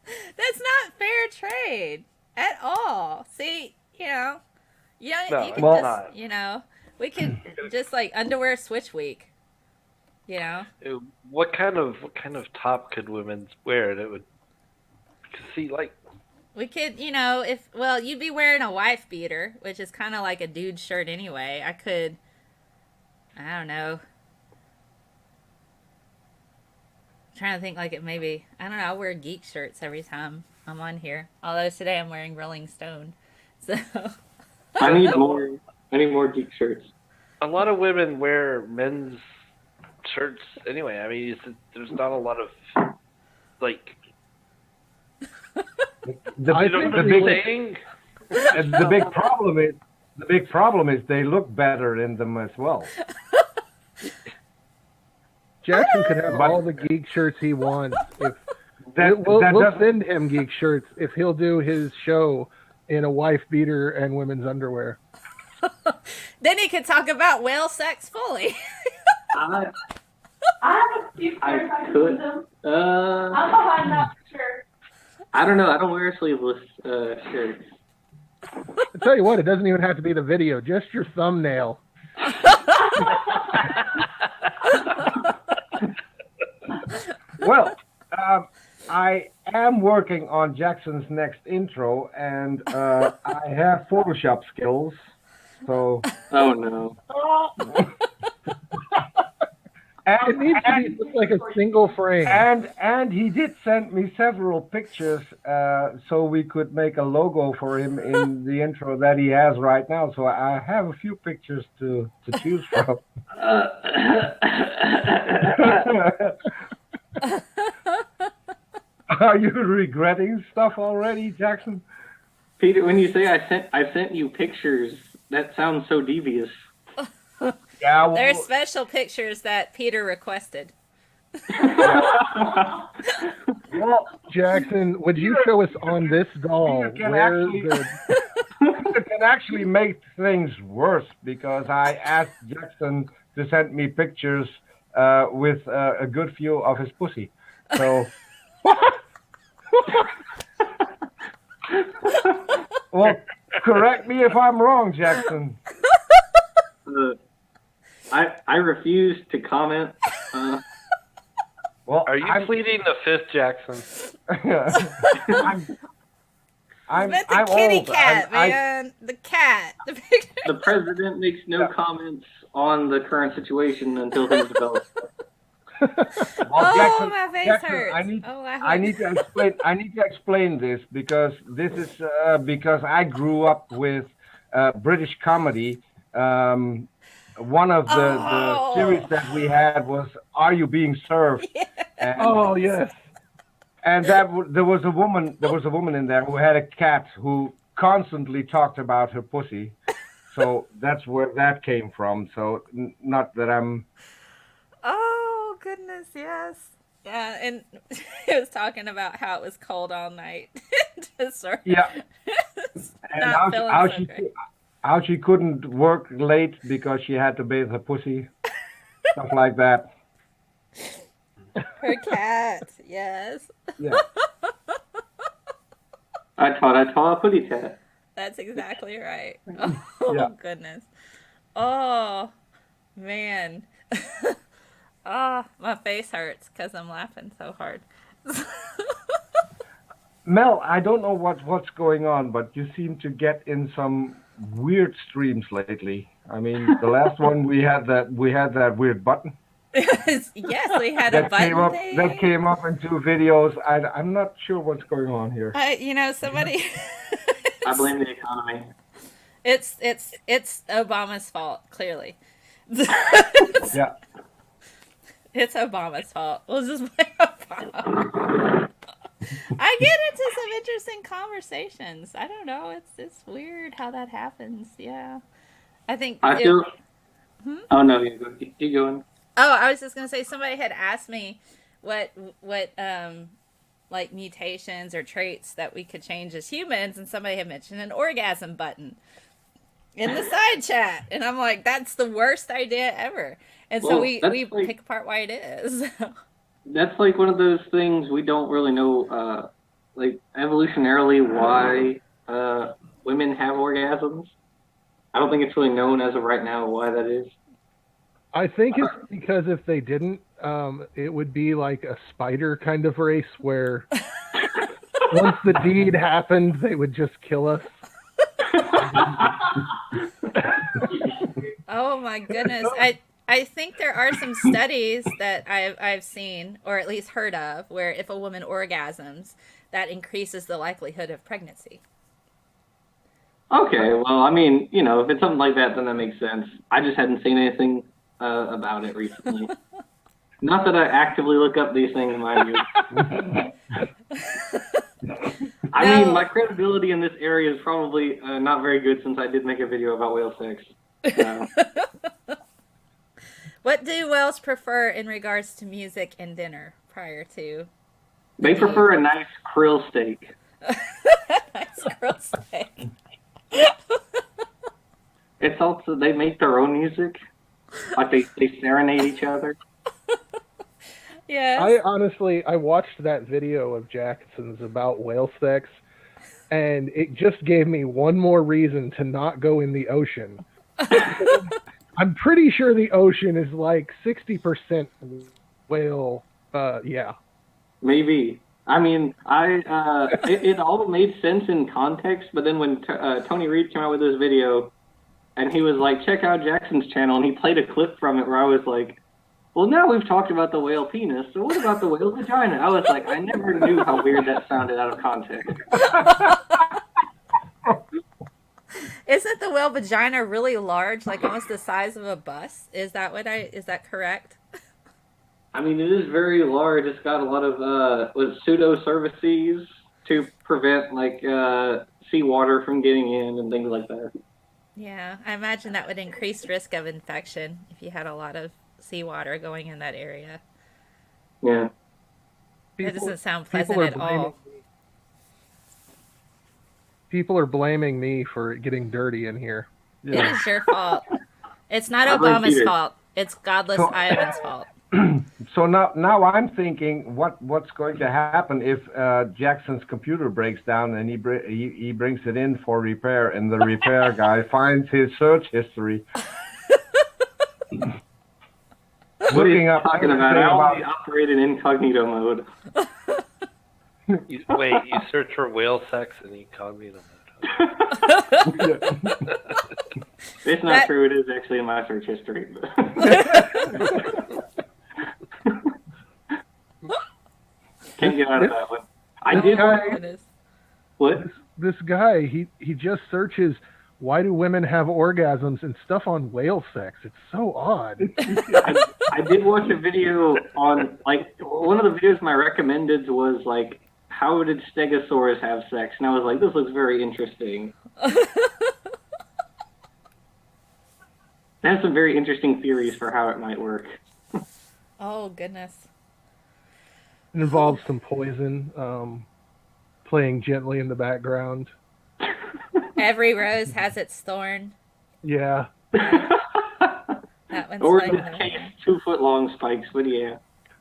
that's not fair trade at all. See, you can just, we could just like underwear switch week. What kind of top could women wear that would see like? We could, you'd be wearing a wife beater, which is kind of like a dude shirt anyway. I don't know. I'm trying to think like it maybe, I don't know, I'll wear geek shirts every time I'm on here. Although today I'm wearing Rolling Stone. So I need more geek shirts. a lot of women wear men's shirts anyway. I mean, there's not a lot of like. The big problem is they look better in them as well. Jackson could have all the geek shirts he wants. We'll send him geek shirts if he'll do his show in a wife beater and women's underwear. Then he could talk about whale sex fully. I have a few shirts I could. I'm behind that for sure. I don't know. I don't wear sleeveless shirts. I tell you what, it doesn't even have to be the video, just your thumbnail. Well, I am working on Jackson's next intro, and I have Photoshop skills. So. Oh no. It needs to be just like a single frame. And he did send me several pictures so we could make a logo for him in the intro that he has right now. So I have a few pictures to choose from. Are you regretting stuff already, Jackson? Peter, when you say I sent you pictures, that sounds so devious. Yeah, well, There's special pictures that Peter requested. well, Jackson, would you show us on this doll where Peter can actually make things worse because I asked Jackson to send me pictures with a good view of his pussy. So, well, correct me if I'm wrong, Jackson. I refuse to comment. Well, Are you pleading the fifth, Jackson? I'm But the kitty old. cat, man. The cat. The president makes no comments on the current situation until things develop. Well, Jackson, my face Jackson, hurts. I need to explain this because this is because I grew up with British comedy. One of the series that we had was "Are You Being Served?" Yeah. And, Oh yes. And there was a woman in there who had a cat who constantly talked about her pussy. So that's where that came from. So not that I'm. Oh goodness, yes. Yeah, and it was talking about how it was cold all night. Just sort of Yeah. And how she couldn't work late because she had to bathe her pussy, stuff like that. Her cat, yes. Yeah. I taught a putty cat. That's exactly right. Oh Yeah. goodness. Oh man. Oh, my face hurts because I'm laughing so hard. Mel, I don't know what's going on, but you seem to get in some weird streams lately. I mean, the last one we had that weird button. Yes, we had a button thing. That came up in 2 videos. I'm not sure what's going on here. Somebody. I blame the economy. It's Obama's fault, clearly. Yeah. It's Obama's fault. We'll just blame Obama. I get into some interesting conversations. I don't know. It's weird how that happens. Yeah, I think. Oh no, you going? Oh, I was just gonna say somebody had asked me what like mutations or traits that we could change as humans, and somebody had mentioned an orgasm button in the side chat, and I'm like, that's the worst idea ever. And so we pick apart why it is. That's like one of those things we don't really know, like evolutionarily why women have orgasms. I don't think it's really known as of right now why that is. I think it's because if they didn't, it would be like a spider kind of race where once the deed happened, they would just kill us. Oh my goodness. I think there are some studies that I've seen, or at least heard of, where if a woman orgasms, that increases the likelihood of pregnancy. Oh, really? So we pick apart why it is. That's exactly right. I think it's because if they didn't, it would be like a spider kind of race where once the deed happened, they would just kill us. Oh my goodness. I think there are some studies that I've seen, or at least heard of, where if a woman orgasms, that increases the likelihood of pregnancy. Okay, well, I mean, if it's something like that, then that makes sense. I just hadn't seen anything about it recently. Not that I actively look up these things, mind you. I mean, my credibility in this area is probably not very good since I did make a video about whale sex. What do whales prefer in regards to music and dinner prior to? They prefer a nice krill steak. Nice krill steak. It's also, they make their own music. Like they serenade each other. Yes. I watched that video of Jackson's about whale sex, and it just gave me one more reason to not go in the ocean. I'm pretty sure the ocean is like 60% whale. Yeah. Maybe. I mean, it all made sense in context, but then when Tony Reed came out with this video, and he was like, check out Jackson's channel, and he played a clip from it where I was like, well, now we've talked about the whale penis, so what about the whale vagina? I was like, I never knew how weird that sounded out of context. Isn't the whale vagina really large, like almost the size of a bus? Is that correct? I mean, it is very large. It's got a lot of pseudo surfaces to prevent seawater from getting in and things like that. Yeah, I imagine that would increase risk of infection if you had a lot of seawater going in that area. Yeah. That doesn't sound pleasant at all. People are blaming me for it getting dirty in here. Yeah. It is your fault. It's not Obama's fault. It's Godless Iowan's fault. So now I'm thinking, what's going to happen if Jackson's computer breaks down and he brings it in for repair, and the repair guy finds his search history. Looking up talking about how we operate in incognito mode. You search for whale sex in incognito mode. It's not true. It is actually in my search history. Can't get out of that one. I did. What? This guy, he just searches, why do women have orgasms and stuff on whale sex? It's so odd. I did watch a video on, one of the videos my recommended was, how did Stegosaurus have sex? And I was like, this looks very interesting. They have some very interesting theories for how it might work. Oh, goodness. It involves some poison, playing gently in the background. Every rose has its thorn. Yeah. That one's or in this case, 2-foot-long spikes, but yeah.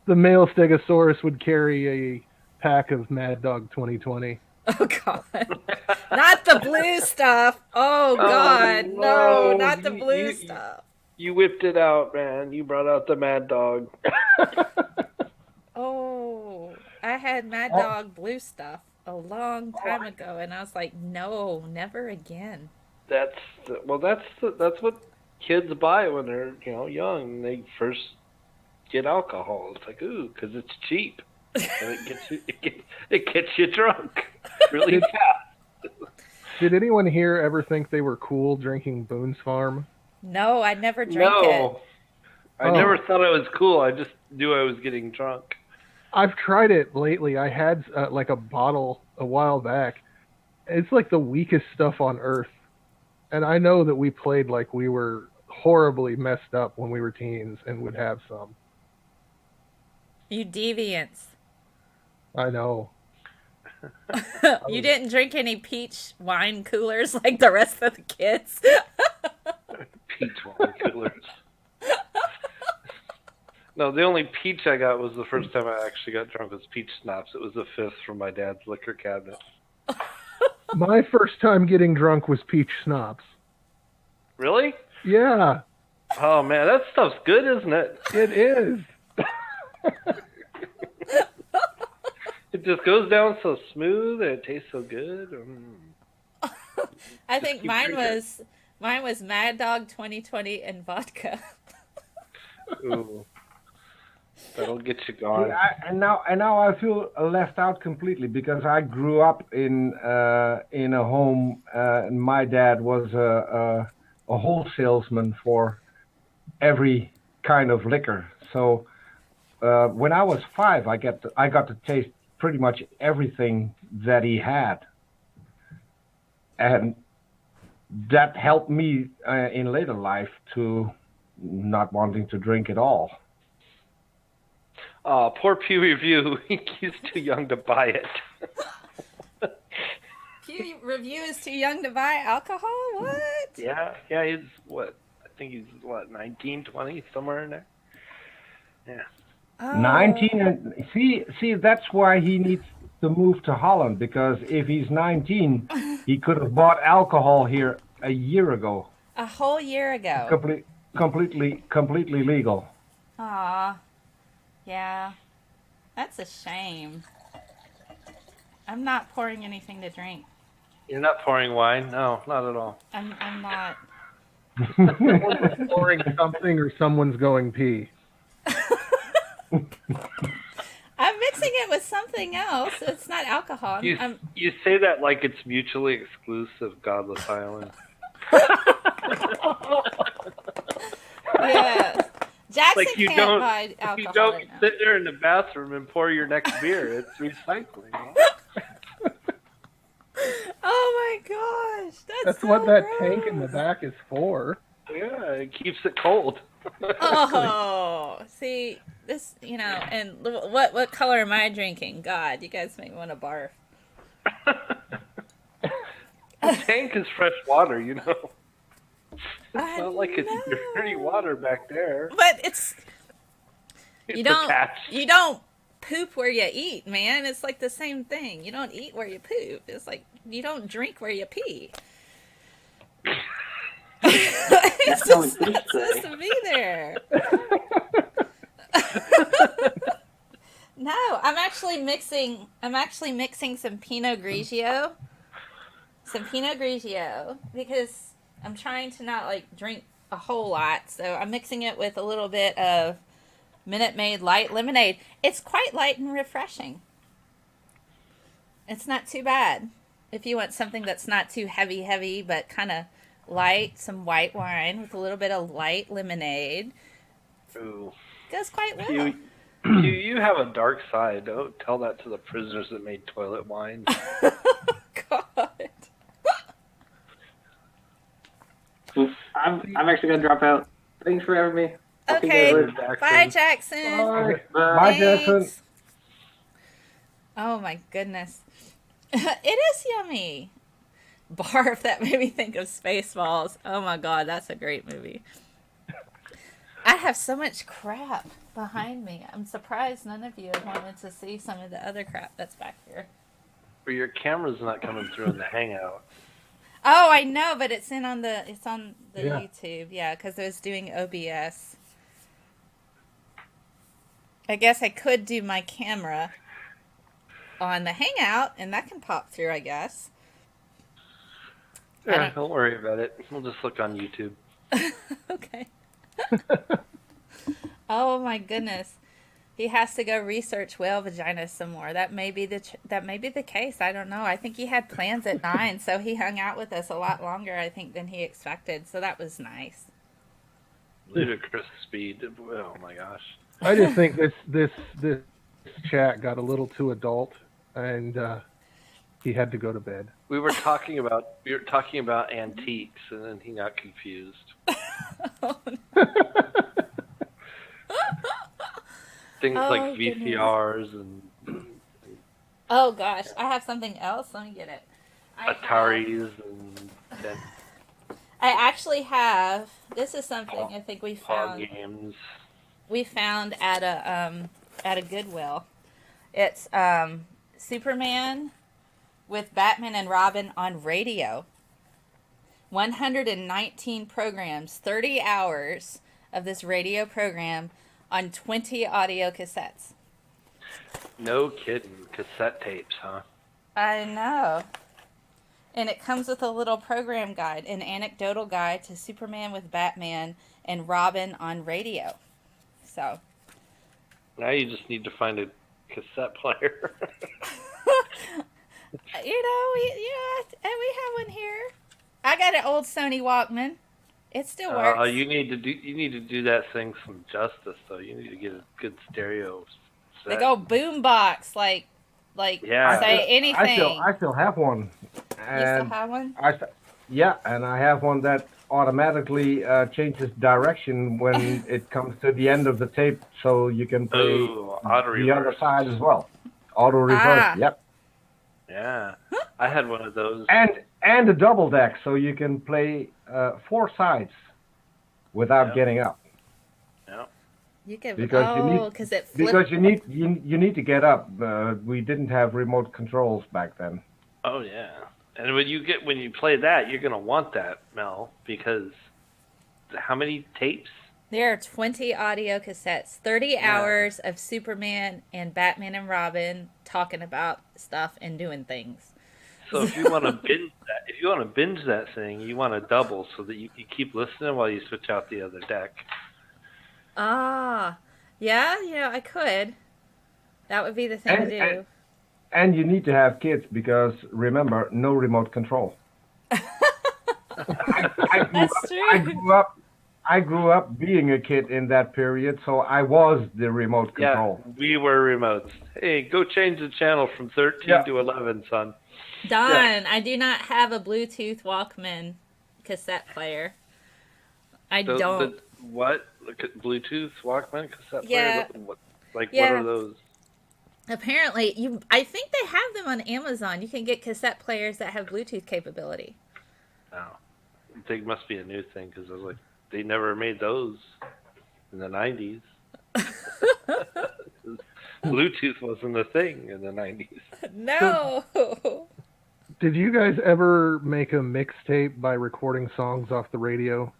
The male Stegosaurus would carry a pack of Mad Dog 2020. Oh, God. Not the blue stuff. Oh, God. No, not the blue stuff. You whipped it out, man. You brought out the Mad Dog. Oh, I had Mad Dog blue stuff a long time ago, and I was like, no, never again. That's what kids buy when they're young. They first get alcohol. It's like, ooh, because it's cheap, and it gets you drunk really fast. Did anyone here ever think they were cool drinking Boone's Farm? No, I never drank it. I never thought it was cool. I just knew I was getting drunk. I've tried it lately. I had a bottle a while back. It's like the weakest stuff on earth. And I know that we played like we were horribly messed up when we were teens and would have some. You deviants. I know. You didn't drink any peach wine coolers like the rest of the kids? Peach wine coolers. No, the only peach I got was the first time I actually got drunk was peach schnapps. It was the 5th from my dad's liquor cabinet. My first time getting drunk was peach schnapps. Really? Yeah. Oh, man, that stuff's good, isn't it? It is. It just goes down so smooth and it tastes so good. I think mine was Mad Dog 2020 and vodka. Ooh. That'll get you going. And now I feel left out completely because I grew up in a home. And my dad was a wholesalesman for every kind of liquor. So when I was 5, I got to taste pretty much everything that he had, and that helped me in later life to not wanting to drink at all. Poor Pew Review. He's too young to buy it. Pew Review is too young to buy alcohol? What? Yeah, he's what? I think he's what, 19, 20, somewhere in there. Yeah. Oh. 19, and see, that's why he needs to move to Holland, because if he's 19, he could have bought alcohol here a year ago. A whole year ago. Completely legal. Aw. Yeah. That's a shame. I'm not pouring anything to drink. You're not pouring wine? No, not at all. I'm not. Someone's pouring something or someone's going pee. I'm mixing it with something else. It's not alcohol. You say that like it's mutually exclusive, Godless Iowan. Yeah. Jackson Like you can't don't, buy alcohol you don't right now. sit there in the bathroom and pour your next beer. It's recycling. Oh my gosh. That's so what that gross. tank in the back is for. Yeah, it keeps it cold. Oh, see, this, and what color am I drinking? God, you guys make me want to barf. The tank is fresh water, you know. It's not like it's dirty water back there. But it's It's you a don't patch. you don't poop where you eat, man. It's like the same thing. You don't eat where you poop. It's like you don't drink where you pee. It's just not supposed to be there. No, I'm actually mixing some Pinot Grigio. Because I'm trying to not drink a whole lot. So I'm mixing it with a little bit of Minute Maid light lemonade. It's quite light and refreshing. It's not too bad. If you want something that's not too heavy, but kind of light, some white wine with a little bit of light lemonade. Ooh. Goes quite well. You have a dark side. Don't tell that to the prisoners that made toilet wine. God. I'm actually gonna drop out. Thanks for having me. Okay. Jackson. Bye, Jackson. Bye, Thanks. Jackson. Oh my goodness. It is yummy. Barf, that made me think of Spaceballs. Oh my god, that's a great movie. I have so much crap behind me. I'm surprised none of you have wanted to see some of the other crap that's back here. Or your camera's not coming through in the Hangout. Oh, I know, but it's on the Yeah. YouTube. Yeah, because I was doing OBS. I guess I could do my camera on the Hangout, and that can pop through, I guess. Yeah, don't worry about it. We'll just look on YouTube. Okay. Oh my goodness. He has to go research whale vagina some more. That may be the case. I don't know. I think he had plans at 9, so he hung out with us a lot longer, I think, than he expected. So that was nice. Ludicrous speed. Oh my gosh. I just think this chat got a little too adult, and he had to go to bed. We were talking about antiques, and then he got confused. Oh, Things Oh, like VCRs and oh gosh, I have something else. Let me get it. Ataris and then I actually have. This is something I think we POG found. games. We found at a Goodwill. It's Superman with Batman and Robin on radio. 119 programs, 30 hours of this radio program on 20 audio cassettes. No kidding. Cassette tapes, huh? I know. And it comes with a little program guide, an anecdotal guide to Superman with Batman and Robin on radio. So, Now you just need to find a cassette player. We have one here. I got an old Sony Walkman. It still works. You need to do that thing some justice though. You need to get a good stereo set. They go boombox, like Yeah. say anything. I still have one. You still have one? Yeah, and I have one that automatically changes direction when it comes to the end of the tape, so you can play the other side as well. Auto reverse. Yep. Yeah, I had one of those. And a double deck, so you can play 4 sides without getting up. Yeah. You can because it flips. Because you need to get up. We didn't have remote controls back then. Oh yeah, and when you play that, you're gonna want that, Mel, because how many tapes? There are 20 audio cassettes, 30 hours of Superman and Batman and Robin talking about stuff and doing things. So if you want to binge that thing, you want to double so that you keep listening while you switch out the other deck. Yeah, I could. That would be the thing to do. And you need to have kids because remember, no remote control. That's true. I grew up being a kid in that period, so I was the remote control. Yeah, we were remotes. Hey, go change the channel from 13 to 11, son. Don, I do not have a Bluetooth Walkman cassette player. I don't. What? Look at Bluetooth Walkman cassette player? What are those? Apparently, I think they have them on Amazon. You can get cassette players that have Bluetooth capability. Oh. I think it must be a new thing because I was like, they never made those in the 90s. Bluetooth wasn't a thing in the 90s. No. Did you guys ever make a mixtape by recording songs off the radio?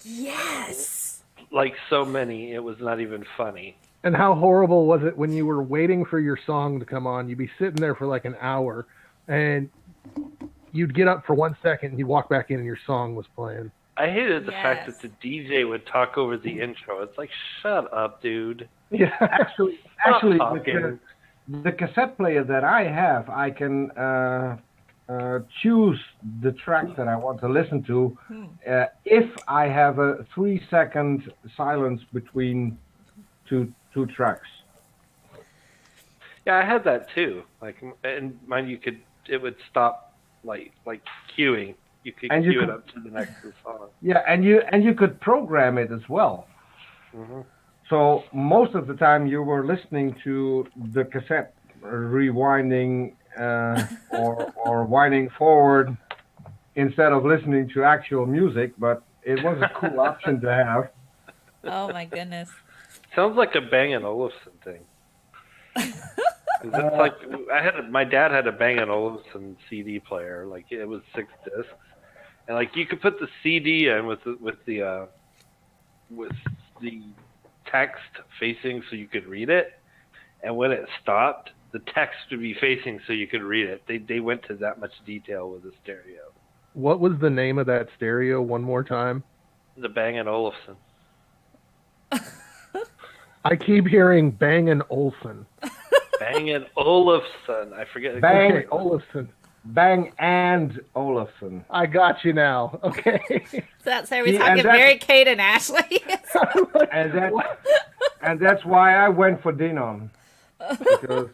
Yes. Like so many, it was not even funny. And how horrible was it when you were waiting for your song to come on? You'd be sitting there for like an hour, and you'd get up for 1 second, and you'd walk back in, and your song was playing. I hated the fact that the DJ would talk over the intro. It's like, shut up, dude. Yeah, actually, the cassette player that I have, I can choose the track that I want to listen to if I have a 3-second silence between two tracks. Yeah, I had that too. And mine, it would stop like queuing. You could queue it up to the next song. Yeah, and you could program it as well. Mm-hmm. So most of the time you were listening to the cassette rewinding or winding forward instead of listening to actual music, but it was a cool option to have. Oh my goodness. Sounds like a Bang & Olufsen thing. It's like my dad had a Bang & Olufsen CD player. Like it was 6 discs, and like you could put the CD in with the text facing so you could read it, and when it stopped, the text would be facing so you could read it. They went to that much detail with the stereo. What was the name of that stereo one more time? The Bang & Olufsen. I keep hearing Bang & Olufsen. Bang & Olufsen. I forget. Bang & Olufsen. Bang and Olufsen. I got you now. Okay. So that's how we're talking Mary Kate and Ashley. and that's why I went for Denon. Because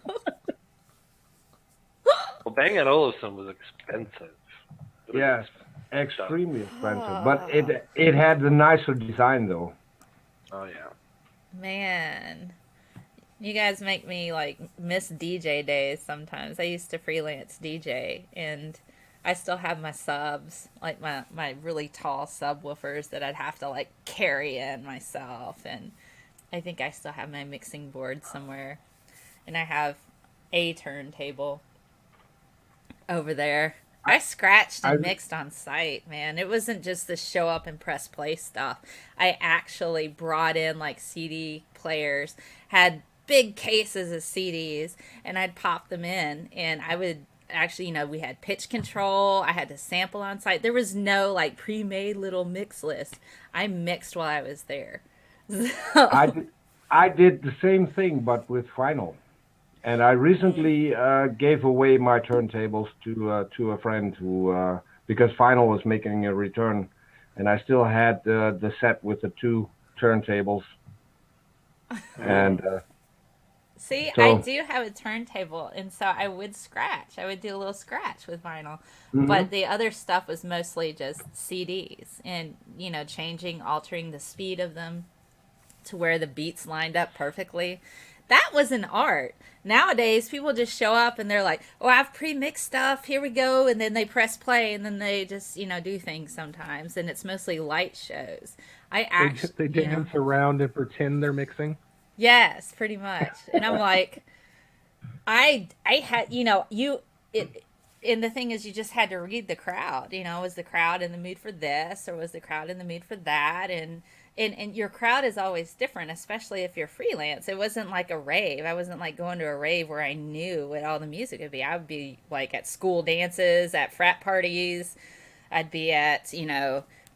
well, Bang & Olufsen was expensive. Yes, extremely expensive. But it had the nicer design though. Oh yeah. Man, you guys make me like miss DJ days sometimes. I used to freelance DJ, and I still have my subs, like my really tall subwoofers that I'd have to like carry in myself, and I think I still have my mixing board somewhere, and I have a turntable over there. I scratched and mixed on site, man. It wasn't just the show up and press play stuff. I actually brought in like CD players, had big cases of CDs, and I'd pop them in, and I would actually, we had pitch control. I had to sample on site. There was no like pre-made little mix list. I mixed while I was there. So. I did the same thing, but with vinyl. And I recently gave away my turntables to a friend who because vinyl was making a return, and I still had the set with the two turntables. And See, I so, do have a turntable, and so I would scratch. I would do a little scratch with vinyl. mhm. But the other stuff was mostly just CDs and, changing, altering the speed of them to where the beats lined up perfectly. That was an art. Nowadays, people just show up and they're like, "Oh, I've pre-mixed stuff. Here we go," and then they press play, and then they just, do things sometimes, and it's mostly light shows. I They actually, dance around and pretend they're mixing. yes, pretty much, and I'm like, I had, it. And the thing is, you just had to read the crowd. Was the crowd in the mood for this, or was the crowd in the mood for that? And your crowd is always different, especially if you're freelance. It wasn't like a rave. I wasn't like going to a rave where I knew what all the music would be. I would be like at school dances, at frat parties. I'd be at,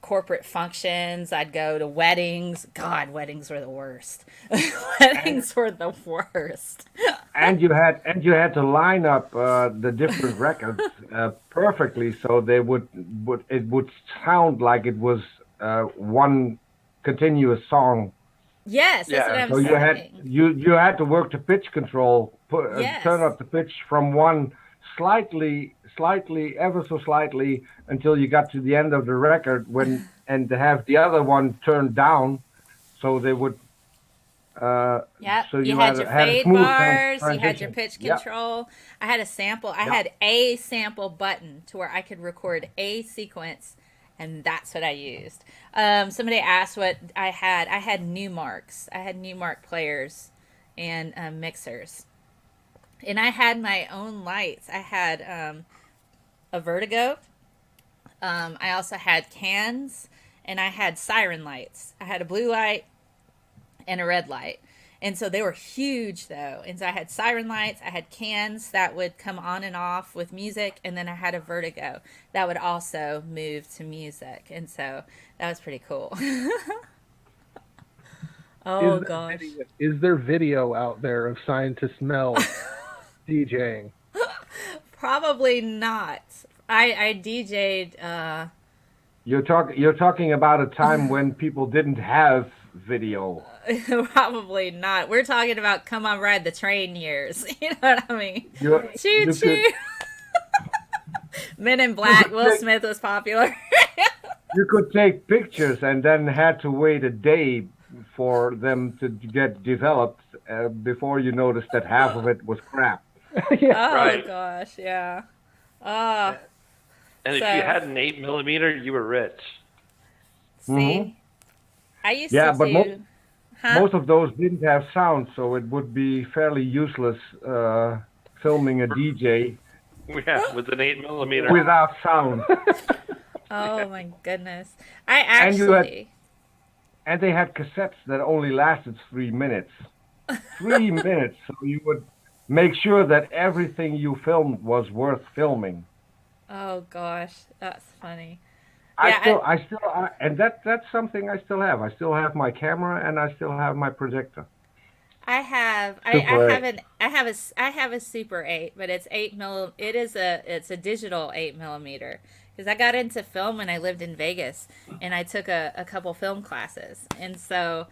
corporate functions. I'd go to weddings. God, weddings were the worst. and Weddings were the worst. and you had to line up the different records perfectly so they would sound like it was one continuous song. Yes, that's what Yeah. I'm So saying. you had to work the pitch control, turn Yes. up the pitch from one slightly, ever so slightly, until you got to the end of the record and to have the other one turned down, so they would Yep. so You you had your had a fade smooth bars, you had your transition. pitch Yep, control. I had a sample. I yep. had a sample button to where I could record a sequence, and that's what I used. Somebody asked what I had. I had Newmarks. I had Newmark players and mixers. And I had my own lights. I had a Vertigo. I also had cans, and I had siren lights. I had a blue light and a red light. And so they were huge though. And so I had siren lights, I had cans that would come on and off with music, and then I had a Vertigo that would also move to music. And so that was pretty cool. Is Oh there gosh. video, is there video out there of Scientist Mel DJing? Probably not. I DJ'd You're talking about a time when people didn't have video. probably not. We're talking about come on ride the train years. You know what I mean? You Choo you could choo. Men in you Black. could Will take Smith was popular. you could take pictures and then had to wait a day for them to get developed before you noticed that half of it was crap. Yeah. Oh Right. gosh, yeah. Oh, And if you so had an 8 millimeter, you were rich. Hmm. see, I used to Yeah, but do, huh? most of those didn't have sound, so it would be fairly useless filming a DJ Yeah, with an 8 millimeter. without sound. Oh my goodness. I And you had actually, and they had cassettes that only lasted 3 minutes. 3 minutes, so you would make sure that everything you filmed was worth filming. oh gosh, that's funny. I Yeah, still, I still, and that's something I still have. I still have my camera and I still have my projector. I have, Super I have 8. an, I have a Super 8, but it's 8 it is it's a digital 8 millimeter. Because I got into film when I lived in Vegas, and I took a couple film classes. And so,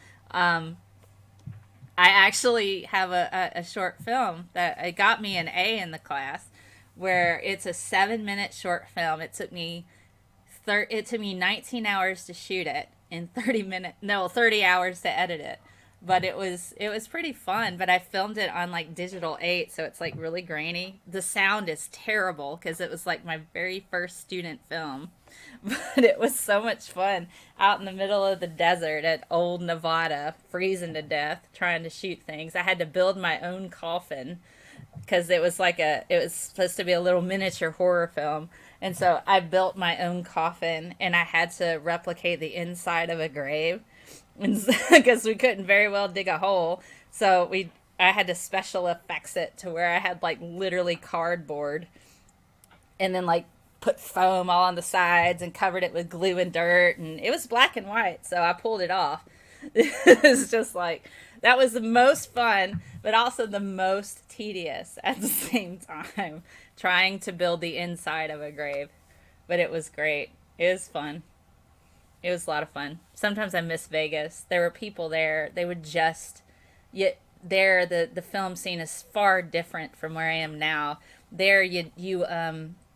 I actually have a short film that it got me an A in the class, where it's a 7 minute short film. It took me 19 hours to shoot it and 30 hours to edit it. But it was pretty fun. But I filmed it on like digital 8, so it's like really grainy. The sound is terrible because it was like my very first student film. But it was so much fun out in the middle of the desert at old Nevada, freezing to death, trying to shoot things. I had to build my own coffin because it was supposed to be a little miniature horror film. And so I built my own coffin, and I had to replicate the inside of a grave because we couldn't very well dig a hole. So I had to special effects it to where I had like literally cardboard, and then like put foam all on the sides and covered it with glue and dirt, and it was black and white, so I pulled it off. It's just like That was the most fun, but also the most tedious at the same time, trying to build the inside of a grave. But it was great. It was fun. It was a lot of fun. Sometimes I miss Vegas. There were people there. They would just, yet there the film scene is far different from where I am now. There you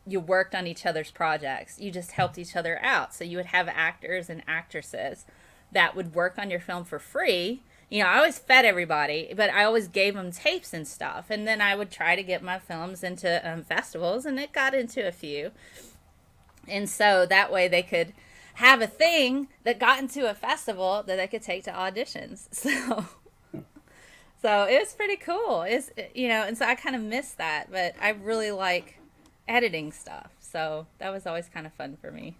worked on each other's projects. You just helped each other out. So you would have actors and actresses that would work on your film for free. I always fed everybody, but I always gave them tapes and stuff. And then I would try to get my films into festivals, and it got into a few. And so that way they could have a thing that got into a festival that they could take to auditions. So it was pretty cool. And so I kind of miss that, but I really like editing stuff. So that was always kind of fun for me.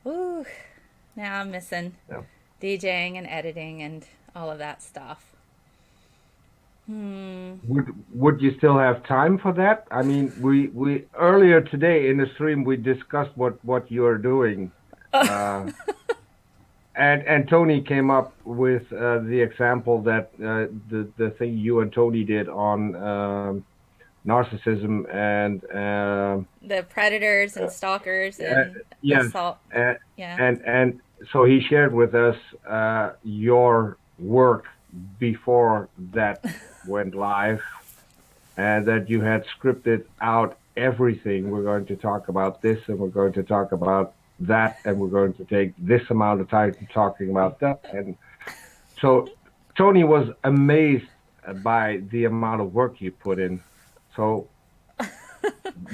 Ooh, now I'm missing DJing and editing and all of that stuff. Would you still have time for that? I mean, we earlier today in the stream we discussed what you are doing, and Tony came up with the example that the thing you and Tony did on narcissism and the predators and stalkers and assault. And so he shared with us your work before that went live, and that you had scripted out everything. We're going to talk about this, and we're going to talk about that, and we're going to take this amount of time talking about that. And so Tony was amazed by the amount of work you put in. So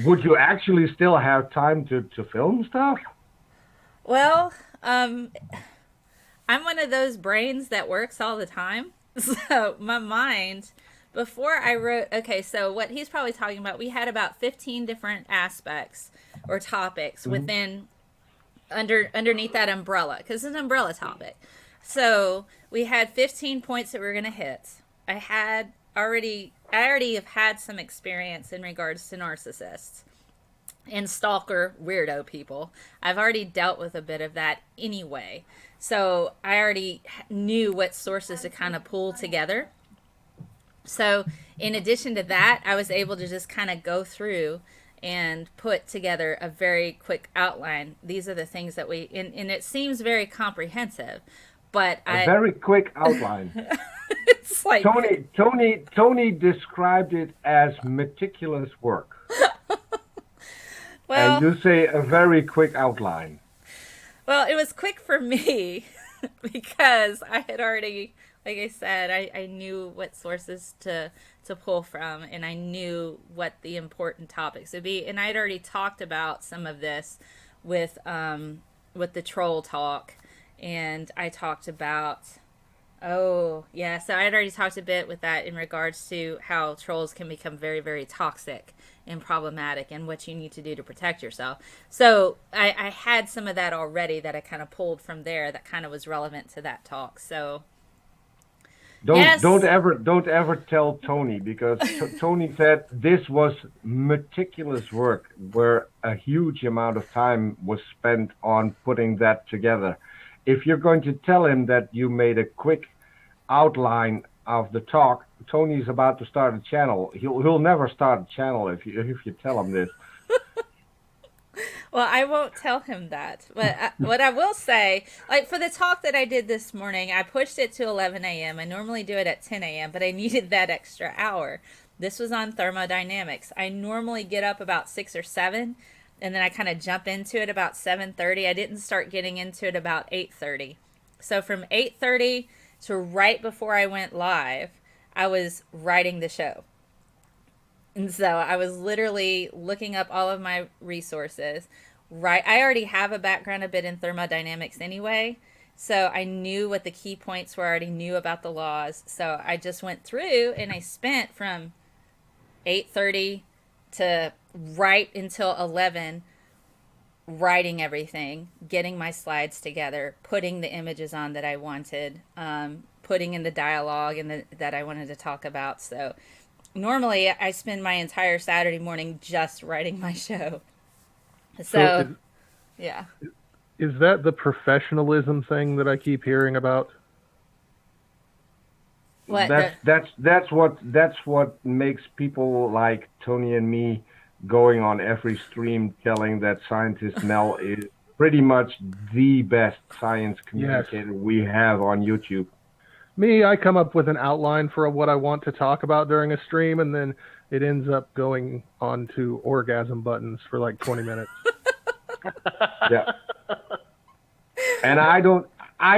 would you actually still have time to film stuff? Well, I'm one of those brains that works all the time. So my mind, before I wrote, so what he's probably talking about, we had about 15 different aspects or topics within, underneath that umbrella, because it's an umbrella topic. So we had 15 points that we were going to hit. I already have had some experience in regards to narcissists and stalker weirdo people. I've already dealt with a bit of that anyway. So I already knew what sources to kind of pull together. So in addition to that, I was able to just kind of go through and put together a very quick outline. These are the things that and it seems very comprehensive, but a very quick outline. It's like Tony described it as meticulous work. Well, and you say a very quick outline. Well, it was quick for me because I had already, like I said, I knew what sources to pull from, and I knew what the important topics would be. And I'd already talked about some of this with the troll talk, and I talked about, so I'd already talked a bit with that in regards to how trolls can become very, very toxic and problematic, and what you need to do to protect yourself. So I had some of that already that I kind of pulled from there that kind of was relevant to that talk. So don't ever tell Tony, because Tony said this was meticulous work where a huge amount of time was spent on putting that together. If you're going to tell him that you made a quick outline of the talk, Tony's about to start a channel. He'll never start a channel if you tell him this. Well, I won't tell him that. But what I will say, like for the talk that I did this morning, I pushed it to 11 a.m. I normally do it at 10 a.m., but I needed that extra hour. This was on thermodynamics. I normally get up about 6 or 7, and then I kind of jump into it about 7:30. I didn't start getting into it about 8:30. So from 8:30 to right before I went live, I was writing the show. And so I was literally looking up all of my resources. I already have a background a bit in thermodynamics anyway, so I knew what the key points were. I already knew about the laws. So I just went through, and I spent from 8:30 to right until 11 writing everything, getting my slides together, putting the images on that I wanted, putting in the dialogue and that I wanted to talk about. So normally I spend my entire Saturday morning just writing my show. So yeah. Is that the professionalism thing that I keep hearing about? What? That's what makes people like Tony and me going on every stream telling that scientist Mel is pretty much the best science communicator we have on YouTube. Me, I come up with an outline for what I want to talk about during a stream, and then it ends up going on to orgasm buttons for like 20 minutes. Yeah. And I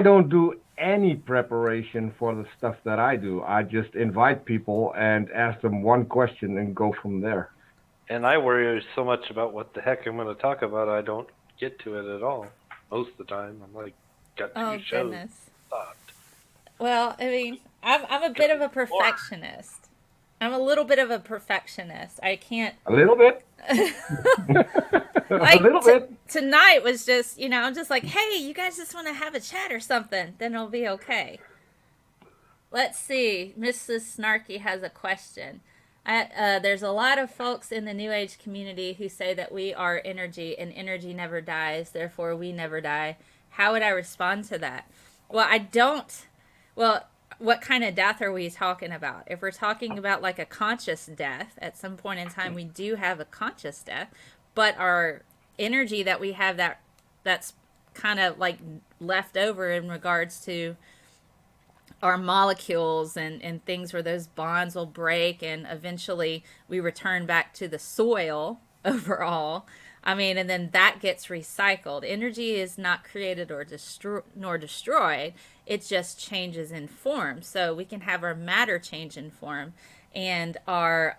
don't do any preparation for the stuff that I do. I just invite people and ask them one question and go from there. And I worry so much about what the heck I'm going to talk about, I don't get to it at all. Most of the time, I'm like, got two shows. Goodness. Stopped. Well, I mean, I'm a bit of a perfectionist. I'm a little bit of a perfectionist. I can't. A little bit. Like, a little bit. Tonight was just, I'm just like, hey, you guys just want to have a chat or something, then it'll be okay. Let's see. Mrs. Snarky has a question. There's a lot of folks in the New Age community who say that we are energy and energy never dies, therefore we never die. How would I respond to that? Well, I don't. Well, what kind of death are we talking about? If we're talking about like a conscious death, at some point in time we do have a conscious death, but our energy that we have that's kind of like left over in regards to our molecules and things where those bonds will break and eventually we return back to the soil overall. I mean, and then that gets recycled. Energy is not created or destroyed. It just changes in form. So we can have our matter change in form and our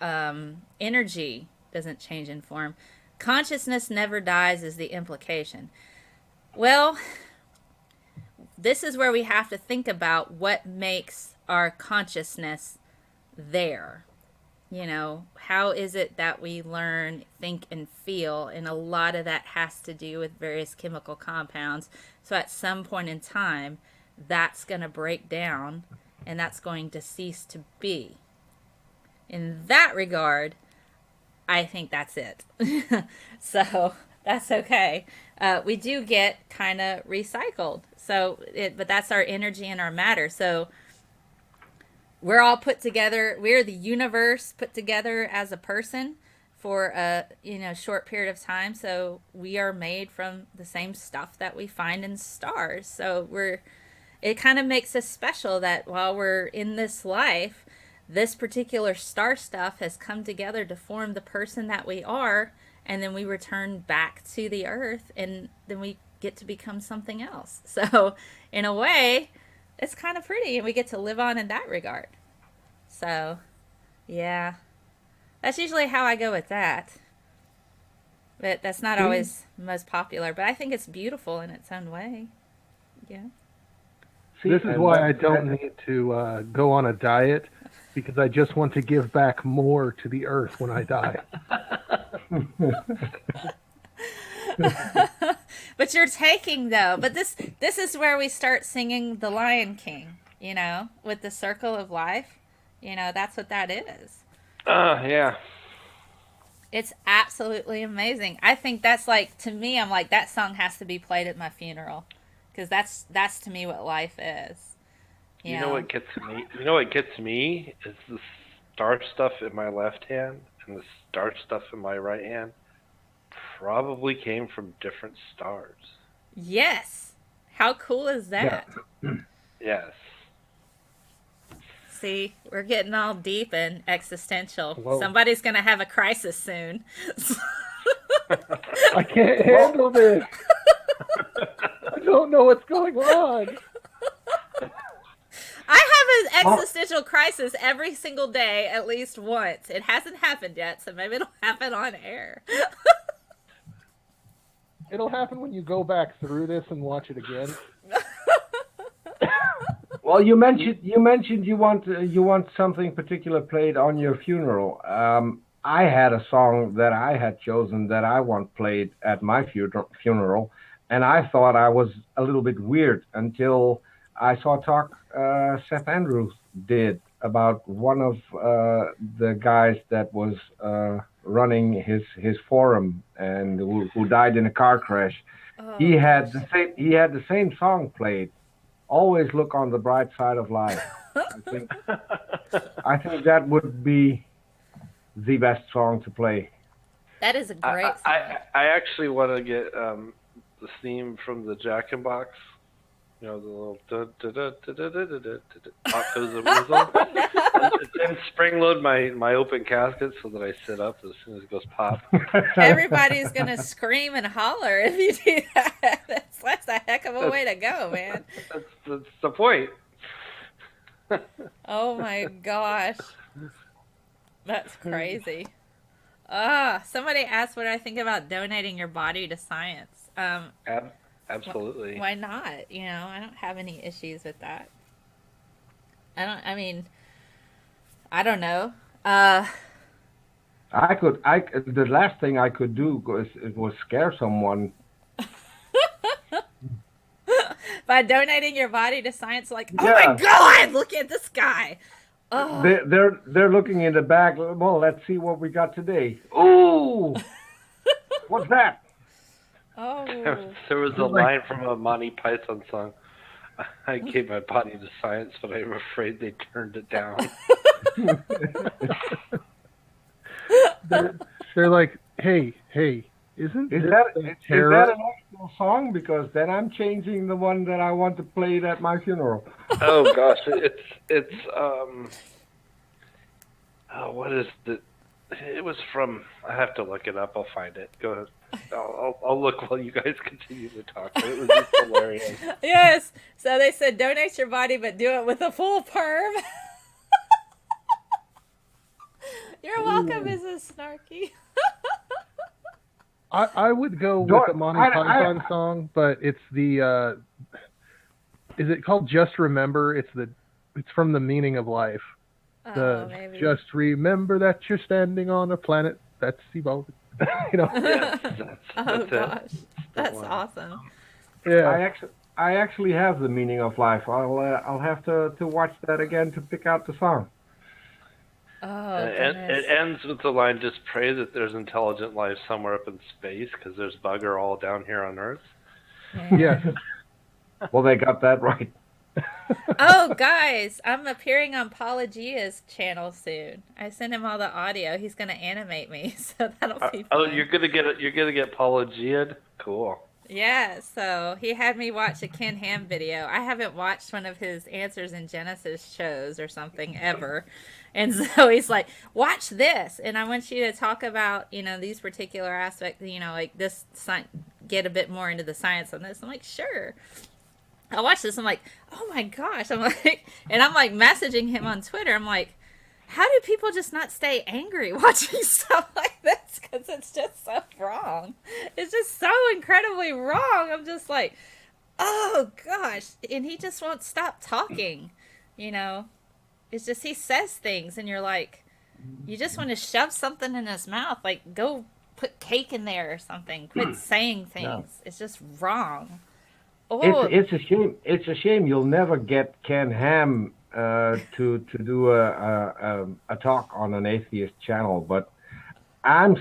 energy doesn't change in form. Consciousness never dies is the implication. Well, this is where we have to think about what makes our consciousness there. How is it that we learn, think, and feel? And a lot of that has to do with various chemical compounds. So at some point in time, that's going to break down and that's going to cease to be. In that regard, I think that's it. So that's okay. We do get kind of recycled. But that's our energy and our matter. So we're all put together. We're the universe put together as a person for a short period of time. So we are made from the same stuff that we find in stars. So it kind of makes us special that while we're in this life, this particular star stuff has come together to form the person that we are, and then we return back to the earth, and then we get to become something else. So in a way, it's kind of pretty, and we get to live on in that regard. So yeah, that's usually how I go with that. But that's not always most popular, but I think it's beautiful in its own way. Yeah. This is why I don't need to go on a diet, because I just want to give back more to the earth when I die. But you're taking, though. But this is where we start singing The Lion King, with the circle of life. That's what that is. Yeah. It's absolutely amazing. I think that's like, to me, I'm like, that song has to be played at my funeral. Because that's to me what life is. You know what gets me? You know what gets me is the star stuff in my left hand and the star stuff in my right hand probably came from different stars. Yes. How cool is that? Yeah. Yes. See, we're getting all deep and existential. Whoa. Somebody's going to have a crisis soon. I can't handle this. I don't know what's going on. I have an existential crisis every single day, at least once. It hasn't happened yet, so maybe it'll happen on air. It'll happen when you go back through this and watch it again. Well, you mentioned you want something particular played on your funeral. I had a song that I had chosen that I want played at my funeral, and I thought I was a little bit weird until I saw a talk Seth Andrews did about one of the guys that was running his forum and who died in a car crash. Oh, he had the same song played. Always look on the bright side of life. think, I think that would be the best song to play. That is a great song. I actually want to get the theme from the Jack in Box. You know, the little pop goes the whistle. And spring load my open casket so that I sit up as soon as it goes pop. Everybody's gonna scream and holler if you do that. That's a heck of a way to go, man. That's the point. Oh my gosh. That's crazy. Somebody asked what I think about donating your body to science. Absolutely. Why not? You know, I don't have any issues with that. I don't know. The last thing I could do was scare someone. By donating your body to science, like, oh Yeah. my God, look at this guy. Oh. They're looking in the bag. Well, let's see what we got today. Ooh, what's that? Oh. There was a line from a Monty Python song. I gave my body to science, but I'm afraid they turned it down. They're like, hey, isn't Is that an actual song? Because then I'm changing the one that I want to play at my funeral. Oh gosh, it's what is the? It was from. I have to look it up. I'll find it. Go ahead. I'll look while you guys continue to talk. It was just hilarious. Yes. So they said donate your body, but do it with a full perm. You're welcome, Mrs. Snarky. I would go with the Monty Python song, but it's the is it called Just Remember? It's from The Meaning of Life. Maybe. Just remember that you're standing on a planet that's evolving. You know. Oh gosh, that's awesome. Yeah. I actually have The Meaning of Life. I'll have to watch that again to pick out the song. Oh, it ends with the line, just pray that there's intelligent life somewhere up in space, because there's bugger all down here on Earth. Yes. Well, they got that right. Oh, guys, I'm appearing on Paula Gia's channel soon. I sent him all the audio. He's going to animate me, so that'll be fun. Oh, you're gonna get Paula Gia'd? Cool. Yeah, so he had me watch a Ken Ham video. I haven't watched one of his Answers in Genesis shows or something ever. And so he's like, watch this. And I want you to talk about, these particular aspects, like this, get a bit more into the science on this. I'm like, sure. I watched this. I'm like, oh my gosh. And I'm like messaging him on Twitter. I'm like, how do people just not stay angry watching stuff like this? Because it's just so wrong. It's just so incredibly wrong. I'm just like, oh gosh. And he just won't stop talking, It's just he says things and you're like, you just want to shove something in his mouth. Like, go put cake in there or something. Quit saying things. No. It's just wrong. Oh. It's a shame. It's a shame you'll never get Ken Ham to do a talk on an atheist channel. But I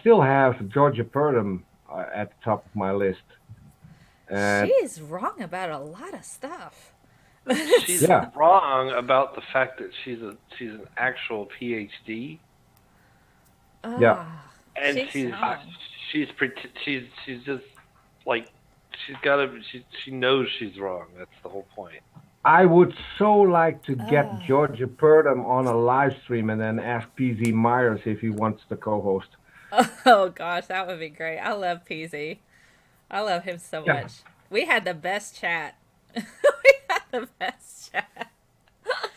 still have Georgia Purdom at the top of my list. She's wrong about a lot of stuff. She's wrong about the fact that she's an actual PhD. Yeah, and she's just like she knows she's wrong. That's the whole point. I would so like to get Georgia Purdom on a live stream and then ask PZ Myers if he wants to co-host. Oh gosh, that would be great. I love PZ. I love him so much. We had the best chat.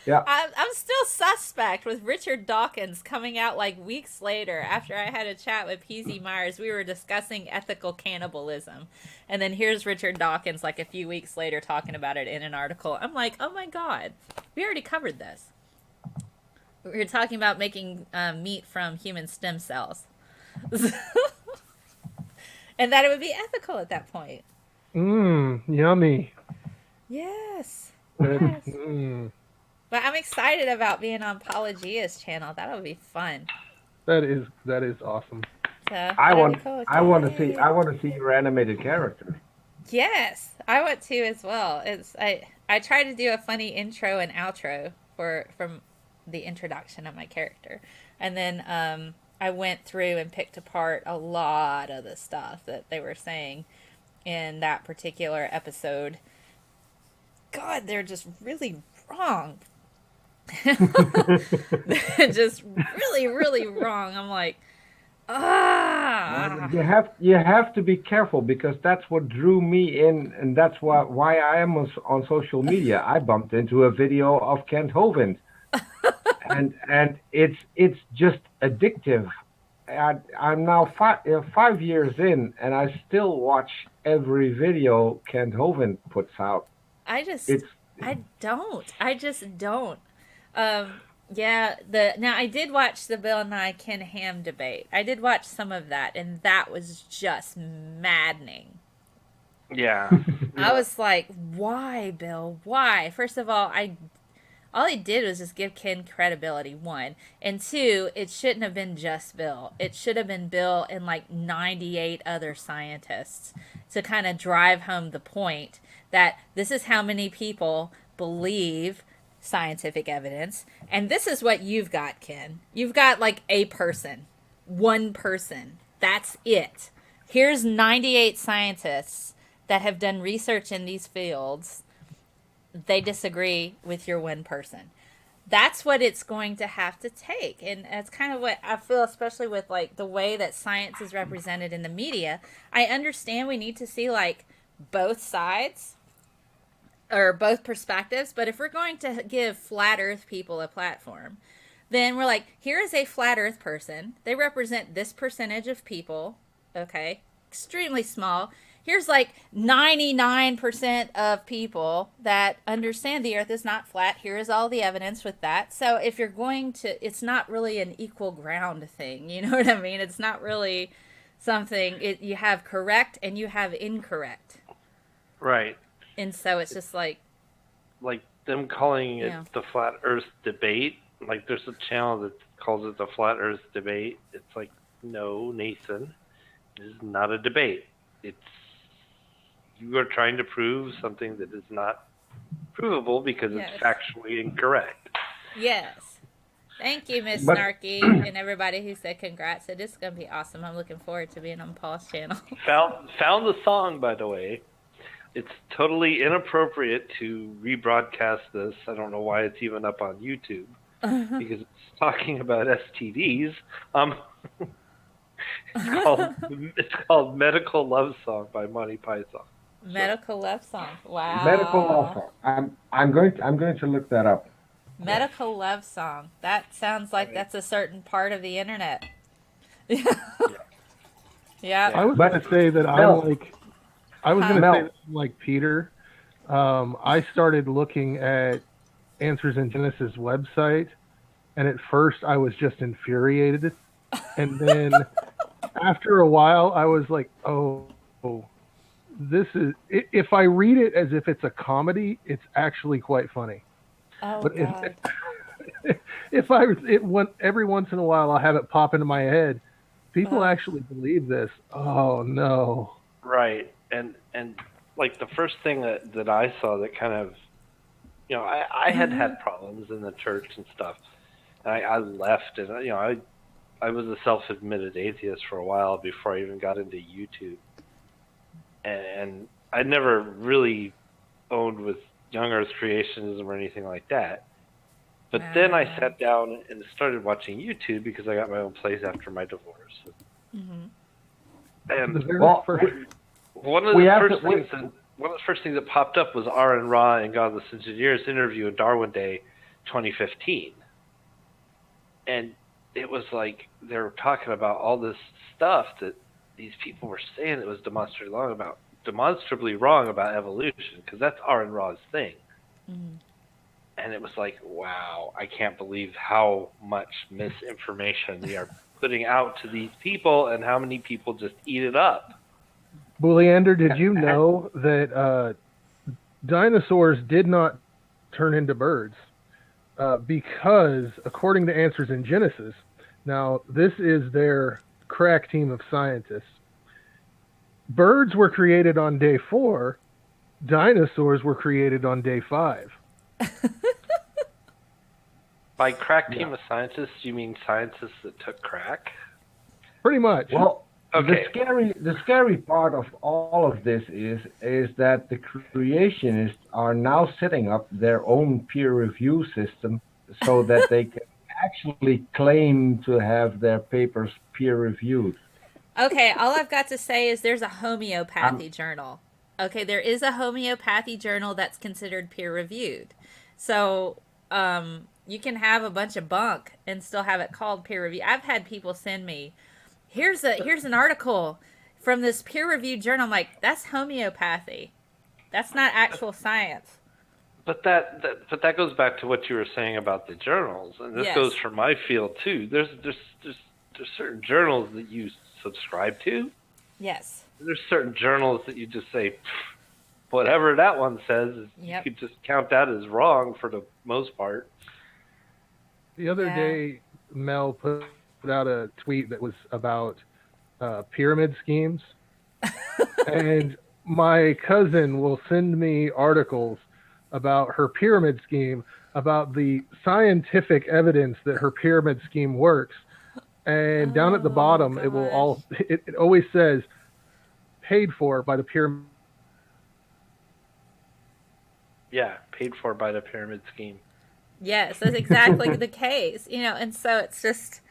Yeah. I'm still suspect with Richard Dawkins coming out like weeks later after I had a chat with PZ Myers. We were discussing ethical cannibalism. And then here's Richard Dawkins like a few weeks later talking about it in an article. I'm like, oh my God, we already covered this. We were talking about making meat from human stem cells. And that it would be ethical at that point. Yummy. Yes. Yes. But I'm excited about being on Paula Gia's channel. That'll be fun. That is awesome. So, I want to see your animated character. Yes, I want to as well. I try to do a funny intro and outro from the introduction of my character, and then I went through and picked apart a lot of the stuff that they were saying in that particular episode. God, they're just really wrong. They're just really, really wrong. I'm like, ah. You have to be careful because that's what drew me in, and that's why I am on social media. I bumped into a video of Kent Hovind, and it's just addictive. I'm now 5 years in, and I still watch every video Kent Hovind puts out. I just It's don't. Yeah, now I did watch the Bill Nye Ken Ham debate. I did watch some of that, and that was just maddening. Yeah. I was like, why, Bill? Why? First of all, all he did was just give Ken credibility, one. And two, it shouldn't have been just Bill. It should have been Bill and like 98 other scientists to kind of drive home the point that this is how many people believe scientific evidence. And this is what you've got, Ken. You've got like a person, one person. That's it. Here's 98 scientists that have done research in these fields. They disagree with your one person. That's what it's going to have to take. And that's kind of what I feel, especially with like the way that science is represented in the media. I understand we need to see like both sides or both perspectives, but if we're going to give flat earth people a platform, then we're like, here is a flat earth person. They represent this percentage of people. Okay. Extremely small. Here's like 99% of people that understand the earth is not flat. Here is all the evidence with that. So if you're going to, it's not really an equal ground thing. You know what I mean? It's not really something, you have correct and you have incorrect. Right. And so it's just like them calling it Yeah. the Flat Earth debate. Like there's a channel that calls it the Flat Earth debate. It's like, no, Nathan, this is not a debate. It's you are trying to prove something that is not provable because Yes. it's factually incorrect. Yes. Thank you, Miss But- Snarky, and everybody who said congrats. It is going to be awesome. I'm looking forward to being on Paul's channel. Found the song, by the way. It's totally inappropriate to rebroadcast this. I don't know why it's even up on YouTube because it's talking about STDs. It's called "Medical Love Song" by Monty Python. Medical love song. Wow. medical love. I'm going to look that up. Medical love song. That sounds like that's a certain part of the internet. Yeah. I was But- going to say that Mel. I was going to Mel. say that I'm like Peter. I started looking at Answers in Genesis website, and at first I was just infuriated, and then after a while I was like, oh, this is. If I read it as if it's a comedy, it's actually quite funny. Oh, But God. every once in a while I'll have it pop into my head. People actually believe this. Oh no. Right, and like the first thing that I saw that kind of, I had problems in the church and stuff, and I left, and I was a self-admitted atheist for a while before I even got into YouTube, and I never really owned with young Earth creationism or anything like that. But then I sat down and started watching YouTube because I got my own place after my divorce. Mm-hmm. And The very Well, first- one of the first things that popped up was Aaron Ra and Godless Engineers interview in Darwin Day 2015. And it was like they were talking about all this stuff that these people were saying that was demonstrably wrong about evolution, because that's Aaron Ra's thing. Mm-hmm. And it was like, wow, I can't believe how much misinformation we are putting out to these people and how many people just eat it up. Booleanator, did you know that dinosaurs did not turn into birds? Because according to Answers in Genesis, now this is their crack team of scientists, birds were created on day 4. Dinosaurs were created on day 5. By crack team of scientists, you mean scientists that took crack? Pretty much. Well, Okay. the scary part of all of this is that the creationists are now setting up their own peer review system so that they can actually claim to have their papers peer reviewed. Okay, all I've got to say is there's a homeopathy journal. Okay, there is a homeopathy journal that's considered peer reviewed. So, you can have a bunch of bunk and still have it called peer review. I've had people send me, here's an article from this peer reviewed journal. I'm like, that's homeopathy. That's not actual science. But that goes back to what you were saying about the journals, and this Yes. goes for my field too. There's certain journals that you subscribe to. Yes. There's certain journals that you just say, whatever that one says, Yep. you could just count that as wrong for the most part. The other Yeah. day, Mel put out a tweet that was about pyramid schemes. And my cousin will send me articles about her pyramid scheme, about the scientific evidence that her pyramid scheme works. And down at the bottom, it will it always says paid for by the pyramid. Yeah, paid for by the pyramid scheme. Yes, that's exactly the case. And so it's just,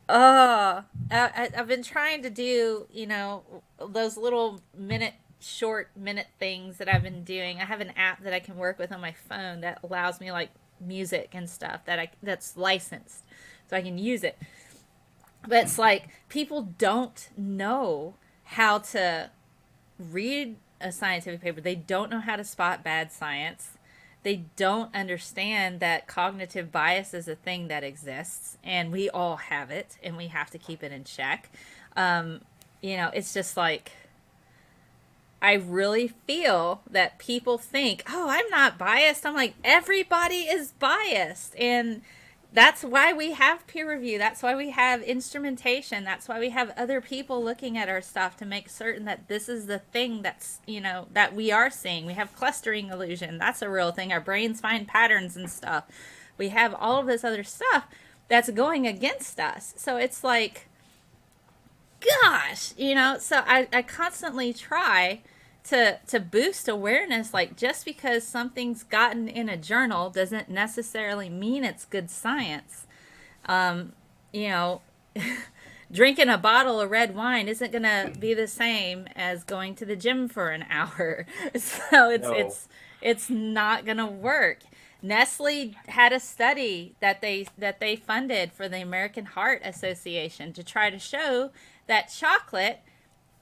I've been trying to do, those little short minute things that I've been doing. I have an app that I can work with on my phone that allows me like music and stuff that's licensed, so I can use it. But it's like people don't know how to read a scientific paper. They don't know how to spot bad science. They don't understand that cognitive bias is a thing that exists, and we all have it, and we have to keep it in check. It's just like, I really feel that people think, oh, I'm not biased. I'm like, everybody is biased. And that's why we have peer review. That's why we have instrumentation. That's why we have other people looking at our stuff to make certain that this is the thing that's, that we are seeing. We have clustering illusion. That's a real thing. Our brains find patterns and stuff. We have all of this other stuff that's going against us. So it's like, gosh, so I constantly try to boost awareness. Like, just because something's gotten in a journal doesn't necessarily mean it's good science. Drinking a bottle of red wine isn't gonna be the same as going to the gym for an hour. So it's not gonna work. Nestle had a study that they funded for the American Heart Association to try to show that chocolate,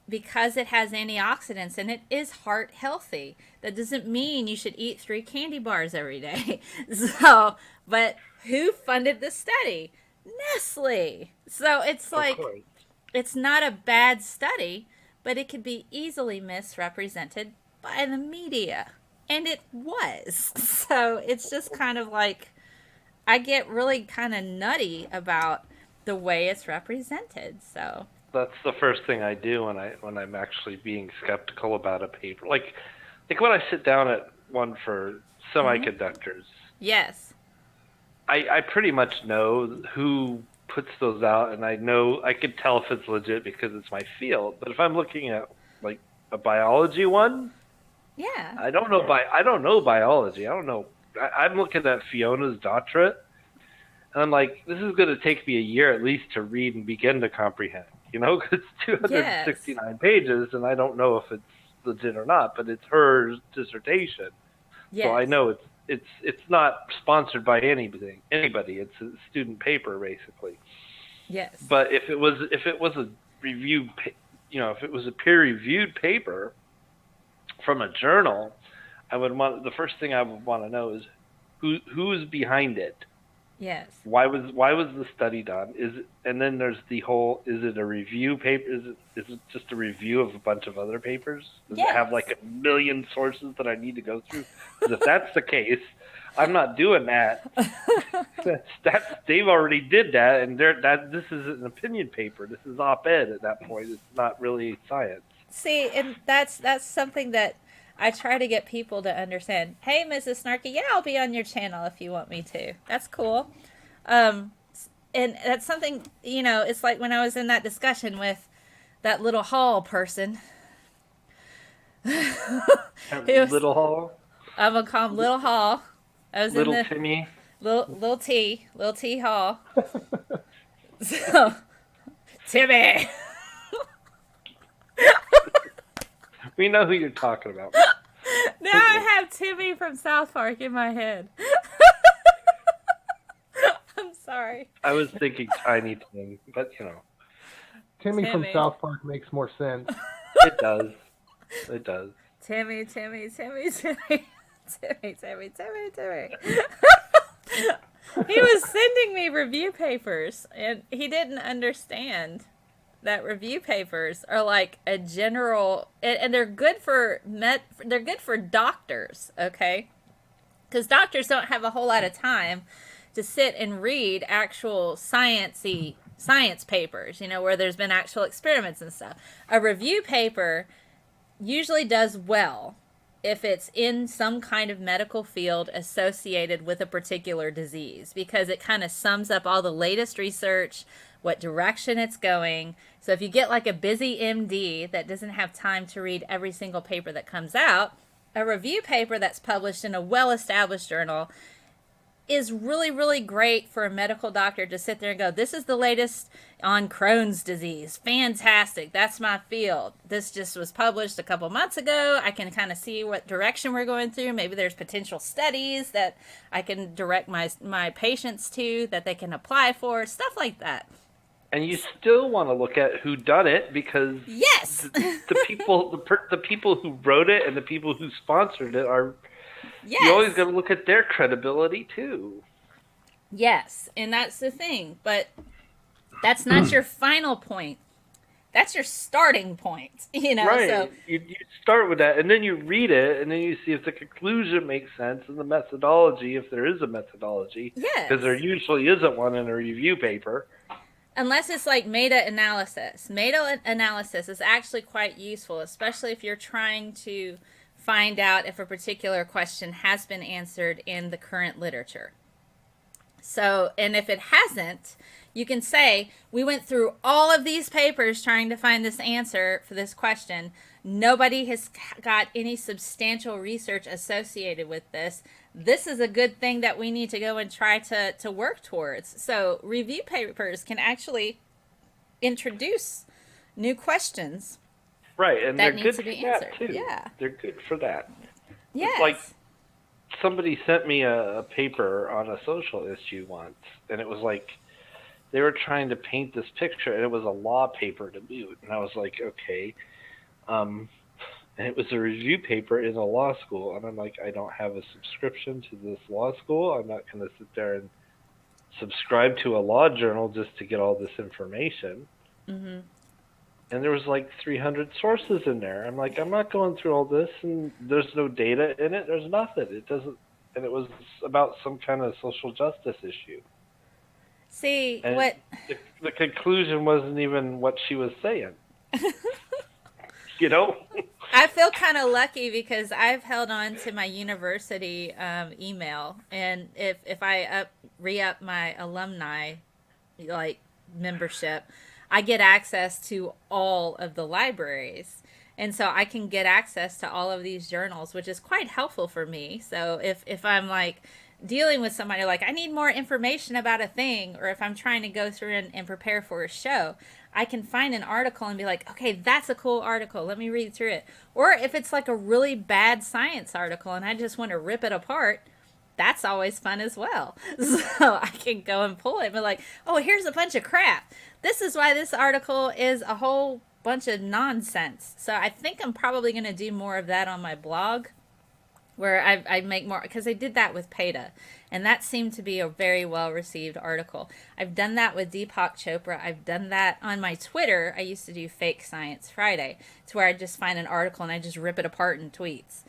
because it has antioxidants in it, is heart healthy. That doesn't mean you should eat 3 candy bars every day. So, but who funded the study? Nestle. So it's like, it's not a bad study, but it could be easily misrepresented by the media. And it was. So it's just kind of like, I get really kind of nutty about the way it's represented. So that's the first thing I do when I'm actually being skeptical about a paper. Like when I sit down at one for semiconductors. Yes. I pretty much know who puts those out, and I could tell if it's legit because it's my field. But if I'm looking at like a biology one, yeah, I don't know biology. I don't know. I'm looking at Fiona's doctorate, and I'm like, this is going to take me a year at least to read and begin to comprehend. Because it's 269 pages, and I don't know if it's legit or not. But it's her dissertation, so I know it's not sponsored by anybody. It's a student paper basically. Yes. But if it was a review, if it was a peer-reviewed paper from a journal, the first thing I would want to know is who is behind it. Yes. Why was the study done? And then there's the whole, is it a review paper? Is it just a review of a bunch of other papers? Does it have like a million sources that I need to go through? Because if that's the case, I'm not doing that. They've already did that, and this is an opinion paper. This is op-ed at that point. It's not really science. See, and that's something that I try to get people to understand. Hey, Mrs. Snarky, yeah, I'll be on your channel if you want me to. That's cool. Um, and that's something, it's like when I was in that discussion with that little hall person. Little Hall? I'm gonna call him Little Hall. I was Little in the Timmy? little T Hall. So, Timmy. We know who you're talking about. Now I have Timmy from South Park in my head. I'm sorry. I was thinking Tiny Tim, but Timmy from Timmy. South Park makes more sense. it does. It does. Timmy. He was sending me review papers, and he didn't understand that review papers are like a general, and they're good for they're good for doctors, okay? Because doctors don't have a whole lot of time to sit and read actual science papers, where there's been actual experiments and stuff. A review paper usually does well if it's in some kind of medical field associated with a particular disease, because it kind of sums up all the latest research, what direction it's going. So if you get like a busy MD that doesn't have time to read every single paper that comes out, a review paper that's published in a well-established journal is really, really great for a medical doctor to sit there and go, this is the latest on Crohn's disease. Fantastic. That's my field. This just was published a couple months ago. I can kind of see what direction we're going through. Maybe there's potential studies that I can direct my patients to that they can apply for, stuff like that. And you still want to look at who done it, because yes, the people who wrote it and the people who sponsored it are. Yes. You always got to look at their credibility too. Yes, and that's the thing. But that's not your final point. That's your starting point. Right. So you start with that, and then you read it, and then you see if the conclusion makes sense and the methodology, if there is a methodology. Yes. Because there usually isn't one in a review paper. Unless it's like meta-analysis. Meta-analysis is actually quite useful, especially if you're trying to find out if a particular question has been answered in the current literature. So, and if it hasn't, you can say, we went through all of these papers trying to find this answer for this question. Nobody has got any substantial research associated with this. This is a good thing that we need to go and try to work towards. So review papers can actually introduce new questions. Right, and that they're good to be for that answered. too. Yeah. They're good for that. Yes. It's like somebody sent me a paper on a social issue once, and it was like they were trying to paint this picture, and it was a law paper to boot. And I was like, okay. And it was a review paper in a law school, and I'm like, I don't have a subscription to this law school. I'm not going to sit there and subscribe to a law journal just to get all this information. Mm-hmm. And there was like 300 sources in there. I'm like, I'm not going through all this, and there's no data in it. There's nothing. It doesn't, and it was about some kind of social justice issue. See, and what the conclusion wasn't even what she was saying. I feel kind of lucky because I've held on to my university email, and if I re-up my alumni membership, I get access to all of the libraries, and so I can get access to all of these journals, which is quite helpful for me. So if I'm like dealing with somebody like I need more information about a thing, or if I'm trying to go through and prepare for a show, I can find an article and be like, okay, that's a cool article. Let me read through it. Or if it's like a really bad science article and I just want to rip it apart, that's always fun as well. So I can go and pull it and be like, oh, here's a bunch of crap. This is why this article is a whole bunch of nonsense. So I think I'm probably going to do more of that on my blog, where I make more, because I did that with PETA, and that seemed to be a very well-received article. I've done that with Deepak Chopra. I've done that on my Twitter. I used to do Fake Science Friday, to where I just find an article and I just rip it apart in tweets.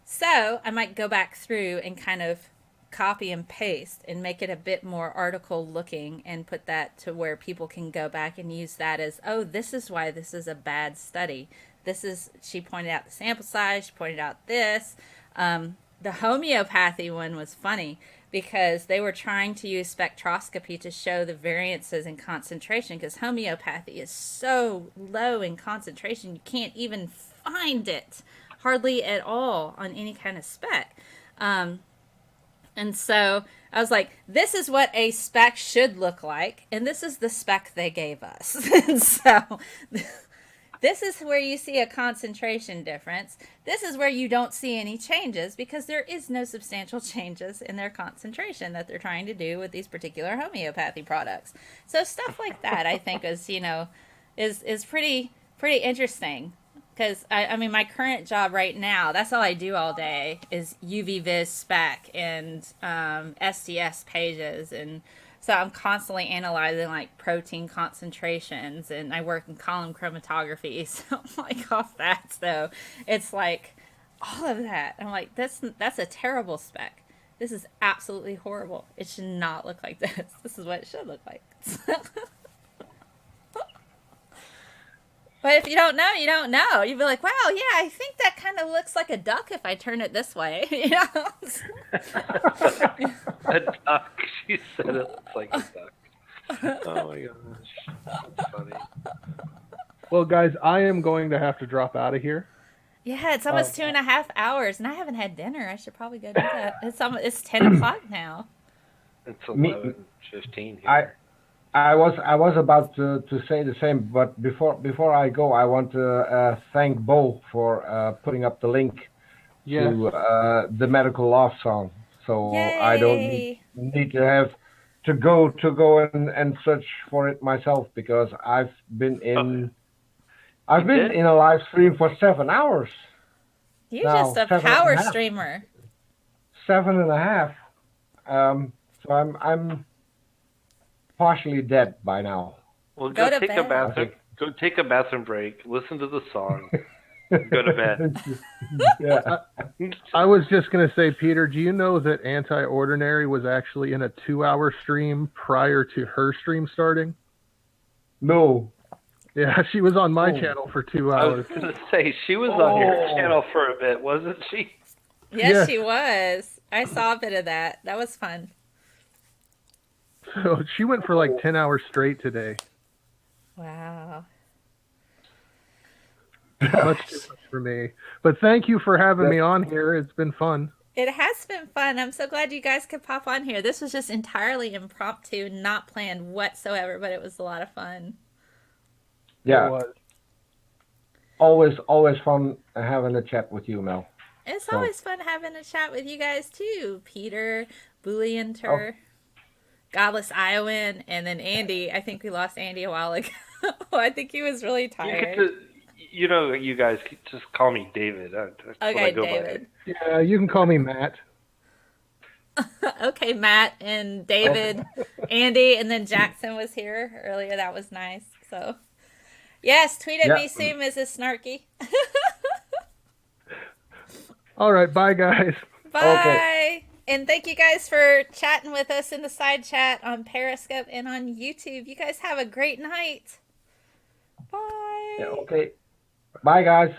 So I might go back through and kind of copy and paste and make it a bit more article looking, and put that to where people can go back and use that as, oh, this is why this is a bad study. she pointed out the sample size, she pointed out this. The homeopathy one was funny because they were trying to use spectroscopy to show the variances in concentration, because homeopathy is so low in concentration you can't even find it hardly at all on any kind of spec. And so I was like, this is what a spec should look like, and this is the spec they gave us. And so this is where you see a concentration difference. This is where you don't see any changes, because there is no substantial changes in their concentration that they're trying to do with these particular homeopathy products. So stuff like that, I think, is pretty interesting. Because, I mean, my current job right now, that's all I do all day is UV Vis spec and STS pages. And so I'm constantly analyzing, like, protein concentrations. And I work in column chromatography. So I'm like, off that. So it's like all of that. I'm like, that's a terrible spec. This is absolutely horrible. It should not look like this. This is what it should look like. But if you don't know, you don't know. You'd be like, wow, yeah, I think that kind of looks like a duck if I turn it this way. You know? A duck. She said it looks like a duck. Oh my gosh. That's funny. Well, guys, I am going to have to drop out of here. Yeah, it's almost 2.5 hours, and I haven't had dinner. I should probably go do that. It's 10 o'clock now. It's 11:15 here. I was about to say the same, but before I go, I want to thank Bo for putting up the link to the Medical Love song. So Yay. I don't need to have to go and search for it myself, because I've been in a live stream for 7 hours. You're just a power streamer. 7.5. So I'm partially dead by now. Well, go take a bathroom. Go take a bathroom break. Listen to the song. Go to bed. Yeah. I was just going to say, Peter, do you know that Anti-Ordinary was actually in a 2-hour stream prior to her stream starting? No. Yeah, she was on my channel for 2 hours. I was going to say, she was on your channel for a bit, wasn't she? Yes, she was. I saw a bit of that. That was fun. So she went for like 10 hours straight today. Wow. Much too much for me. But thank you for having me on here. It's been fun. It has been fun. I'm so glad you guys could pop on here. This was just entirely impromptu, not planned whatsoever, but it was a lot of fun. Yeah. It was. Always fun having a chat with you, Mel. It's always fun having a chat with you guys too. Peter, Booleanator, Godless Iowan, and then Andy. I think we lost Andy a while ago. I think he was really tired. You guys just call me David. Okay, David. Yeah, you can call me Matt. Okay, Matt and David, Andy, and then Jackson was here earlier. That was nice. So, yes, tweet at me soon, Mrs. Snarky. All right, bye, guys. Bye. Okay. And thank you guys for chatting with us in the side chat on Periscope and on YouTube. You guys have a great night. Bye. Yeah, okay. Bye, guys.